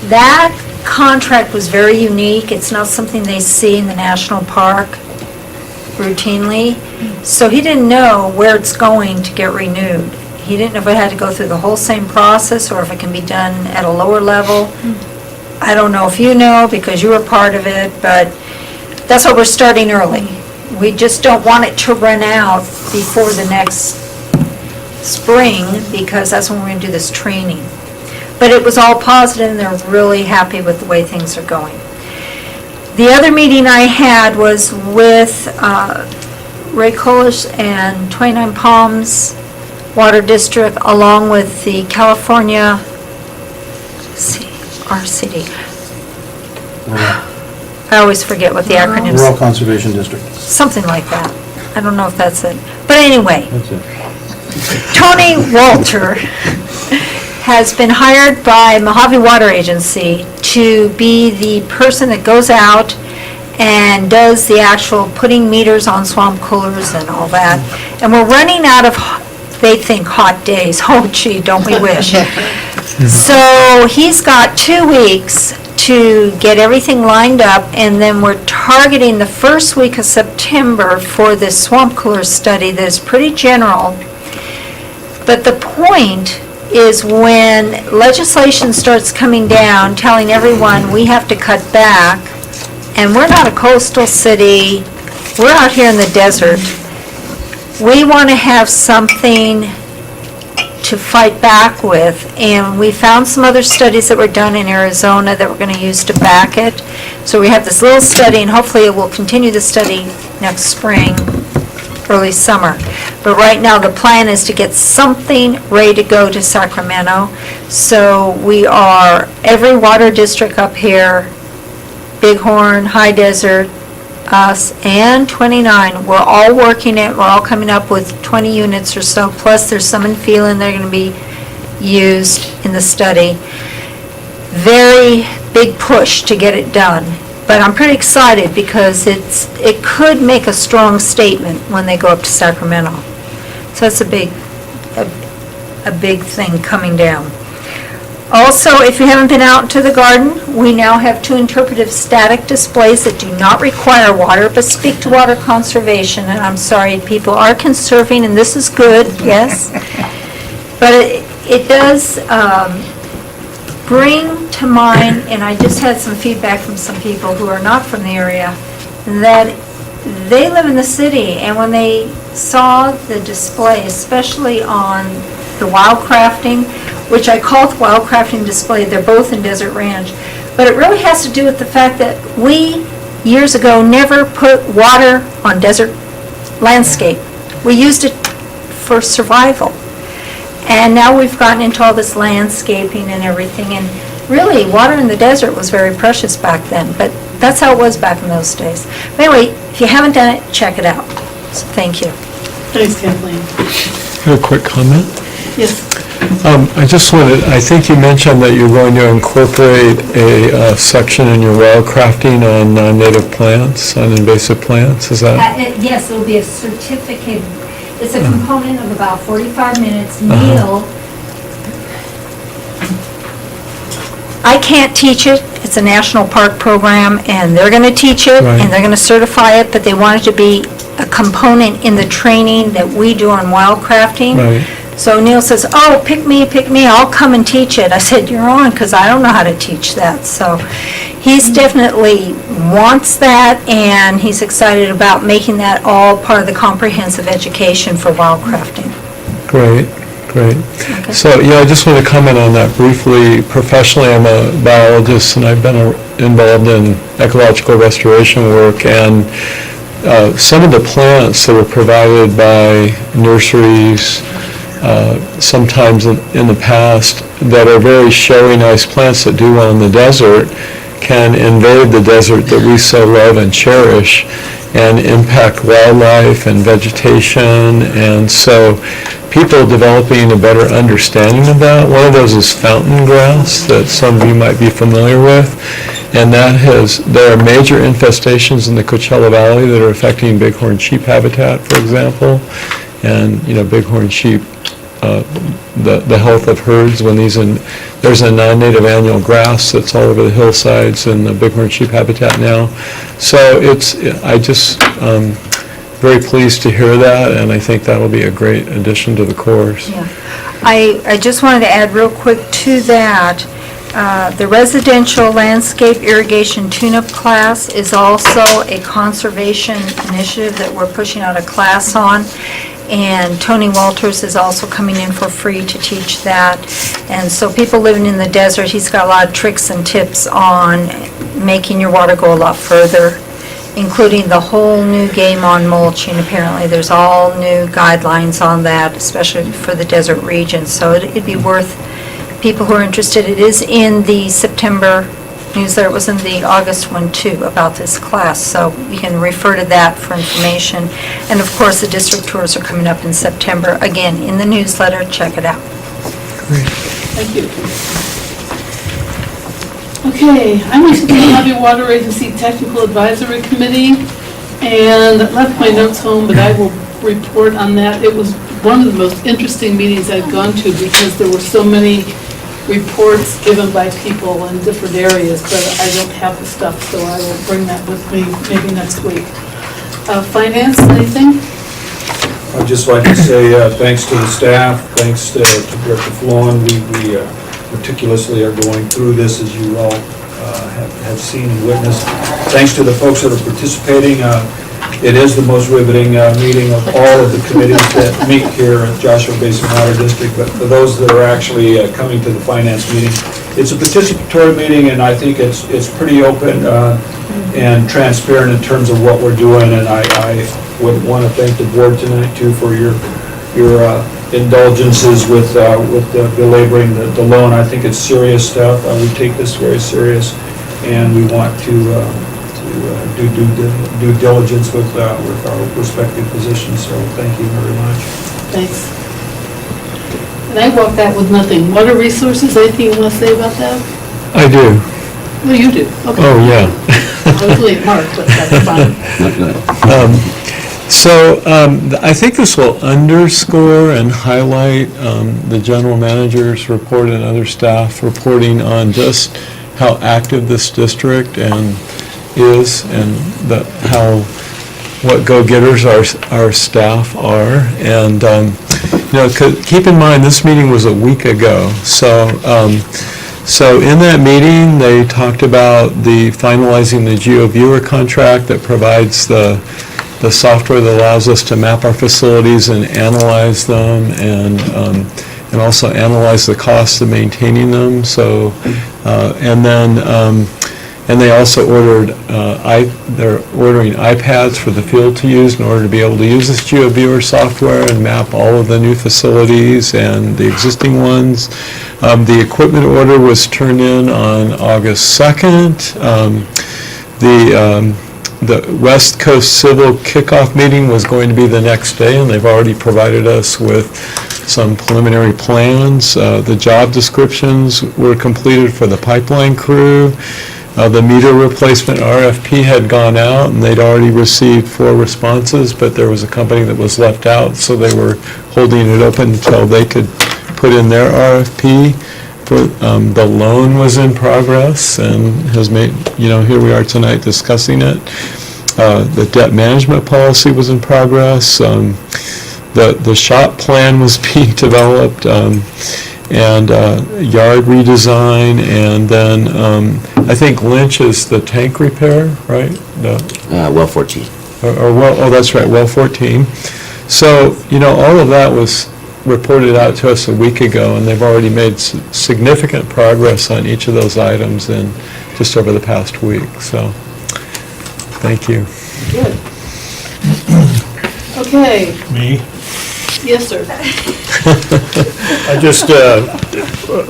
that contract was very unique. It's not something they see in the national park routinely. So he didn't know where it's going to get renewed. He didn't know if it had to go through the whole same process or if it can be done at a lower level. I don't know if you know because you were part of it, but that's why we're starting early. We just don't want it to run out before the next spring because that's when we're going to do this training. But it was all positive and they're really happy with the way things are going. The other meeting I had was with Ray Colish and 29 Palms Water District along with the California RCD. I always forget what the acronyms Rural Conservation District. something like that. I don't know if that's it. But anyway, That's it. Tony Walter has been hired by Mojave Water Agency to be the person that goes out and does the actual putting meters on swamp coolers and all that. And we're running out of, they think, hot days. Oh gee, don't we wish? So he's got 2 weeks to get everything lined up, and then we're targeting the first week of September for this swamp cooler study that is pretty general. But the point is when legislation starts coming down telling everyone we have to cut back, and we're not a coastal city, we're out here in the desert, we want to have something to fight back with, and we found some other studies that were done in Arizona that we're going to use to back it. So we have this little study, and hopefully it will continue the study next spring, early summer. But right now, the plan is to get something ready to go to Sacramento. So we are, every water district up here, Bighorn, High Desert, us, and 29, we're all working it, we're all coming up with 20 units or so, plus there's some in Phelan that are going to be used in the study. Very big push to get it done, but I'm pretty excited because it could make a strong statement when they go up to Sacramento. So that's a big thing coming down. Also, if you haven't been out to the garden, we now have 2 interpretive static displays that do not require water, but speak to water conservation. And I'm sorry, people are conserving, and this is good, yes. But it does bring to mind, and I just had some feedback from some people who are not from the area, that they live in the city, and when they saw the display, especially on the wildcrafting, which I call the wildcrafting display, they're both in Desert Ranch, but it really has to do with the fact that we, years ago, never put water on desert landscape. We used it for survival. And now we've gotten into all this landscaping and everything, and really, water in the desert was very precious back then, but that's how it was back in those days. But anyway, if you haven't done it, check it out. So thank you. Thanks, Kathleen. A quick comment. Yes. I just wanted, I think you mentioned that you're going to incorporate a section in your wildcrafting on native plants, on invasive plants, is that? Yes, it'll be a certificate. It's a component of about 45 minutes. Neil I can't teach it. It's a national park program, and they're going to teach it, Right. and they're going to certify it, but they want it to be a component in the training that we do on wildcrafting. Right. So Neil says, oh, pick me, I'll come and teach it. I said, you're on, because I don't know how to teach that. So he's definitely wants that, and he's excited about making that all part of the comprehensive education for wildcrafting. Great, great. So, yeah, I just want to comment on that briefly. Professionally, I'm a biologist, and I've been involved in ecological restoration work, and some of the plants that are provided by nurseries, sometimes in the past, that are very showy, nice plants that do well in the desert, can invade the desert that we so love and cherish and impact wildlife and vegetation. And so people developing a better understanding of that. One of those is fountain grass that some of you might be familiar with. And there are major infestations in the Coachella Valley that are affecting bighorn sheep habitat, for example. And, bighorn sheep, the health of herds when there's a non-native annual grass that's all over the hillsides in the bighorn sheep habitat now. So I just very pleased to hear that, and I think that'll be a great addition to the course. Yeah. I just wanted to add real quick to that, the residential landscape irrigation tune-up class is also a conservation initiative that we're pushing out a class on. And Tony Walters is also coming in for free to teach that. And so people living in the desert, he's got a lot of tricks and tips on making your water go a lot further, including the whole new game on mulching. Apparently, there's all new guidelines on that, especially for the desert region. So it'd be worth people who are interested. It is in the September newsletter. It was in the August one too about this class, so you can refer to that for information. And of course, the district tours are coming up in September. Again, in the newsletter, check it out. Thank you. Okay, I went to the Mojave Water Agency Technical Advisory Committee, and I left my notes home, but I will report on that. It was one of the most interesting meetings I've gone to because there were so many reports given by people in different areas, but I don't have the stuff, so I will bring that with me maybe next week. Finance, anything? I'd just like to say thanks to the staff, thanks to Director Florin. We meticulously are going through this, as you all have seen and witnessed. Thanks to the folks that are participating. It is the most riveting meeting of all of the committees that meet here at Joshua Basin Water District, but for those that are actually coming to the finance meeting, it's a participatory meeting, and I think it's pretty open and transparent in terms of what we're doing, and I would want to thank the board tonight, too, for your indulgences with belaboring the loan. I think it's serious stuff. We take this very serious, and we want to do due diligence with our respective positions, so thank you very much. Thanks. And I walked out with nothing. Water resources, anything you want to say about that? I do. Well, you do. Okay. Oh, yeah. I was late, Mark, but that's fine. So I think this will underscore and highlight the general manager's report and other staff reporting on just how active this district is and what go-getters our staff are. And keep in mind this meeting was a week ago. So in that meeting they talked about finalizing the GeoViewer contract that provides the software that allows us to map our facilities and analyze them and also analyze the costs of maintaining them. So and they also they're ordering iPads for the field to use in order to be able to use this GeoViewer software and map all of the new facilities and the existing ones. The equipment order was turned in on August 2nd. The West Coast Civil Kickoff meeting was going to be the next day, and they've already provided us with some preliminary plans. The job descriptions were completed for the pipeline crew. The meter replacement RFP had gone out, and they'd already received 4 responses, but there was a company that was left out, so they were holding it open until they could put in their RFP. after the loan was in progress and has made, here we are tonight discussing it. The debt management policy was in progress. The shop plan was being developed, and yard redesign, and then I think Lynch is the tank repair, right? Well 14. That's right, well 14. So, all of that was reported out to us a week ago, and they've already made significant progress on each of those items in just over the past week, so thank you. Good. Okay, Me? yes, sir. I just,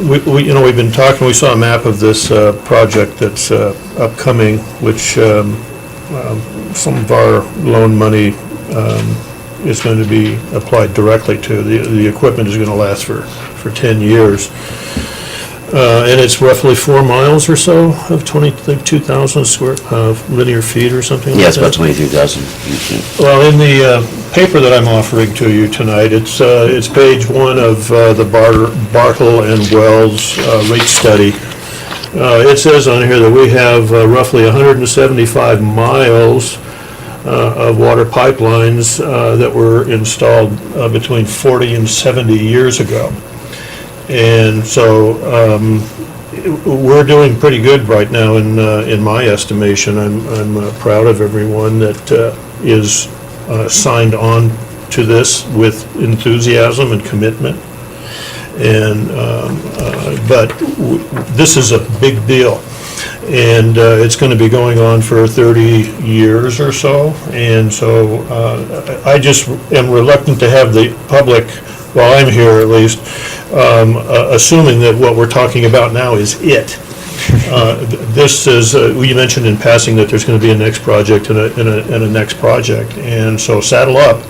we've been talking, we saw a map of this project that's upcoming, which some of our loan money is going to be applied directly to. The equipment is going to last for 10 years. And it's roughly 4 miles or so of 22,000 square linear feet or something like that. Yeah, it's about 23,000. Well, in the paper that I'm offering to you tonight, it's page 1 of the Bartle and Wells rate study. It says on here that we have roughly 175 miles of water pipelines that were installed between 40 and 70 years ago. And so we're doing pretty good right now in my estimation. I'm proud of everyone that is signed on to this with enthusiasm and commitment. And but this is a big deal. And it's going to be going on for 30 years or so. And so I just am reluctant to have the public, while I'm here at least, assuming that what we're talking about now is it. This is, you mentioned in passing that there's going to be a next project and a next project. And so saddle up,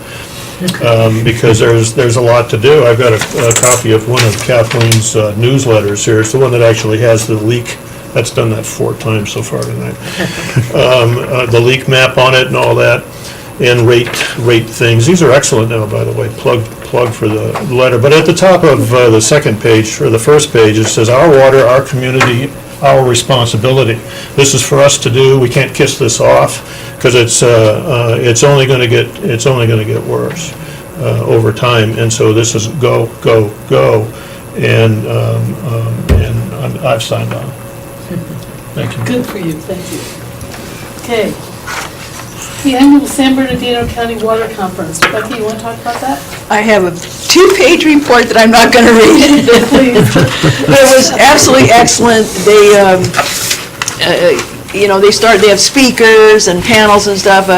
because there's a lot to do. I've got a copy of one of Kathleen's newsletters here. It's the one that actually has the leak. That's done that 4 times so far tonight. The leak map on it and all that, and rate things. These are excellent now, by the way. Plug for the letter. But at the top of the second page, or the first page, it says, "Our water, our community, our responsibility." This is for us to do. We can't kiss this off, because it's only going to get worse over time. And so this is go, and I've signed on. Thank you. Good for you, thank you. Okay. The annual San Bernardino County Water Conference. Becky, you want to talk about that? I have a 2-page report that I'm not going to read. Please. It was absolutely excellent. They, they have speakers and panels and stuff.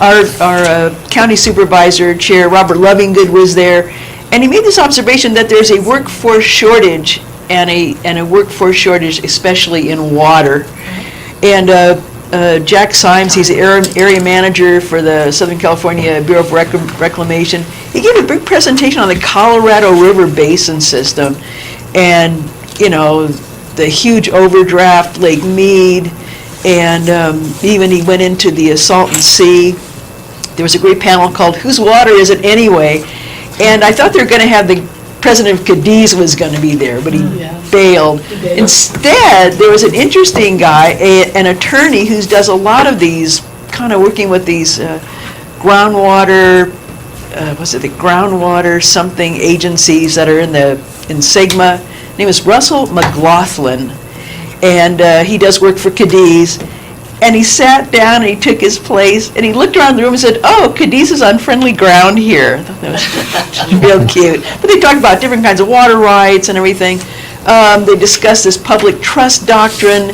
Our county supervisor, Chair Robert Lovingood, was there, and he made this observation that there's a workforce shortage, and a workforce shortage especially in water. And Jack Symes, he's the area manager for the Southern California Bureau of Reclamation. He gave a big presentation on the Colorado River Basin system, and the huge overdraft, Lake Mead, and even he went into the Salton Sea. There was a great panel called "Whose Water Is It Anyway?" And I thought they were going to have the President of Cadiz was going to be there, but he bailed. Instead, there was an interesting guy, an attorney who does a lot of these, kind of working with these groundwater, the groundwater something agencies that are in Sigma. His name is Russell McLaughlin, and he does work for Cadiz. And he sat down and he took his place and he looked around the room and said, "Oh, Cadiz is on friendly ground here." I thought that was real cute. But they talked about different kinds of water rights and everything. They discussed this public trust doctrine,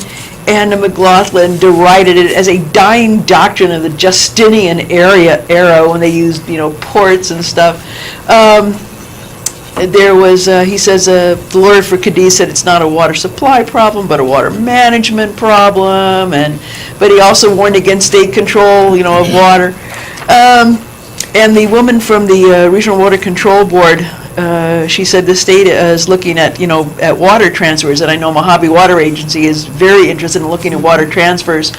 and McLaughlin derided it as a dying doctrine of the Justinian era when they used, ports and stuff. There was, he says, the lawyer for Cadiz said it's not a water supply problem, but a water management problem, but he also warned against state control, of water. And the woman from the Regional Water Control Board, she said the state is looking at, at water transfers, and I know Mojave Water Agency is very interested in looking at water transfers.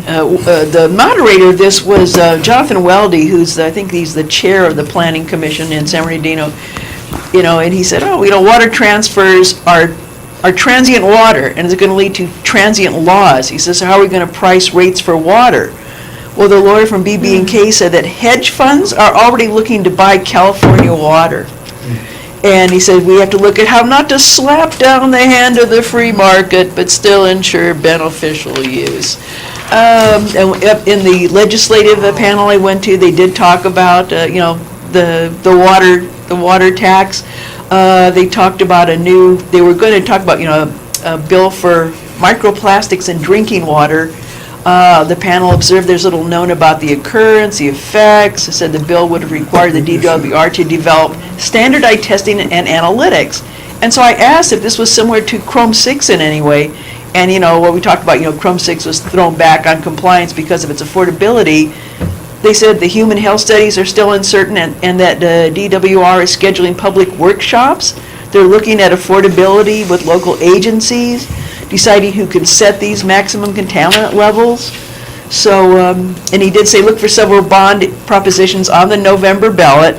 The moderator of this was Jonathan Weldy, who's, I think he's the chair of the Planning Commission in San Bernardino. And he said, water transfers are transient water, and it's going to lead to transient laws. He says, so how are we going to price rates for water? Well, the lawyer from BB&K said that hedge funds are already looking to buy California water. And he said, we have to look at how not to slap down the hand of the free market, but still ensure beneficial use. And in the legislative panel I went to, they did talk about, the water tax. They talked about they were going to talk about, a bill for microplastics in drinking water. The panel observed there's little known about the occurrence, the effects. It said the bill would require the DWR to develop standardized testing and analytics. And so I asked if this was similar to Chrome 6 in any way. And, what we talked about, Chrome 6 was thrown back on compliance because of its affordability. They said the human health studies are still uncertain and that DWR is scheduling public workshops. They're looking at affordability with local agencies, deciding who can set these maximum contaminant levels. So, and he did say look for several bond propositions on the November ballot,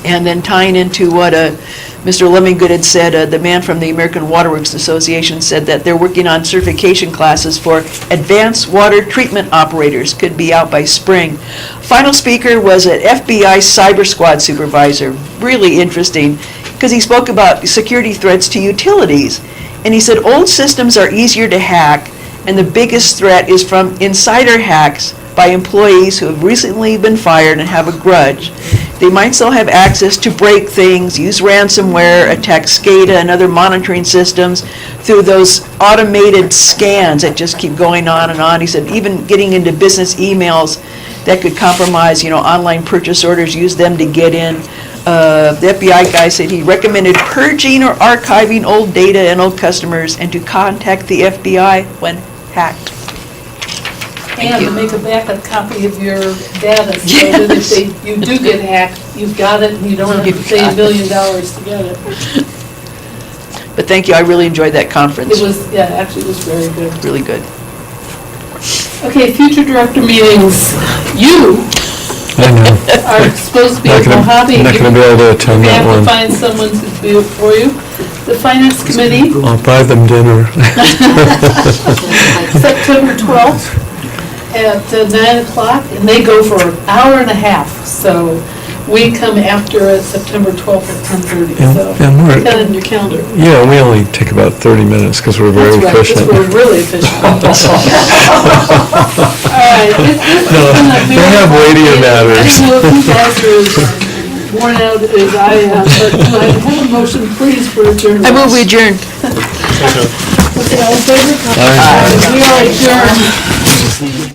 and then tying into what Mr. Leminggood had said, the man from the American Water Works Association said that they're working on certification classes for advanced water treatment operators, could be out by spring. Final speaker was an FBI cyber squad supervisor, really interesting, because he spoke about security threats to utilities. And he said old systems are easier to hack, and the biggest threat is from insider hacks by employees who have recently been fired and have a grudge. They might still have access to break things, use ransomware, attack SCADA and other monitoring systems through those automated scans that just keep going on and on. He said even getting into business emails that could compromise, online purchase orders, use them to get in. The FBI guy said he recommended purging or archiving old data and old customers and to contact the FBI when hacked. And to make a backup copy of your data, so that if you do get hacked, you've got it, and you don't have to pay $1 million to get it. But thank you, I really enjoyed that conference. It was, actually it was very good. Really good. Okay, future director meetings. You I know. are supposed to be Not in gonna- Mojave. not gonna be able to attend You that have to one. find someone to do it for you. The finance committee, I'll buy them dinner. September 12th at 9 o'clock, and they go for an hour and a half. So we come after it September 12th at 10:30. So and we're- put that in your calendar. Yeah, we only take about 30 minutes because we're very That's right, efficient. because we're really efficient. All right. No, they have weightier matters. I don't know if you guys are as worn out as I am, but I have a motion, please, for adjournment. I move we adjourn. Okay, all in favor? Aye. We are adjourned.